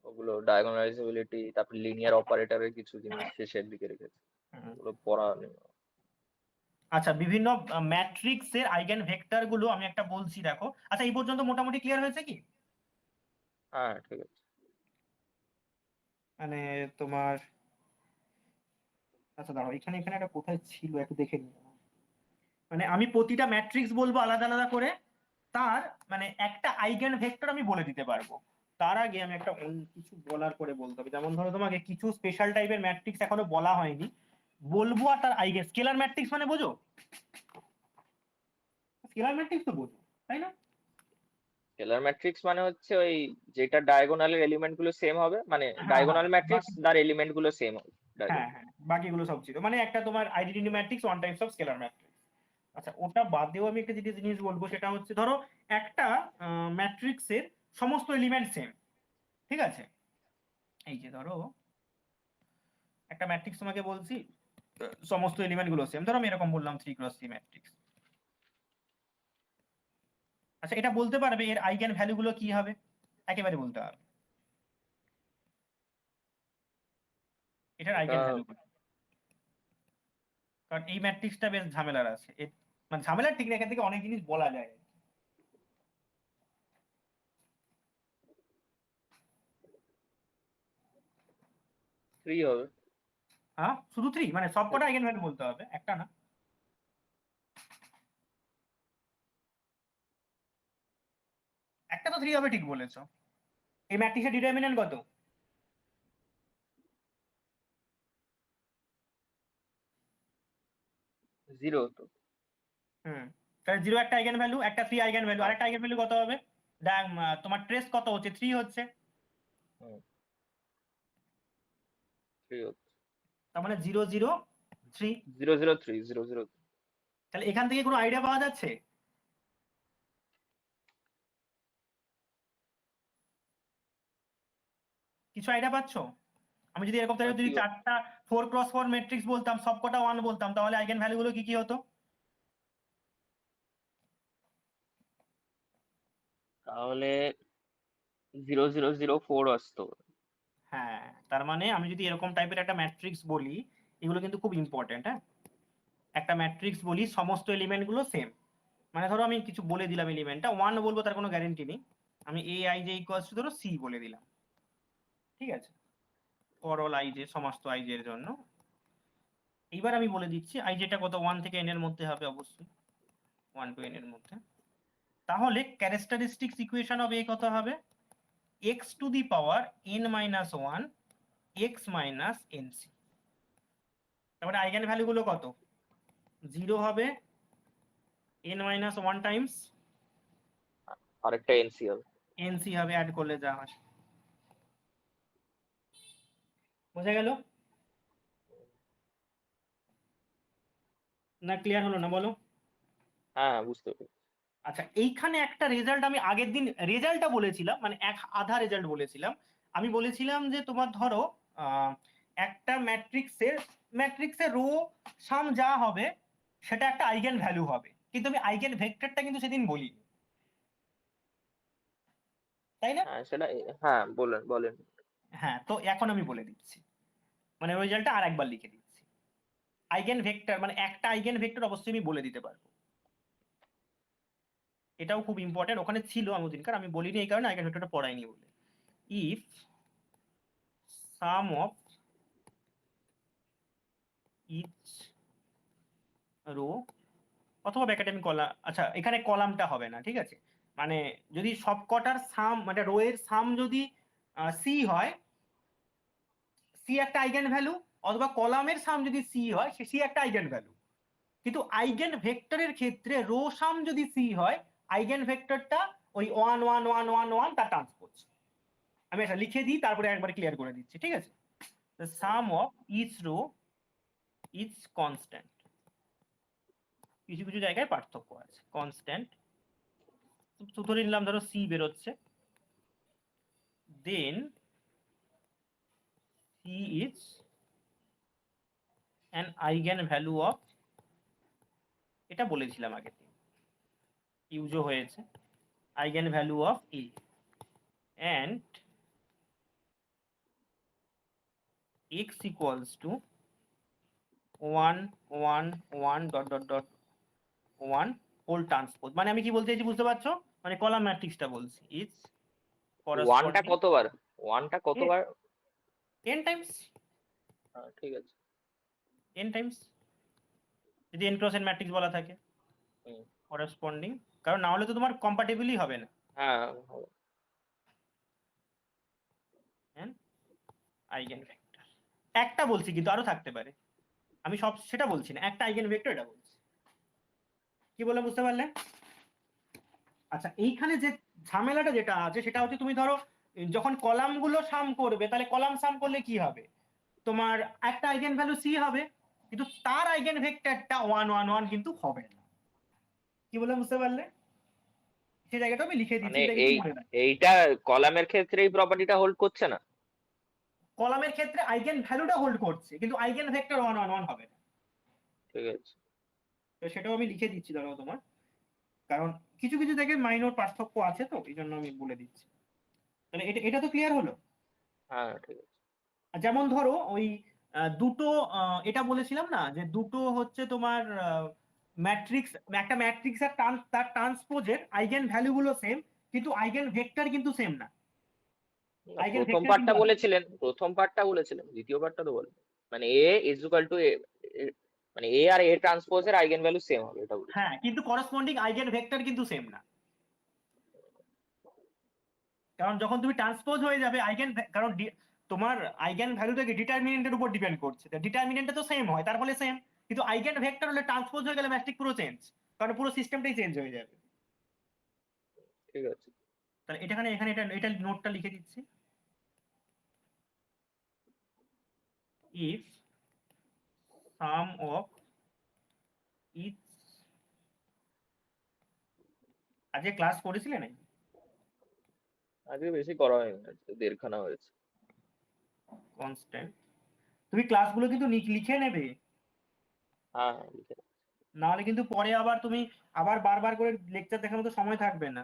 S2: ওগুলো ডায়াগোনালাইজেবিলিটি, তারপর লিনিয়ার অপারেটরের কিছু জিনিস শেষের দিকে রেখেছে, ওগুলো পড়া নেই।
S1: আচ্ছা, বিভিন্ন ম্যাট্রিক্স এর আইগেন ভেক্টর গুলো আমি একটা বলছি, দেখো। আচ্ছা, এই পর্যন্ত মোটামুটি ক্লিয়ার হয়েছে কি?
S2: হ্যাঁ ঠিক আছে।
S1: মানে তোমার, আচ্ছা দাঁড়াও, এখানে এখানে একটা কোথায় ছিল একটু দেখে নিই। মানে আমি প্রতিটা ম্যাট্রিক্স বলবো আলাদা আলাদা করে, তার মানে একটা আইগেন ভেক্টর আমি বলে দিতে পারবো। তার আগে আমি একটা কিছু বলার করে বলতে হবে, যেমন ধরো তোমাকে কিছু স্পেশাল টাইপের ম্যাট্রিক্স এখনো বলা হয়নি, বলবো। আর তার আইগেন, স্কেলার ম্যাট্রিক্স মানে বোঝো? স্কেলার ম্যাট্রিক্স তো বোঝো, তাই না?
S2: স্কেলার ম্যাট্রিক্স মানে হচ্ছে ওই যেটা ডায়াগোনালের এলিমেন্ট গুলো সেম হবে, মানে
S1: হ্যাঁ হ্যাঁ,
S2: ডায়াগোনাল ম্যাট্রিক্স তার এলিমেন্ট গুলো সেম হবে।
S1: হ্যাঁ হ্যাঁ, বাকিগুলো সব ছিল, মানে একটা তোমার identity matrix, one types of scalar matrix. আচ্ছা, ওটা বাদেও আমি একটা জিনিস বলবো, সেটা হচ্ছে ধরো একটা ম্যাট্রিক্সের সমস্ত এলিমেন্ট সেম, ঠিক আছে। এই যে ধরো একটা ম্যাট্রিক্স তোমাকে বলছি, সমস্ত এলিমেন্ট গুলো সেম, ধরো আমি এরকম বললাম 3x3 ম্যাট্রিক্স। আচ্ছা, এটা বলতে পারবে এর আইগেন ভ্যালু গুলো কি হবে? একেবারে বলতে হবে এটার
S2: এটা
S1: আইগেন ভ্যালু, কারণ এই ম্যাট্রিক্সটা বেশ ঝামেলার আছে। মানে ঝামেলার ঠিক না, এখান থেকে অনেক জিনিস বলা যায়।
S2: 3 হবে।
S1: হ্যাঁ, শুধু 3? মানে সবকটা আইগেন ভ্যালু বলতে হবে, একটা না। একটা তো 3 হবে, ঠিক বলেছো। এই ম্যাট্রিক্সের ডিটারমিন্যান্ট কত?
S2: 0 তো।
S1: তাহলে 0 একটা আইগেন ভ্যালু, একটা 3 আইগেন ভ্যালু,
S2: হ্যাঁ।
S1: আরেকটা আইগেন ভ্যালু কত হবে? তোমার ট্রেস কত হচ্ছে? 3 হচ্ছে।
S2: 3 হচ্ছে।
S1: তার মানে 0 0 3।
S2: 003 003।
S1: তাহলে এখান থেকে কোনো আইডিয়া পাওয়া যাচ্ছে? কিছু আইডিয়া পাচ্ছো? আমি যদি এরকম তাহলে
S2: কি
S1: যদি চারটা 4x4 ম্যাট্রিক্স বলতাম, সবকটা 1 বলতাম, তাহলে আইগেন ভ্যালু গুলো কি কি হতো?
S2: তাহলে 0004 আসতো।
S1: হ্যাঁ, তার মানে আমি যদি এরকম টাইপের একটা ম্যাট্রিক্স বলি, এগুলো কিন্তু খুব ইম্পর্টেন্ট। হ্যাঁ, একটা ম্যাট্রিক্স বলি সমস্ত এলিমেন্ট গুলো সেম, মানে ধরো আমি কিছু বলে দিলাম, এলিমেন্টটা 1 বলবো, তার কোনো গ্যারেন্টি নেই। আমি এ আই জে ইকুয়ালস টু ধরো সি বলে দিলাম, ঠিক আছে, ফর অল আই জে, সমস্ত আই জে এর জন্য। এইবার আমি বলে দিচ্ছি আই জেটা কত, 1 থেকে n এর মধ্যে হবে অবশ্যই, 1 to n এর মধ্যে। তাহলে ক্যারেক্টারিস্টিক্স ইকুয়েশন অফ এ কত হবে? x to the power n minus 1 x minus nc। তারপরে আইগেন ভ্যালু গুলো কত? 0 হবে, n মাইনাস 1 টাইমস
S2: আরেকটা এনসি হবে।
S1: nc হবে, অ্যাড করলে যা হয়। বোঝা গেল? না ক্লিয়ার হলো না বলো?
S2: হ্যাঁ, বুঝতে পেরেছি।
S1: আচ্ছা, এইখানে একটা রেজাল্ট আমি আগের দিন রেজাল্টটা বলেছিলাম, মানে এক আধা রেজাল্ট বলেছিলাম। আমি বলেছিলাম যে তোমার ধরো একটা ম্যাট্রিক্সের রো সাম যা হবে সেটা একটা আইগেন ভ্যালু হবে, কিন্তু আমি আইগেন ভেক্টরটা কিন্তু সেদিন বলিনি, তাই না?
S2: হ্যাঁ, সেটা হ্যাঁ, বলেন বলেন।
S1: হ্যাঁ, তো এখন আমি বলে দিচ্ছি, মানে রেজাল্টটা আর একবার লিখে দিচ্ছি। আইগেন ভেক্টর মানে একটা আইগেন ভেক্টর অবশ্যই আমি বলে দিতে পারবো, এটাও খুব ইম্পর্টেন্ট, ওখানে ছিল আমি দিনকার, আমি বলিনি এই কারণে আইগেন ভেক্টরটা পড়াইনি বলে। If sum of each row অথবা ব্র্যাকেটে আমি কলাম, আচ্ছা এখানে কলামটা হবে না, ঠিক আছে, মানে যদি সবকটার সাম মানে রো এর সাম যদি সি হয়, সি একটা আইগেন ভ্যালু, অথবা কলামের সাম যদি সি হয় সি একটা আইগেন ভ্যালু, কিন্তু আইগেন ভেক্টরের ক্ষেত্রে রো সাম যদি সি হয়, আইগেন ভেক্টরটা ওই 1 1 1 1 1 তার ট্রান্সপোজ। আমি এটা লিখে দিই, তারপরে একবার ক্লিয়ার করে দিচ্ছি, ঠিক আছে? the sum of each row is constant, কিছু কিছু জায়গায় পার্থক্য আছে, কনস্ট্যান্ট। ধরে নিলাম ধরো সি বেরোচ্ছে, then C is an eigen value of, এটা বলেছিলাম আগের দিন, ইউজও হয়েছে, eigen value of E and x equals to 1 1 1 dot dot dot 1 whole transpose. মানে আমি কি বলতে চাইছি বুঝতে পারছো? মানে কলাম ম্যাট্রিক্সটা বলছি, ইজ
S2: ওয়ানটা
S1: করসপন্ডিং
S2: কতবার? ওয়ানটা কতবার?
S1: 10 টাইমস,
S2: ঠিক আছে।
S1: 10 টাইমস যদি n ক্রস n ম্যাট্রিক্স বলা থাকে,
S2: হুম।
S1: করসপন্ডিং, কারণ না হলে তো তোমার কম্পাটিবলই হবে না।
S2: হ্যাঁ, হবে।
S1: আইগেন ভেক্টর একটা বলছি, কিন্তু আরো থাকতে পারে, আমি সব সেটা বলছি না, একটা আইগেন ভেক্টর এটা বলছি। কি বললাম বুঝতে পারলে? আচ্ছা, এইখানে যে ঝামেলাটা যেটা আছে সেটা হচ্ছে, তুমি ধরো যখন কলামগুলো সাম করবে, তাহলে কলাম সাম করলে কি হবে, তোমার একটা আইগেন ভ্যালু সি হবে, কিন্তু তার আইগেন ভেক্টরটা 1 1 1 কিন্তু হবে না। কি বললাম বুঝতে পারলে? সেই জায়গাটা আমি লিখে দিচ্ছি,
S2: মানে
S1: এটা কিন্তু
S2: এই
S1: মনে রাখবে।
S2: এইটা কলামের ক্ষেত্রে এই প্রপার্টিটা হোল্ড করছে না।
S1: কলামের ক্ষেত্রে আইগেন ভ্যালুটা হোল্ড করছে, কিন্তু আইগেন ভেক্টর 1 1 1 হবে না।
S2: ঠিক আছে।
S1: তো সেটাও আমি লিখে দিচ্ছি ধরো তোমার, কারণ কিছু কিছু জায়গায় মাইনর পার্থক্য আছে, তো এই জন্য আমি বলে দিচ্ছি। তাহলে এটা এটা তো ক্লিয়ার হলো।
S2: হ্যাঁ, ঠিক আছে।
S1: যেমন ধরো ওই দুটো এটা বলেছিলাম না যে দুটো হচ্ছে তোমার ম্যাট্রিক্স, একটা ম্যাট্রিক্স আর তার ট্রান্সপোজের আইগেন ভ্যালু গুলো সেম, কিন্তু আইগেন ভেক্টর কিন্তু সেম না।
S2: না,
S1: আইগেন
S2: প্রথম
S1: ভেক্টর
S2: পার্টটা
S1: কিন্তু আলাদা।
S2: বলেছিলেন, দ্বিতীয় পার্টটা তো বলেন। মানে এ ইজ ইকুয়াল টু এ, মানে এ আর এ ট্রান্সপোজের আইগেন ভ্যালু সেম হবে, এটা বলছি।
S1: হ্যাঁ, কিন্তু করসপন্ডিং আইগেন ভেক্টর কিন্তু সেম না, কারণ যখন তুমি ট্রান্সপোজ হয়ে যাবে কারণ তোমার আইগেন ভ্যালুটাকে ডিটারমিনেন্টের উপর ডিপেন্ড করছে, ডিটারমিনেন্টটা তো সেম হয়, তার ফলে সেম, কিন্তু আইগেন ভেক্টর হলে ট্রান্সপোজ হয়ে গেলে ম্যাট্রিক্স পুরো চেঞ্জ, কারণ পুরো সিস্টেমটাই চেঞ্জ হয়ে যাবে।
S2: ঠিক আছে।
S1: তাহলে এখানে এখানে এটা এটা নোটটা লিখে দিচ্ছি। if sum of each, আজকে ক্লাস করেছিলে নাকি?
S2: আজকে বেশি করা হয়নি, আজকে দেড়খানা হয়েছে।
S1: কনস্ট্যান্ট, তুমি ক্লাসগুলো কিন্তু লিখে নেবে,
S2: হ্যাঁ, হ্যাঁ, লিখে নাও।
S1: না হলে কিন্তু পরে আবার তুমি আবার বারবার করে লেকচার দেখার মতো সময় থাকবে না।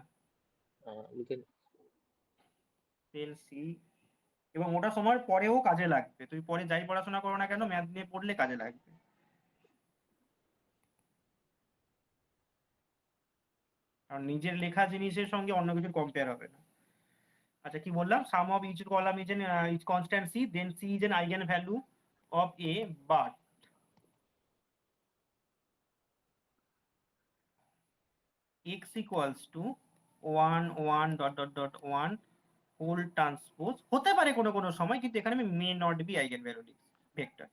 S2: হ্যাঁ, লিখে নাও।
S1: পেন সি, এবং ওটা সময় পরেও কাজে লাগবে, তুমি পরে যাই পড়াশোনা করো না কেন ম্যাথ নিয়ে পড়লে কাজে লাগবে, কারণ নিজের লেখা জিনিসের সঙ্গে অন্য কিছু কম্পেয়ার হবে না। আচ্ছা, কি বললাম, sum of each column is an each constant C, then C is an eigen value of A, but x equals to 1 1 dot dot dot 1 whole transpose হতে পারে কোনো কোনো সময়, কিন্তু এখানে আমি may not be eigen value vector.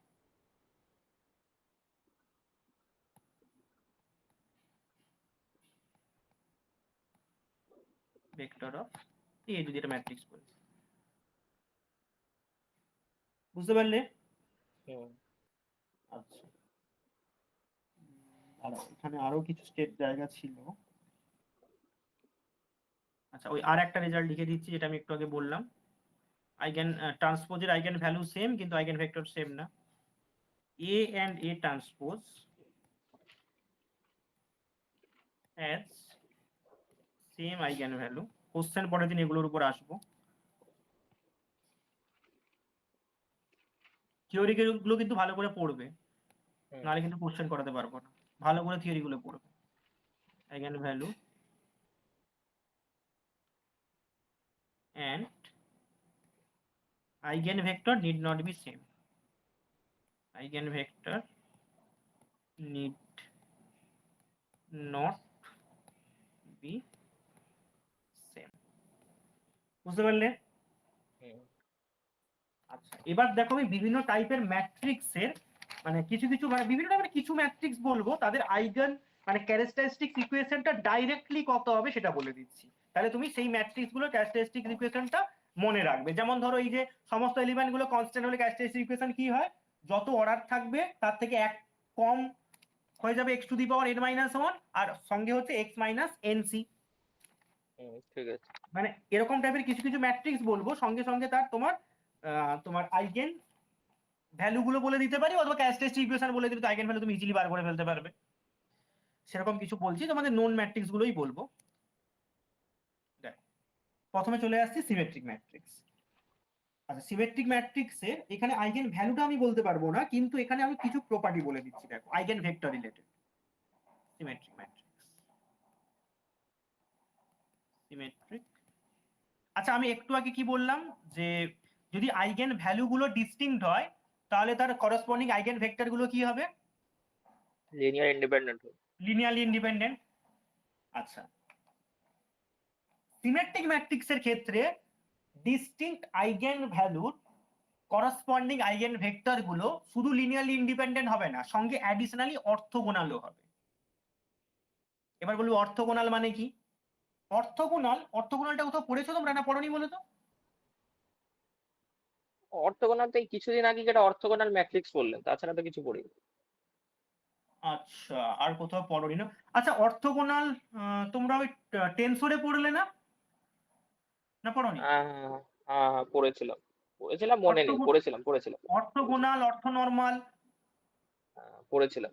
S1: Vector of A যদি এটা ম্যাট্রিক্স বলি, বুঝতে পারলে?
S2: হুম।
S1: আচ্ছা, আর এখানে আরো কিছু স্টেট জায়গা ছিল। আচ্ছা, ওই আর একটা রেজাল্ট লিখে দিচ্ছি যেটা আমি একটু আগে বললাম। আইগেন ট্রান্সপোজের আইগেন ভ্যালু সেম, কিন্তু আইগেন ভেক্টর সেম না। A and A transpose has same eigenvalue. Question পরের দিন এগুলোর উপর আসবো। থিওরি গুলো কিন্তু ভালো করে পড়বে, নাহলে কিন্তু কোশ্চেন করাতে পারবো না। ভালো করে থিওরি গুলো পড়বে। eigenvalue and eigenvector need not be same. Eigenvector need not be same. বুঝতে পারলে? আচ্ছা, এবার দেখো আমি বিভিন্ন টাইপের ম্যাট্রিক্সের মানে কিছু বিভিন্ন টাইপের কিছু ম্যাট্রিক্স বলবো, তাদের আইগেন মানে ক্যারেক্টারিস্টিক ইকুয়েশনটা ডাইরেক্টলি কত হবে সেটা বলে দিচ্ছি। তাহলে তুমি সেই ম্যাট্রিক্স গুলোর ক্যারেক্টারিস্টিক ইকুয়েশনটা মনে রাখবে। যেমন ধরো এই যে সমস্ত এলিমেন্ট গুলো কনস্ট্যান্ট হলে ক্যারেক্টারিস্টিক ইকুয়েশন কি হয়, যত অর্ডার থাকবে তার থেকে এক কম হয়ে যাবে x to the power n minus 1, আর সঙ্গে হচ্ছে x মাইনাস nc।
S2: ঠিক আছে,
S1: মানে এরকম টাইপের কিছু কিছু ম্যাট্রিক্স বলবো, সঙ্গে সঙ্গে তার তোমার আইগেন ভ্যালু গুলো বলে দিতে পারি, অথবা ক্যারেক্টারিস্টিক ইকুয়েশন বলে দিলে আইগেন ভ্যালু তুমি ইজিলি বার করে ফেলতে পারবে। সেরকম কিছু বলছি, তোমাদের নোন ম্যাট্রিক্স গুলোই বলবো। প্রথমে চলে আসছি সিমেট্রিক ম্যাট্রিক্স। আচ্ছা, সিমেট্রিক ম্যাট্রিক্সের এখানে আইগেন ভ্যালুটা আমি বলতে পারবো না, কিন্তু এখানে আমি কিছু প্রপার্টি বলে দিচ্ছি। দেখো, eigen vector related symmetric matrix. Symmetric, আচ্ছা আমি একটু আগে কি বললাম, যে যদি আইগেন ভ্যালু গুলো ডিস্টিংক্ট হয় তাহলে তার করসপন্ডিং আইগেন ভেক্টর গুলো কি হবে?
S2: Linear independent.
S1: Linearly independent. আচ্ছা, সিমেট্রিক ম্যাট্রিক্সের ক্ষেত্রে ডিস্টিংক্ট আইগেন ভ্যালুর করসপন্ডিং আইগেন ভেক্টর গুলো শুধু লিনিয়ারলি ইন্ডিপেন্ডেন্ট হবে না, সঙ্গে অ্যাডিশনালি অর্থগোনালও হবে। এবার বলবো অর্থগোনাল মানে কি? অর্থগোনালটা কোথাও পড়েছো তোমরা না পড়োনি বলো তো?
S2: অর্থগোনাল তো এই কিছুদিন আগে যেটা অর্থগোনাল ম্যাট্রিক্স বললেন, তাছাড়া তো কিছু পড়িনি।
S1: আচ্ছা, আর কোথাও পড়োনি না? আচ্ছা, অর্থগোনাল তোমরা ওই টেনসরে পড়লে না, না পড়োনি?
S2: হ্যাঁ, পড়েছিলাম মনে নেই, পড়েছিলাম।
S1: অর্থগোনাল, অর্থনর্মাল,
S2: পড়েছিলাম,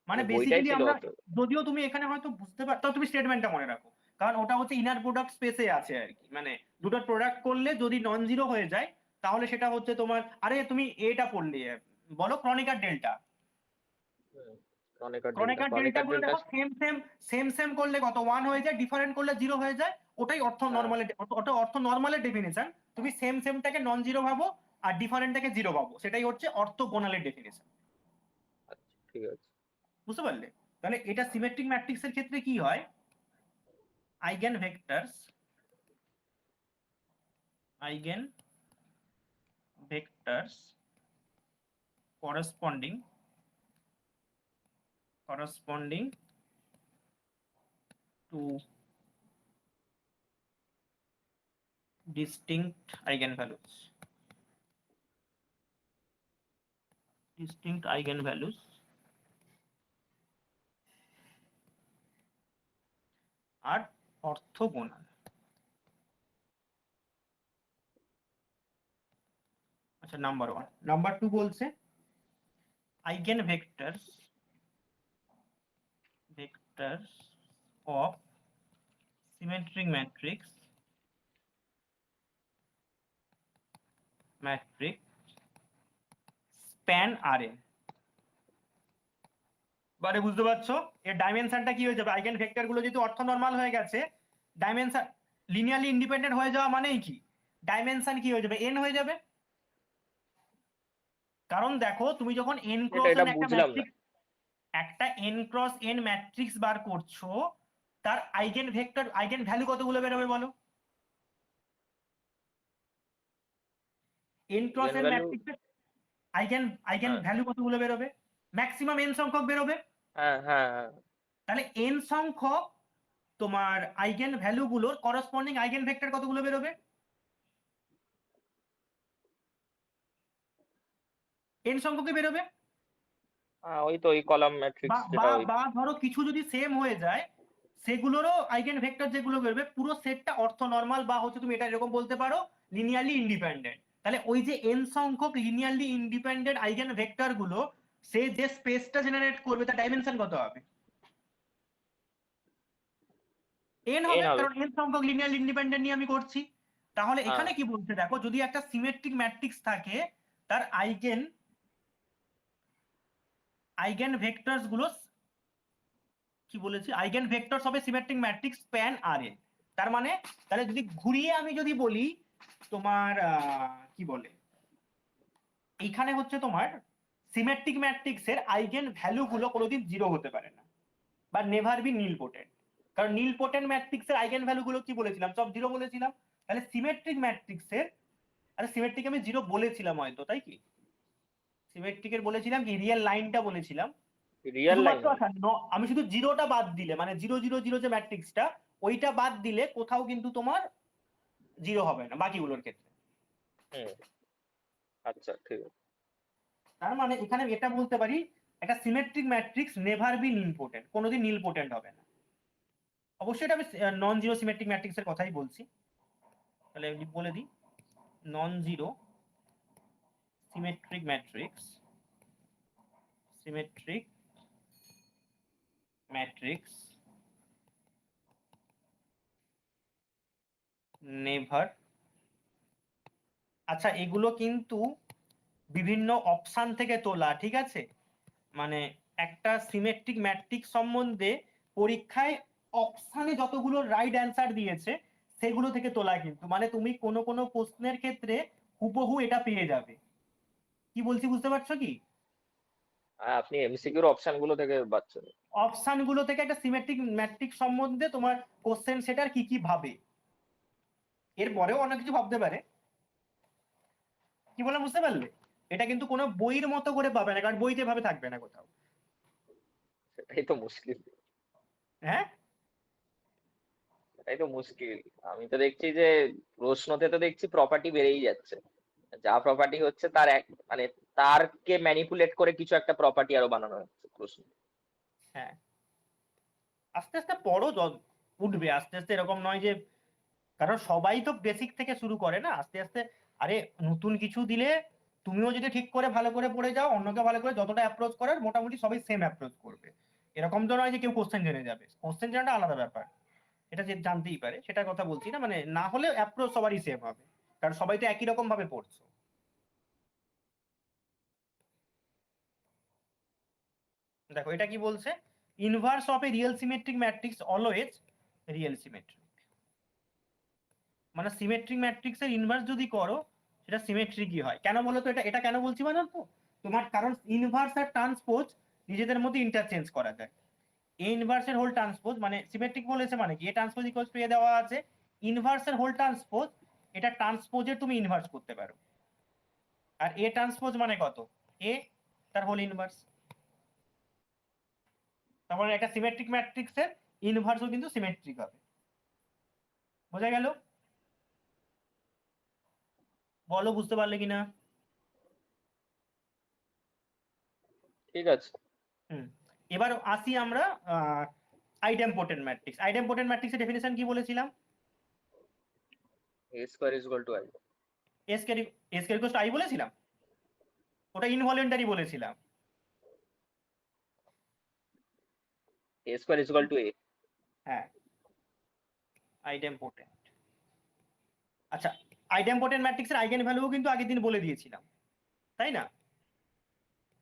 S1: মানে
S2: বইটাই
S1: বেসিক্যালি
S2: ছিল
S1: আমরা,
S2: তো।
S1: যদিও তুমি এখানে হয়তো বুঝতে পারছো, তুমি স্টেটমেন্টটা মনে রাখো, কারণ ওটা হচ্ছে ইনার প্রোডাক্ট স্পেসে আছে আর কি। মানে দুটো প্রোডাক্ট করলে যদি নন জিরো হয়ে যায় তাহলে সেটা হচ্ছে তোমার, আরে তুমি এটা পড়লে বলো ক্রনিকার ডেল্টা। ক্রনিকার ডেল্টা গুলো দেখো সেম করলে কত 1 হয়ে যায়, ডিফারেন্ট করলে 0 হয়ে যায়। ওটাই অর্থ নরমালের ডেফিনিশন। তুমি সেমটাকে নন জিরো ভাবো আর ডিফারেন্টটাকে জিরো ভাবো, সেটাই হচ্ছে অর্থগোনালের ডেফিনিশন।
S2: আচ্ছা, ঠিক আছে,
S1: বুঝতে পারলে? তাহলে এটা সিমেট্রিক ম্যাট্রিক্সের ক্ষেত্রে কি হয়, eigen vectors corresponding to distinct eigenvalues are orthogonal. আচ্ছা, নাম্বার 1। নাম্বার 2 বলছে eigenvectors of symmetric matrix span Rn। বারে বুঝতে পারছো এর ডাইমেনশনটা কি হয়ে যাবে? আইগেন ভেক্টর গুলো যেহেতু অর্থনর্মাল হয়ে গেছে, ডাইমেনশন লিনিয়ারলি ইন্ডিপেন্ডেন্ট হয়ে যাওয়া মানেই কি, ডাইমেনশন কি হয়ে যাবে? n হয়ে যাবে। কারণ দেখো, তুমি যখন n ক্রস
S2: এটা
S1: n একটা
S2: বুঝলাম না।
S1: ম্যাট্রিক্স, একটা n ক্রস n ম্যাট্রিক্স বার করছো, তার আইগেন ভেক্টর আইগেন ভ্যালু কতগুলো বেরোবে বলো? n ক্রস n ম্যাট্রিক্সের আইগেন ভ্যালু কতগুলো বেরোবে? ম্যাক্সিমাম n সংখ্যক বেরোবে।
S2: হ্যাঁ।
S1: তাহলে n সংখ্যক তোমার আইগেন ভ্যালু গুলোর করসপন্ডিং আইগেন ভেক্টর কতগুলো বেরোবে? n সংখ্যকই বেরোবে।
S2: ওই তো ওই কলাম
S1: বা
S2: ম্যাট্রিক্স
S1: বা
S2: যেটা ওই
S1: বা ধরো কিছু যদি সেম হয়ে যায়, সেগুলোরও আইগেন ভেক্টর যেগুলো বেরোবে পুরো সেটটা অর্থ নর্মাল, বা হচ্ছে তুমি এটা এরকম বলতে পারো লিনিয়ারলি ইন্ডিপেন্ডেন্ট। তাহলে ওই যে n সংখ্যক লিনিয়ারলি ইন্ডিপেন্ডেন্ট আইগেন ভেক্টর গুলো, সে যে স্পেসটা জেনারেট করবে তার ডাইমেনশন কত হবে? n
S2: এন
S1: হবে,
S2: হবে।
S1: কারণ n সংখ্যক লিনিয়ারলি ইন্ডিপেন্ডেন্ট নিয়ে আমি করছি। তাহলে
S2: হ্যাঁ
S1: এখানে কি বলছে দেখো, যদি একটা সিমেট্রিক ম্যাট্রিক্স থাকে, তার আইগেন আইগেন ভেক্টরস গুলো কি বলেছি, আইগেন ভেক্টরস হবে সিমেট্রিক ম্যাট্রিক্স স্প্যান আর এ। তার মানে তাহলে যদি ঘুরিয়ে আমি যদি বলি তোমার কি বলে, এইখানে হচ্ছে তোমার সিমেট্রিক ম্যাট্রিক্সের আইগেন ভ্যালু গুলো কোনোদিন জিরো হতে পারে না, বা নেভার বি নীল পোটেন্ট। কারণ নীল পোটেন্ট ম্যাট্রিক্সের আইগেন ভ্যালু গুলো কি বলেছিলাম, সব জিরো বলেছিলাম। তাহলে সিমেট্রিক ম্যাট্রিক্সের, আরে সিমেট্রিক আমি জিরো বলেছিলাম হয়তো, তাই কি? সিমেট্রিকের বলেছিলাম কি, রিয়েল লাইনটা বলেছিলাম
S2: রিয়েল লাইন
S1: শুধুমাত্র।
S2: হবে।
S1: আচ্ছা আমি শুধু জিরোটা বাদ দিলে, মানে 0 0 0 যে ম্যাট্রিক্সটা, ওইটা বাদ দিলে কোথাও কিন্তু তোমার জিরো হবে না বাকিগুলোর ক্ষেত্রে।
S2: হুম, আচ্ছা ঠিক আছে।
S1: তার মানে এখানে এটা বলতে পারি, একটা সিমেট্রিক ম্যাট্রিক্স নেভার বি নিলপোটেন্ট, কোনোদিন নিলপোটেন্ট হবে না। অবশ্যই এটা আমি নন জিরো সিমেট্রিক ম্যাট্রিক্সের কথাই বলছি। তাহলে আমি বলে দিই, non zero symmetric matrix, symmetric matrix never, আচ্ছা এগুলো কিন্তু বিভিন্ন অপশন থেকে তোলা, ঠিক আছে? মানে একটা সিমেট্রিক ম্যাট্রিক্স সম্বন্ধে পরীক্ষায় অপশানে যতগুলো রাইট অ্যান্সার দিয়েছে সেগুলো থেকে তোলা, কিন্তু মানে তুমি কোনো কোনো প্রশ্নের ক্ষেত্রে হুবহু এটা পেয়ে যাবে। কি বলছি বুঝতে পারছো কি?
S2: আপনি এমসিকিউর অপশন গুলো থেকে পাচ্ছেন।
S1: অপশন গুলো থেকে একটা সিমেট্রিক ম্যাট্রিক্স সম্বন্ধে তোমার কোশ্চেন সেটার কি কি ভাবে, এর পরেও অনেক কিছু ভাবতে পারে। কি বলে বুঝতে পারলে? এটা কিন্তু কোনো বইয়ের মতো করে পাবে না, কারণ বইতে ভাবে থাকবে না কোথাও।
S2: সেটাই তো মুশকিল।
S1: হ্যাঁ,
S2: সেটাই তো মুশকিল। আমি তো দেখছি যে প্রশ্নতে তো দেখছি প্রপার্টি বেড়েই যাচ্ছে। যা প্রপার্টি হচ্ছে তার এক মানে তারকে ম্যানিপুলেট করে কিছু একটা প্রপার্টি আরো বানানো হচ্ছে প্রশ্ন।
S1: হ্যাঁ, আস্তে আস্তে পড়ো, উঠবে আস্তে আস্তে, এরকম নয় যে, কারণ সবাই তো বেসিক থেকে শুরু করে না, আস্তে আস্তে। আরে নতুন কিছু দিলে তুমিও যদি ঠিক করে ভালো করে পড়ে যাও, অন্যকে ভালো করে যতটা অ্যাপ্রোচ করার মোটামুটি সবাই সেম অ্যাপ্রোচ করবে। এরকম তো নয় যে কেউ কোশ্চেন জেনে যাবে, কোশ্চেন জানাটা আলাদা ব্যাপার, এটা যে জানতেই পারে সেটার কথা বলছি না, মানে না হলে অ্যাপ্রোচ সবারই সেম হবে, কারণ সবাই তো একই রকম ভাবে পড়ছো। দেখো এটা কি বলছে, inverse of A real symmetric matrix always real symmetric. মানে সিমেট্রিক ম্যাট্রিক্স এর ইনভার্স যদি করো সেটা সিমেট্রিকই হয়। কেন বলো তো? এটা এটা কেন বলছি বলো তো তোমার, কারণ ইনভার্স আর ট্রান্সপোজ নিজেদের মধ্যে ইন্টারচেঞ্জ করা যায়। এ ইনভার্সের হোল ট্রান্সপোজ মানে সিমেট্রিক বলেছে, মানে কি এ ট্রান্সপোজ ইকুয়ালস টু এ দেওয়া আছে, ইনভার্সের হোল ট্রান্সপোজ, এটা ট্রান্সপোজের তুমি ইনভার্স করতে পারো। আর এ ট্রান্সপোজ মানে কত? এ তার হোল ইনভার্স। তারপরে একটা সিমেট্রিক ম্যাট্রিক্সের ইনভার্সও কিন্তু সিমেট্রিক হবে। বোঝা গেল? বলো বুঝতে পারলে কিনা?
S2: ঠিক আছে।
S1: হুম, এবার আসি আমরা আইডেমপোটেন্ট ম্যাট্রিক্স। আইডেমপোটেন্ট ম্যাট্রিক্সের ডেফিনিশন কি বলেছিলাম?
S2: A square is equal to I.
S1: S K equals to I বলেছিলাম, ওটা ইনভলিউন্টারি বলেছিলাম।
S2: A square is equal to A.
S1: হ্যাঁ, আইডেমপোটেন্ট। আচ্ছা, আইডেমপোটেন্ট ম্যাট্রিক্সের আইগেন ভ্যালুও কিন্তু আগের দিন বলে দিয়েছিলাম, তাই না?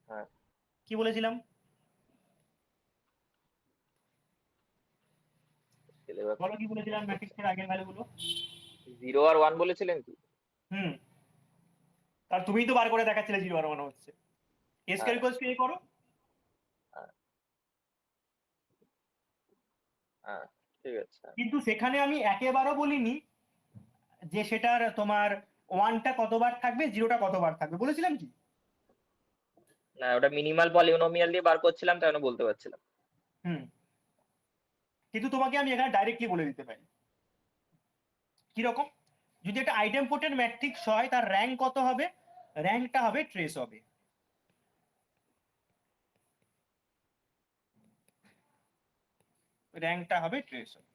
S2: হ্যাঁ,
S1: কি বলেছিলাম? বলো কি বলেছিলাম ম্যাট্রিক্সের আইগেন ভ্যালু গুলো?
S2: 0 আর 1 বলেছিলেন কি?
S1: হুম, আর তুমিই তো বার করে দেখাচ্ছিলে 0 আর 1 হচ্ছে। এস কে
S2: হ্যাঁ
S1: ইকুয়ালস টু এ করো।
S2: হ্যাঁ হ্যাঁ, ঠিক আছে।
S1: কিন্তু সেখানে আমি একেবারও বলিনি যে সেটার তোমার ওয়ানটা কতবার থাকবে, জিরোটা কতবার থাকবে, বলেছিলাম কি?
S2: না, ওটা মিনিমাল পলিনোমিয়াল দিয়ে বার করছিলাম, তাই জন্য বলতে পারছিলাম।
S1: হুম, কিন্তু তোমাকে আমি এখানে ডাইরেক্টলি বলে দিতে পারি। কিরকম? যদি একটা আইডেমপোটেন্ট ম্যাট্রিক্স হয় তার র্যাঙ্ক কত হবে? র্যাঙ্কটা হবে ট্রেস হবে। র্যাঙ্কটা হবে ট্রেস হবে।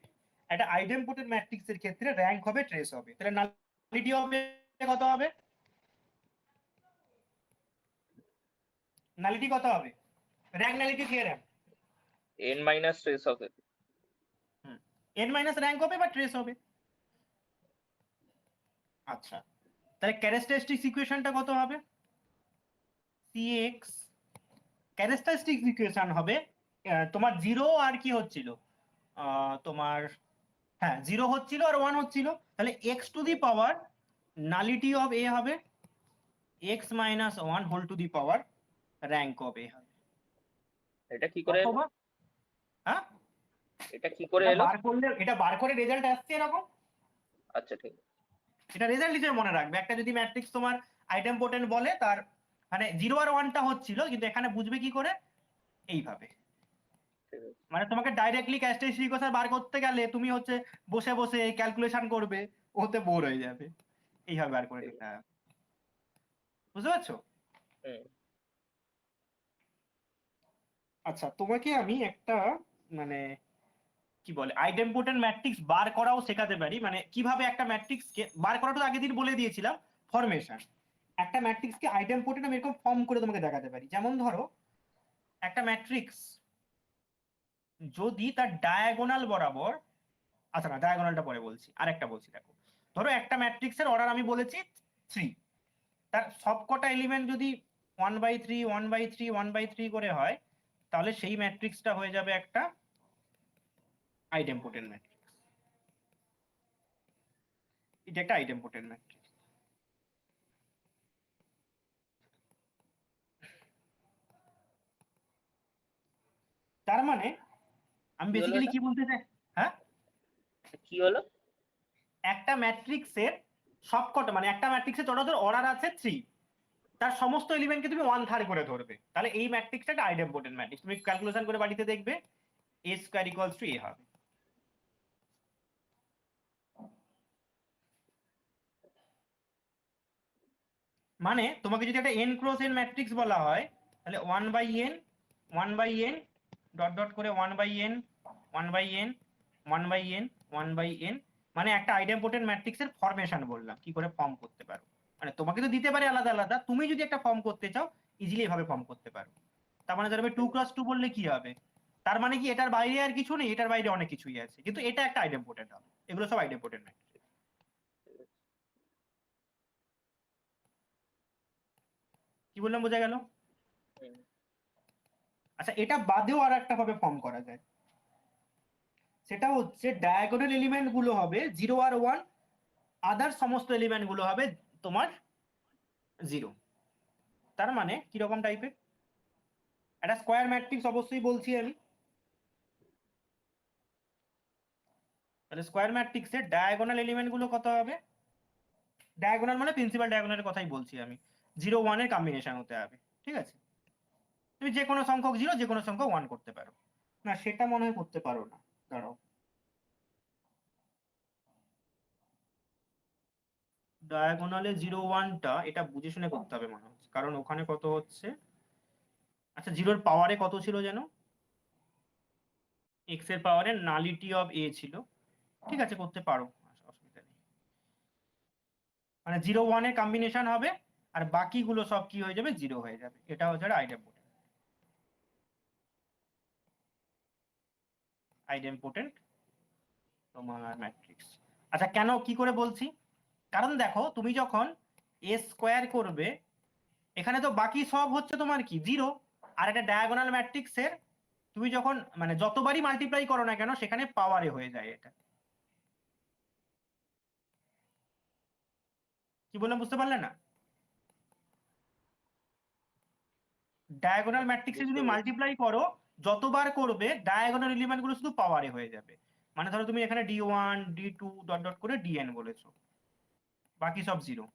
S1: একটা আইডেম্পোটেন্ট ম্যাট্রিক্সের ক্ষেত্রে র্যাঙ্ক হবে ট্রেস হবে। তাহলে নালিটি হবে কত হবে? নালিটি কত হবে? Rank nullity theorem
S2: n minus trace হবে।
S1: n মাইনাস র্যাঙ্ক হবে বা ট্রেস হবে। আচ্ছা, তাহলে ক্যারেক্টারিস্টিক্স ইকুয়েশনটা কত হবে? cx ক্যারেক্টারিস্টিক্স ইকুয়েশন হবে তোমার 0 আর কি হচ্ছিল, তোমার হ্যাঁ 0 হচ্ছিল আর 1 হচ্ছিল, তাহলে x to the power nullity of a হবে x minus 1 whole to the power rank of a হবে।
S2: এটা কি করে এলো?
S1: অথবা হ্যাঁ
S2: এটা কি করে
S1: এটা
S2: এলো?
S1: বার করে রেজাল্ট আসছে এরকম।
S2: আচ্ছা ঠিক আছে।
S1: এটা রেজাল্ট হিসেবে মনে রাখবে। একটা যদি ম্যাট্রিক্স তোমার আইডেম্পোটেন্ট বলে, তার মানে 0 আর 1টা হচ্ছিল, কিন্তু এখানে বুঝবে কি করে? এইভাবে।
S2: ঠিক আছে।
S1: মানে তোমাকে ডাইরেক্টলি ক্যারেক্টারিস্টিক ইকুয়েশন বার করতে গেলে তুমি হচ্ছে বসে বসে ক্যালকুলেশন করবে, ওতে বোর হয়ে যাবে। এইভাবে বার করে নিতে হবে। বুঝতে পারছো?
S2: হুম।
S1: আচ্ছা, তোমাকে আমি একটা মানে কি বলে আইডেম্পোটেন্ট ম্যাট্রিক্স বার করাও শেখাতে পারি। মানে কিভাবে একটা ম্যাট্রিক্সকে বার করাটা তো আগের দিন বলে দিয়েছিলাম, ফরমেশন। একটা ম্যাট্রিক্সকে আইডেম্পোটেন্ট আমি এরকম ফর্ম করে তোমাকে দেখাতে পারি। যেমন ধরো একটা ম্যাট্রিক্স যদি তার ডায়াগোনাল বরাবর, আচ্ছা না ডায়াগোনালটা পরে বলছি, আরেকটা বলছি। দেখো ধরো একটা ম্যাট্রিক্সের অর্ডার আমি বলেছি 3, তার সবকটা এলিমেন্ট যদি 1/3 1/3 1/3 করে হয়, তাহলে সেই ম্যাট্রিক্সটা হয়ে যাবে একটা আইডেম্পোটেন্ট ম্যাট্রিক্স। এটা একটা আইডেম্পোটেন্ট ম্যাট্রিক্স। তার মানে আমি
S2: কি হলো
S1: বেসিক্যালি
S2: এটা?
S1: কি বলতে চাই, হ্যাঁ
S2: কি হলো?
S1: একটা ম্যাট্রিক্সের সবকটা, মানে একটা ম্যাট্রিক্সের যতটা অর্ডার আছে 3, তার সমস্ত এলিমেন্টকে তুমি 1/3 করে ধরবে, তাহলে এই ম্যাট্রিক্সটা একটা আইডেম্পোটেন্ট ম্যাট্রিক্স। তুমি ক্যালকুলেশন করে বাড়িতে দেখবে a square equals to a হবে। মানে তোমাকে যদি একটা n ক্রস n ম্যাট্রিক্স বলা হয়, তাহলে 1/n 1/n ডট ডট করে 1/n 1/n 1/n 1/n, মানে একটা আইডেম্পোটেন্ট ম্যাট্রিক্সের ফরমেশন বললাম, কি করে ফর্ম করতে পারো। মানে তোমাকে তো দিতে পারে আলাদা আলাদা, তুমি যদি একটা ফর্ম করতে চাও ইজিলি এভাবে ফর্ম করতে পারো। তার মানে ধরবে 2x2 বললে কি হবে? তার মানে কি এটার বাইরে আর কিছু নেই, এটার বাইরে অনেক কিছুই আছে, কিন্তু এটা একটা আইডেম্পোটেন্ট হবে। এগুলো সব আইডেম্পোটেন্ট ম্যাট্রিক্স। কি বললাম, বোঝা গেল?
S2: হুম।
S1: আচ্ছা, এটা বাদেও আর একটা ভাবে ফর্ম করা যায়। সেটা হচ্ছে ডায়াগোনাল এলিমেন্ট গুলো হবে 0 আর 1, আদার সমস্ত এলিমেন্ট গুলো হবে তোমার 0। তার মানে কিরকম টাইপের একটা স্কোয়ার ম্যাট্রিক্স অবশ্যই বলছি আমি। তাহলে স্কোয়ার ম্যাট্রিক্সের ডায়াগোনাল এলিমেন্ট গুলো কত হবে? ডায়াগোনাল মানে প্রিন্সিপাল ডায়াগোনালের কথাই বলছি আমি। 0 1 এর কম্বিনেশন হতে হবে, ঠিক আছে? তুমি যে কোনো সংখ্যক 0 যে কোনো সংখ্যক 1 করতে পারো। না সেটা মনে হয় করতে পারো না, দাঁড়াও। ডায়াগোনালে 0 1টা এটা বুঝে শুনে করতে হবে মনে হচ্ছে, কারণ ওখানে কত হচ্ছে, আচ্ছা 0 এর পাওয়ারে কত ছিল যেন, x এর পাওয়ারে নালিটি অফ a ছিল। ঠিক আছে, করতে পারো, অসুবিধা নেই। মানে 0 1 এর কম্বিনেশন হবে, আর বাকিগুলো সব কি হয়ে যাবে, 0 হয়ে যাবে। এটা হচ্ছে আইডেম্পোটেন্ট তোমার ম্যাট্রিক্স। আচ্ছা কেন কি করে বলছি, কারণ দেখো তুমি যখন a স্কোয়ার করবে, এখানে তো বাকি সব হচ্ছে তোমার কি 0, আর একটা ডায়াগোনাল ম্যাট্রিক্সের তুমি যখন মানে যতবারই মাল্টিপ্লাই করো না কেন সেখানে পাওয়ারে হয়ে যায়। এটা কি বললাম বুঝতে পারলে না? ডায়াগোনাল ম্যাট্রিক্সে
S2: বুঝতে
S1: যদি
S2: পেরেছি।
S1: মাল্টিপ্লাই করো, যতবার করবে ডায়াগোনাল এলিমেন্ট গুলো শুধু পাওয়ারে হয়ে যাবে। মানে ধরো তুমি এখানে d1 d2 ডট ডট করে dn বলেছো, বাকি সব 0।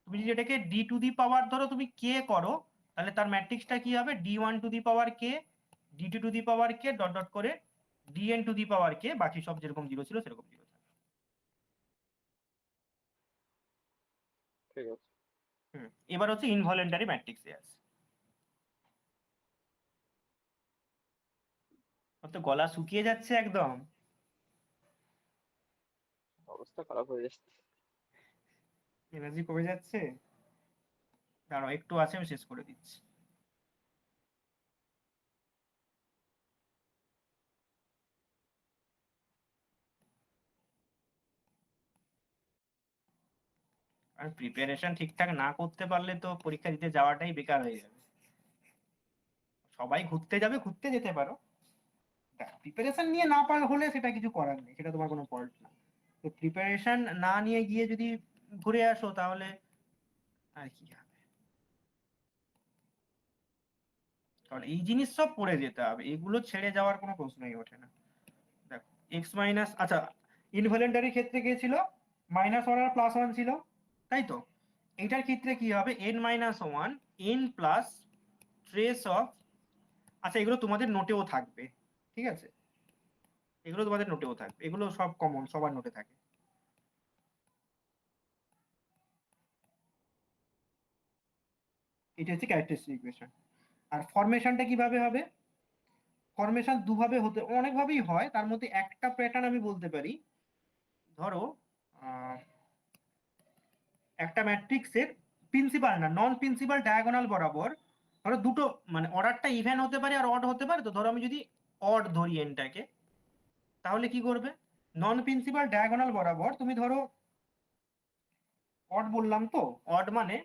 S1: তুমি যদি এটাকে d টু দি পাওয়ার ধরো তুমি k করো, তাহলে তার ম্যাট্রিক্সটা কি হবে, d1 two the power k d2 two the power k dot dot করে dn two the power k, বাকি সব যেরকম 0 ছিল সেরকম 0 থাকবে।
S2: ঠিক আছে।
S1: এবার হচ্ছে ইনভলিউন্টারি ম্যাট্রিক্সে আছে। ওর তো গলা শুকিয়ে যাচ্ছে একদম।
S2: অবস্থা খারাপ হয়ে যাচ্ছে।
S1: এনার্জি কমে যাচ্ছে। দাঁড়াও একটু আছে, আমি শেষ করে দিচ্ছি। আর প্রিপারেশন ঠিকঠাক না করতে পারলে তো পরীক্ষা দিতে যাওয়াটাই বেকার হয়ে যাবে। সবাই ঘুরতে যাবে, ঘুরতে যেতে পারো, প্রিপারেশন নিয়ে না পার হলে সেটা কিছু করার নেই, সেটা তোমার কোনো ফল্ট না। তো প্রিপারেশন না নিয়ে গিয়ে যদি ঘুরে আসো তাহলে আর কি হবে। কারণ এই জিনিস সব পড়ে যেতে হবে, এগুলো ছেড়ে যাওয়ার কোনো প্রশ্নই ওঠে না। দেখো এক্স মাইনাস, আচ্ছা ইনভলিউন্টারি ক্ষেত্রে কে ছিল, -1 আর +1 ছিল, তাই তো। এটার ক্ষেত্রে কি হবে, n-1 n plus trace of, আচ্ছা এগুলো তোমাদের নোটেও থাকবে, ঠিক আছে, এগুলো তোমাদের নোটেও থাকবে, এগুলো সব কমন, সবার নোটে থাকে। এটা হচ্ছে ক্যারেক্টারিস্টিক ইকুয়েশন। আর ফরমেশনটা কিভাবে হবে, ফরমেশন দুভাবে হতে, অনেকভাবেই হয়, তার মধ্যে একটা প্যাটার্ন আমি বলতে পারি। ধরো একটা ম্যাট্রিক্সের প্রিন্সিপাল না নন প্রিন্সিপাল ডায়াগোনাল বরাবর, ধরো দুটো, মানে অর্ডারটা ইভেন হতে পারে আর অড হতে পারে, তো ধরো আমি যদি অড ধরি এনটাকে, তাহলে কি করবে, নন প্রিন্সিপাল ডায়াগোনাল বরাবর তুমি ধরো অড বললাম তো, অড মানে,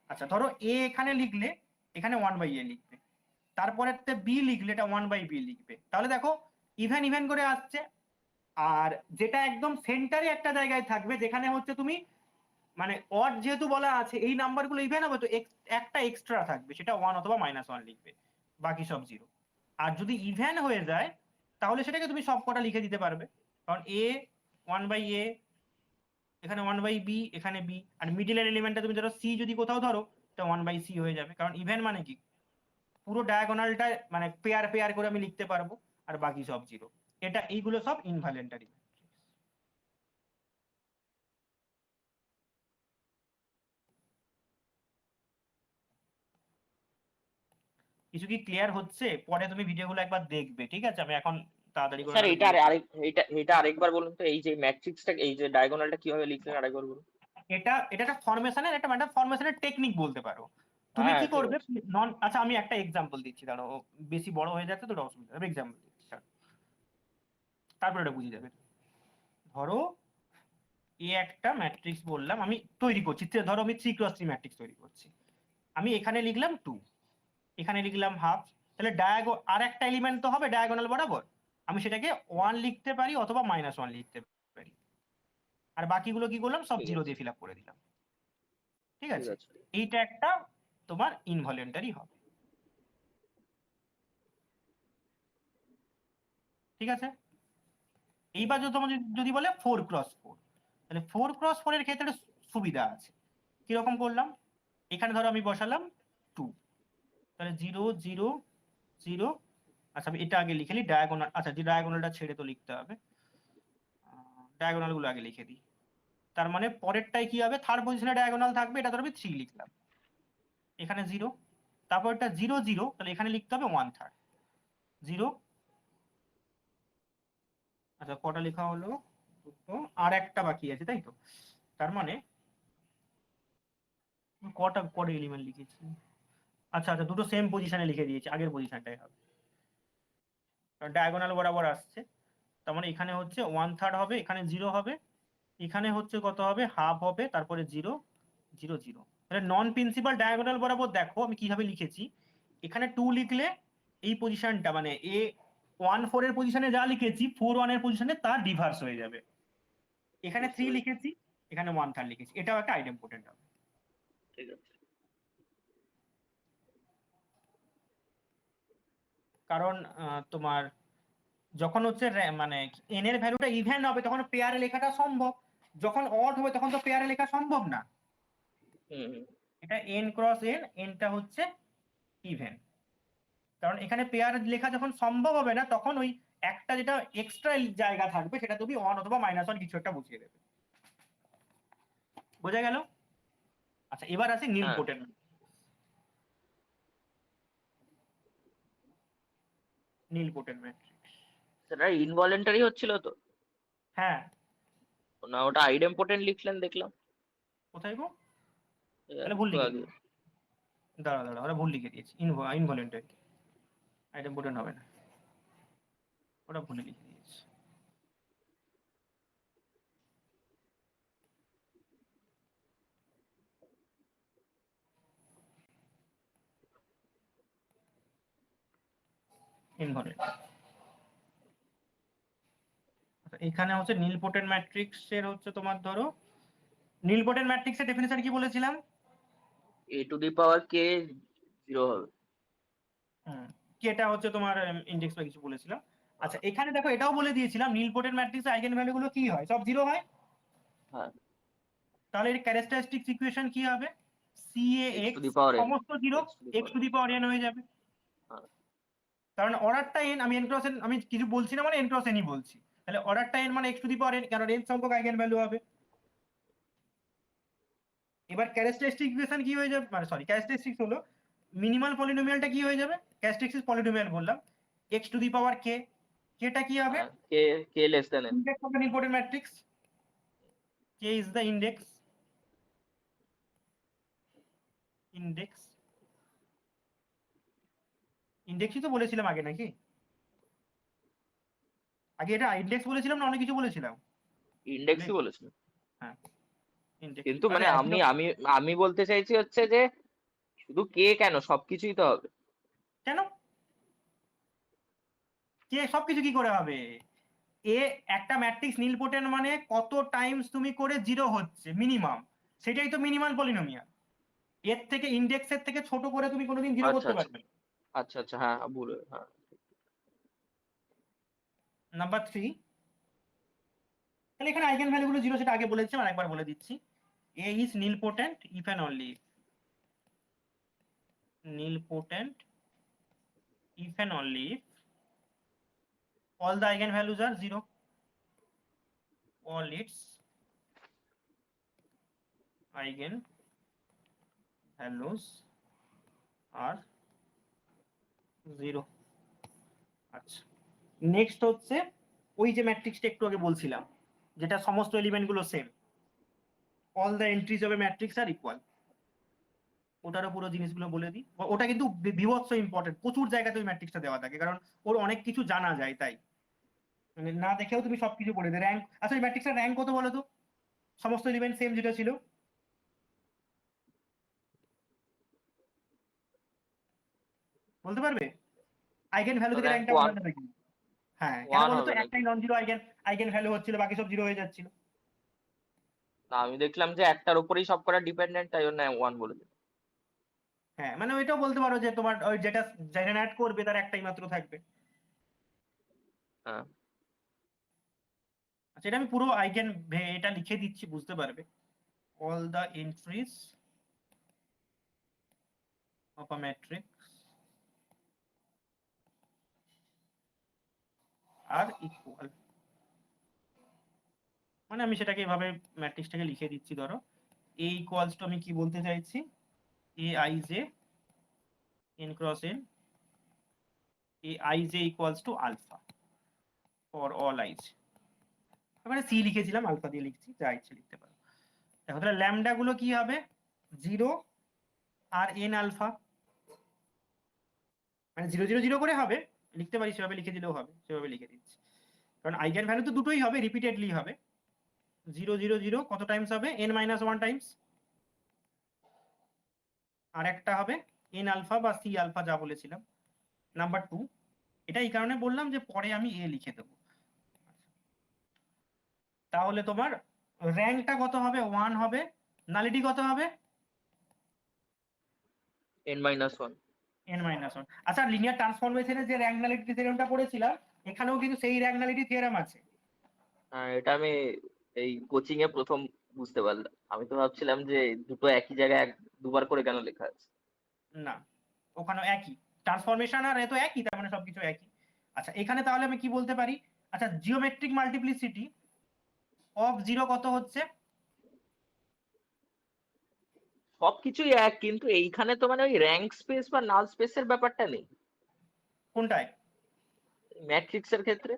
S1: আচ্ছা ধরো এ এখানে লিখলে এখানে 1/a লিখবে, তারপরে বি লিখলে এটা 1/b লিখবে, তাহলে দেখো ইভেন ইভেন করে আসছে। আর যেটা একদম সেন্টারে একটা জায়গায় থাকবে যেখানে হচ্ছে তুমি, মানে অড যেহেতু বলা আছে এই নাম্বারগুলো ইভেন হবে, তো একটা এক্সট্রা থাকবে, সেটা 1 অথবা -1 লিখবে, বাকি সব 0। আর যদি ইভেন হয়ে যায় তাহলে সেটাকে তুমি সব কটা লিখে দিতে পারবে, কারণ এ 1/a, এখানে 1/b, এখানে b, আর মিডিলের এলিমেন্টটা তুমি ধরো সি যদি কোথাও ধরো, এটা 1/c হয়ে যাবে, কারণ ইভেন মানে কি পুরো ডায়াগোনালটা মানে পেয়ার পেয়ার করে আমি লিখতে পারবো, আর বাকি সব 0। এটা এইগুলো সব ইনভ্যালেন্টারি। কিছু কি ক্লিয়ার হচ্ছে, পরে তুমি ভিডিওগুলো একবার দেখবে, ঠিক আছে, আমি এখন তাড়াতাড়ি করে
S2: স্যার
S1: নাহলে
S2: এটা
S1: বলে দিই।
S2: এটা আরেকবার বলুন তো, এই যে ম্যাট্রিক্সটা, এই যে ডায়াগোনালটা কিভাবে লিখলেন আরেকবার বলুন।
S1: এটা এটা একটা ফরমেশনের, একটা মানে ফরমেশনের টেকনিক বলতে পারো। তুমি
S2: হ্যাঁ
S1: কি
S2: ঠিক
S1: করবে,
S2: আছে।
S1: নন, আচ্ছা আমি একটা এক্সাম্পল দিচ্ছি, দাঁড়াও বেশি বড় হয়ে যাচ্ছে তো, অসুবিধা, আমি এক্সাম্পল দিচ্ছি ছাড়ো। তারপরে এটা বুঝে যাবে। ধরো এ একটা ম্যাট্রিক্স বললাম আমি তৈরি করছি, ধরো আমি 3x3 ম্যাট্রিক্স তৈরি করছি, আমি এখানে লিখলাম 2, এখানে লিখলাম হাফ, তাহলে আর একটা এলিমেন্ট তো হবে ডায়াগোনাল বরাবর, আমি সেটাকে 1 লিখতে পারি অথবা -1 লিখতে পারি, আর বাকিগুলো কি করলাম, সব
S2: ঠিক
S1: 0
S2: আছে।
S1: দিয়ে ফিল আপ করে দিলাম, ঠিক
S2: ঠিক
S1: আছে।
S2: আছে।
S1: এইটা একটা তোমার ইনভলিউন্টারি হবে, ঠিক আছে। এইবার যদি তোমার যদি বলে 4x4, তাহলে 4x4 এর ক্ষেত্রে সুবিধা আছে, কিরকম করলাম, এখানে ধরো আমি বসালাম 2, তাহলে 0 0 0, আচ্ছা আমি এটা আগে লিখে নিই ডায়াগোনাল, আচ্ছা যে ডায়াগোনালটা ছেড়ে তো লিখতে হবে, ডায়াগোনাল গুলো আগে লিখে দিই। তার মানে পরেরটাই কি হবে, থার্ড পজিশনে ডায়াগোনাল থাকবে, এটা ধরো আমি 3 লিখলাম, এখানে 0, তারপর এটা 0 0, তাহলে এখানে লিখতে হবে 1/3 0। আচ্ছা কটা লেখা হলো, দুটো, আর একটা বাকি আছে তাই তো, তার মানে কটা কটা এলিমেন্ট লিখেছি, আচ্ছা আচ্ছা দুটো সেম পজিশনে লিখে দিয়েছি, আগের পজিশনটাই হবে, কারণ ডায়াগোনাল বরাবর আসছে, তার মানে এখানে হচ্ছে 1/3 হবে, এখানে 0 হবে, এখানে হচ্ছে কত হবে, হাফ হবে, তারপরে 0 0 0। তাহলে নন প্রিন্সিপাল ডায়াগোনাল বরাবর দেখো আমি কিভাবে লিখেছি, এখানে 2 লিখলে এই পজিশনটা মানে এ 1 4 এর পজিশনে যা লিখেছি 4 1 এর পজিশনে তার রিভার্স হয়ে যাবে, এখানে
S2: বুঝতে
S1: 3
S2: পেরেছি।
S1: লিখেছি, এখানে 1/3 লিখেছি, এটাও একটা আইডেম্পোটেন্ট হবে।
S2: ঠিক আছে।
S1: কারণ তোমার যখন হচ্ছে মানে এন এর ভ্যালুটা ইভেন হবে তখন পেয়ারে লেখাটা সম্ভব, যখন অড হবে তখন তো পেয়ারে লেখা সম্ভব না,
S2: হুম হুম।
S1: এটা n ক্রস n, এনটা হচ্ছে ইভেন, কারণ এখানে পেয়ার লেখা যখন সম্ভব হবে না তখন ওই একটা যেটা এক্সট্রা জায়গা থাকবে সেটা তুমি 1 অথবা -1 কিছু একটা বসিয়ে দেবে, বোঝা গেল। আচ্ছা এবার আছে
S2: হ্যাঁ।
S1: নীলপোটেন্ট, নীলপোটেন্ট ম্যাট্রিক্স।
S2: সেটা ইনভলেন্টারি হচ্ছিল তো
S1: হ্যাঁ,
S2: না, ওটা আইডেম্পোটেন্ট লিখলেন দেখলাম
S1: কোথায় গো?
S2: এই
S1: তাহলে ভুল
S2: একটু
S1: লিখে
S2: আগে।
S1: দিয়েছি। দাঁড়া ওরা ভুল লিখে দিয়েছি, ইনভলেন্টারি, আইডেম্পোটেন্ট হবে না, ওরা ভুলে লিখে দিয়েছি। ইনভলেন্টারি। এখানে হচ্ছে নীলপোটেন্ট ম্যাট্রিক্স এর হচ্ছে তোমার ধরো, নীলপোটেন্ট ম্যাট্রিক্স এর ডেফিনেশন কি বলেছিলাম?
S2: a two the power k 0 হবে।
S1: কেটা হচ্ছে তোমার ইন্ডেক্স বা কিছু বলেছিলাম। আচ্ছা এখানে দেখো এটাও বলে দিয়েছিলাম নীলপোটেন্ট ম্যাট্রিক্স এর আইগেন ভ্যালু গুলো কি হয়, সব জিরো হয়।
S2: হ্যাঁ,
S1: তাহলে এর ক্যারেক্টারিস্টিক্স ইকুয়েশন কি হবে?
S2: x টু
S1: CAX
S2: দি পাওয়ার n,
S1: সমস্ত zero,
S2: x to the
S1: x
S2: power
S1: two the power n হয়ে যাবে।
S2: হ্যাঁ।
S1: কারণ অর্ডারটা n, আমি n ক্রস n আমি কিছু বলছি না, মানে n ক্রস n ই বলছি। তাহলে অর্ডারটা n মানে x to the power n, কারণ n সংখ্যক আইগেন ভ্যালু হবে। এবার ক্যারেক্টারিস্টিক ইকুয়েশন কি হয়ে যাবে, মানে সরি ক্যারেক্টারিস্টিক্স হলো মিনিমাল পলিনোমিয়ালটা কি হয়ে যাবে, ক্যারেক্টারিস্টিক্স পলিনোমিয়াল বললাম, x to the power k, কেটা কি হবে?
S2: হ্যাঁ, k less than n।
S1: Index of the nilpotent matrix, k is the index ইন্ডেক্সই তো বলেছিলাম আগে নাকি? আগে এটা ইন্ডেক্স বলেছিলাম না অনেক কিছু বলেছিলাম?
S2: ইন্ডেক্সই বলেছিল,
S1: হ্যাঁ, ইন্ডেক্স।
S2: কিন্তু
S1: আরে
S2: মানে আমি আমি আমি বলতে চাইছি হচ্ছে যে শুধু k কেন, সবকিছুই তো হবে।
S1: কেন কে সবকিছু কি করে হবে? এ একটা ম্যাট্রিক্স নীলপোটেন্ট মানে কত টাইমস তুমি করে জিরো হচ্ছে মিনিমাম, সেটাই তো মিনিমাল পলিনোমিয়াল। এর থেকে ইন্ডেক্সের থেকে ছোট করে তুমি কোনোদিন জিরো
S2: আচ্ছা
S1: করতে
S2: আচ্ছা
S1: পারবে না।
S2: আচ্ছা আচ্ছা, হ্যাঁ হ্যাঁ, ভুল হ্যাঁ।
S1: নাম্বার 3, তাহলে এখানে আইগেন ভ্যালু গুলো জিরো, সেটা আগে বলেছি, আর একবার বলে দিচ্ছি। A is nilpotent if and only nilpotent if and only if all the eigenvalues are 0, all its eigenvalues are 0। আচ্ছা নেক্সট হচ্ছে ওই যে ম্যাট্রিক্সটা একটু আগে বলছিলাম, যেটা সমস্ত এলিমেন্ট গুলো same, all the entries of a matrix are equal, ওটারও পুরো জিনিসগুলো বলে দিই। ওটা কিন্তু বিভৎস ইম্পর্টেন্ট, প্রচুর জায়গাতে ওই ম্যাট্রিক্সটা দেওয়া থাকে, কারণ ওর অনেক কিছু জানা যায়, তাই মানে না দেখেও তুমি সবকিছু পড়ে দেবে। র্যাঙ্ক, আচ্ছা এই ম্যাট্রিক্সের র্যাঙ্ক কত বলো তো, সমস্ত এলিমেন্ট সেম যেটা ছিল, বলতে পারবে? আইগেন ভ্যালু থেকে
S2: র্যাঙ্ক
S1: র্যাঙ্কটা
S2: 1,
S1: বলা যাবে কি? হ্যাঁ কেন
S2: 1
S1: বলো তো,
S2: হবে নাকি?
S1: একটাই নন জিরো আইগেন ভ্যালু হচ্ছিল, বাকি সব জিরো হয়ে যাচ্ছিল।
S2: না, আমি দেখলাম যে একটার উপরেই সব করা ডিপেন্ডেন্ট, তাই জন্য 1 বলে দিলাম।
S1: হ্যাঁ মানে ওইটাও বলতে পারো যে তোমার ওই যেটা জেনারেট করবে তার একটাই মাত্র থাকবে।
S2: হ্যাঁ,
S1: আচ্ছা এটা আমি পুরো আইগেন এটা লিখে দিচ্ছি, বুঝতে পারবে। All the entries of a matrix are equal, মানে আমি সেটাকে এভাবে ম্যাট্রিক্সটাকে লিখে দিচ্ছি। ধরো এ ইকুয়ালস টু, আমি কি বলতে চাইছি, A I J n cross n, A I J equals to alpha for all I J. মানে সি লিখেছিলাম, আলফা দিয়ে লিখছি, যা ইচ্ছে লিখতে পারো। দেখো তাহলে ল্যামডা গুলো কি হবে, 0 আর এন আলফা, মানে 0 0 0 করে হবে, লিখতে পারি সেভাবে লিখে দিলেও হবে, সেভাবে লিখে দিচ্ছি। কারণ আইগেন ভ্যালু তো দুটোই হবে, রিপিটেডলি হবে। 0 0 0 কত টাইমস হবে, n মাইনাস 1 টাইমস, আর একটা হবে এন আলফা বা সি আলফা যা বলেছিলাম। নাম্বার 2, এটা এই কারণে বললাম যে পরে আমি এ লিখে দেবো। তাহলে তোমার র্যাঙ্কটা কত হবে, 1 হবে, নালিটি কত হবে,
S2: n-1।
S1: n minus 1। আচ্ছা লিনিয়ার ট্রান্সফরমেশনের যে র্যাঙ্ক নালিটি থিওরেমটা পড়েছিলাম, এখানেও কিন্তু সেই র্যাঙ্ক নালিটি থিওরেম আছে।
S2: হ্যাঁ, এটা আমি এই কোচিং এ প্রথম বুঝতে পারলাম। আমি তো ভাবছিলাম যে দুটো একই জায়গায় দুবার করে কেন লেখা আছে।
S1: না, ওখানে একই ট্রান্সফরমেশন, আর এ তো একই, তার মানে সবকিছু একই। আচ্ছা এখানে তাহলে আমি কি বলতে পারি, আচ্ছা জিওমেট্রিক মাল্টিপ্লিসিটি অফ 0 কত হচ্ছে?
S2: সবকিছুই এক, কিন্তু এইখানে তো মানে ওই র্যাঙ্ক স্পেস বা নাল স্পেসের ব্যাপারটা নেই
S1: কোনটায়?
S2: ম্যাট্রিক্স এর ক্ষেত্রে।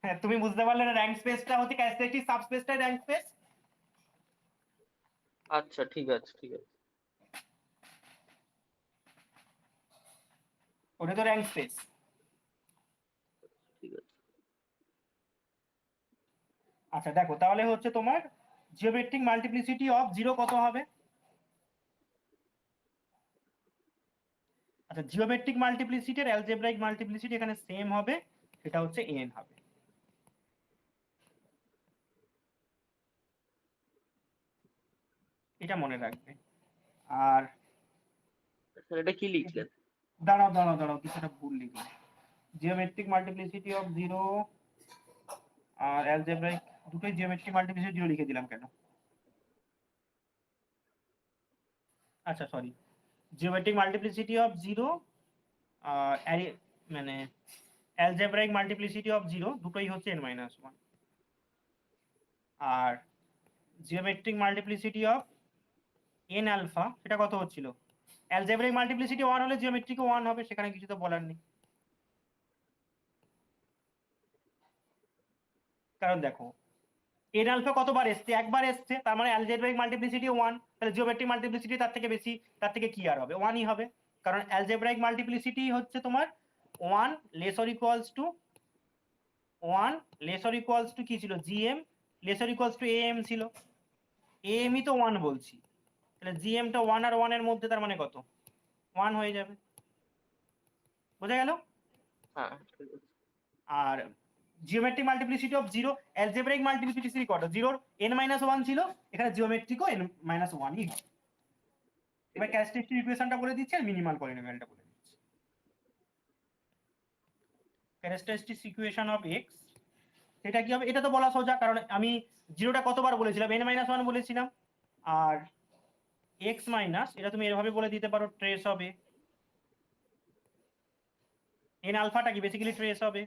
S1: হ্যাঁ, তুমি বুঝতে পারলে না র্যাঙ্ক স্পেসটা হচ্ছে ক্যারেক্টারিস্টিক সাবস্পেসটাই র্যাঙ্ক স্পেস।
S2: আচ্ছা ঠিক আছে ঠিক আছে।
S1: ওটা তো র্যাঙ্ক স্পেস।
S2: ঠিক আছে।
S1: আচ্ছা দেখো তাহলে হচ্ছে তোমার জিওমেট্রিক মাল্টিপ্লিসিটি অফ 0 কত হবে? আচ্ছা জিওমেট্রিক মাল্টিপ্লিসিটি আর অ্যালজেব্রাইক মাল্টিপ্লিসিটি এখানে সেম হবে, সেটা হচ্ছে n হবে। এটা মনে রাখবে। আর
S2: স্যার এটা কি লিখলেন?
S1: দাঁড়াও দাঁড়াও দাঁড়াও, কিছুটা ভুল লিখলাম। Geometric multiplicity of 0 R algebraic, দুটোই জিওমেট্রিক মাল্টিপ্লিসিটি 0 লিখে দিলাম কেন? আচ্ছা সরি, জিওমেট্রিক মাল্টিপ্লিসিটি অফ 0 মানে অ্যালজেব্রাইক মাল্টিপ্লিসিটি অফ 0 দুটোই হচ্ছে n-1। আর geometric multiplicity of n alpha সেটা কত হচ্ছিল? অ্যালজেব্রাইক মাল্টিপ্লিসিটি 1 হলে জিওমেট্রিক 1 হবে, সেখানে কিছু তো বলার নেই। কারণ দেখো n আলফা কতবার এসছে? একবার এসছে, তার মানে অ্যালজেব্রাইক মাল্টিপ্লিসিটি 1, তাহলে জিওমেট্রিক মাল্টিপ্লিসিটি তার থেকে বেশি, তার থেকে কি আর হবে? 1ই হবে, কারণ অ্যালজেব্রাইক মাল্টিপ্লিসিটি হচ্ছে তোমার 1 less or equals to 1 less or equals to কি ছিল? gm less or equals to am ছিল। am ই তো 1 বলছি, তাহলে gm টা 1 আর 1 এর মধ্যে, তার মানে কত? 1 হয়ে যাবে। বোঝা গেল?
S2: হ্যাঁ ঠিক আছে।
S1: আর geometric multiplicity of 0, algebraic multiplicity কত? 0 n-1 ছিল, এখানে জিওমেট্রিকও n-1ই হবে। এবার ক্যারেক্টারিস্টিক ইকুয়েশনটা বলে দিচ্ছি আর মিনিমাল পলিনোমিয়ালটা বলে দিচ্ছি। ক্যারেক্টারিস্টিক ইকুয়েশন অফ x সেটা কি হবে? এটা তো বলা সোজা, কারণ আমি 0টা কতবার বলেছিলাম? n-1 বলেছিলাম। আর x মাইনাস, এটা তুমি এভাবে বলে দিতে পারো, ট্রেস হবে n আলফাটা কি বেসিক্যালি ট্রেস হবে।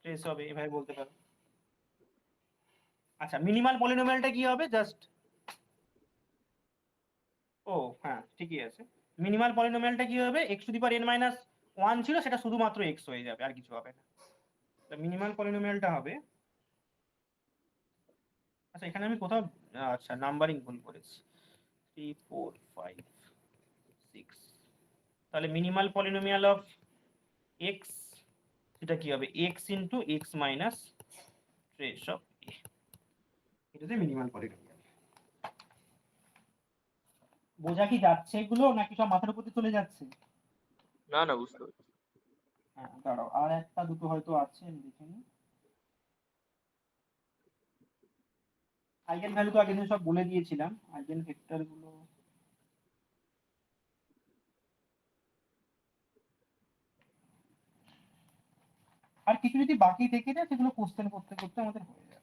S1: ট্রেস হবে এভাবে বলতে পারো। আচ্ছা মিনিমাল পলিনোমিয়ালটা কি হবে? জাস্ট, ও হ্যাঁ ঠিকই আছে, মিনিমাল পলিনোমিয়ালটা কি হবে? x to the power n-1 ছিল, সেটা শুধুমাত্র x হয়ে যাবে, আর কিছু হবে না। মিনিমাল পলিনোমিয়ালটা হবে, আচ্ছা এখানে আমি কোথাও আচ্ছা নাম্বারিং ভুল করেছি, 3 4 5 6, তাহলে মিনিমাল পলিনোমিয়াল অফ x সেটা কি হবে? x into x minus trace of a, এটাতে মিনিমাল পলিনোমিয়াল। বোঝা কি যাচ্ছে এগুলো, নাকি সব মাথার উপর দিয়ে চলে যাচ্ছে?
S2: না না বুঝতে পারছি।
S1: হ্যাঁ দাঁড়াও, আর একটা দুটো হয়তো আছে, আমি দেখে নিই। আইগেন ভ্যালু তো আগের দিন সব বলে দিয়েছিলাম, আইগেন ভেক্টর গুলো আর কিছু যদি বাকি থেকে যায় সেগুলো কোশ্চেন করতে করতে আমাদের হয়ে যাবে।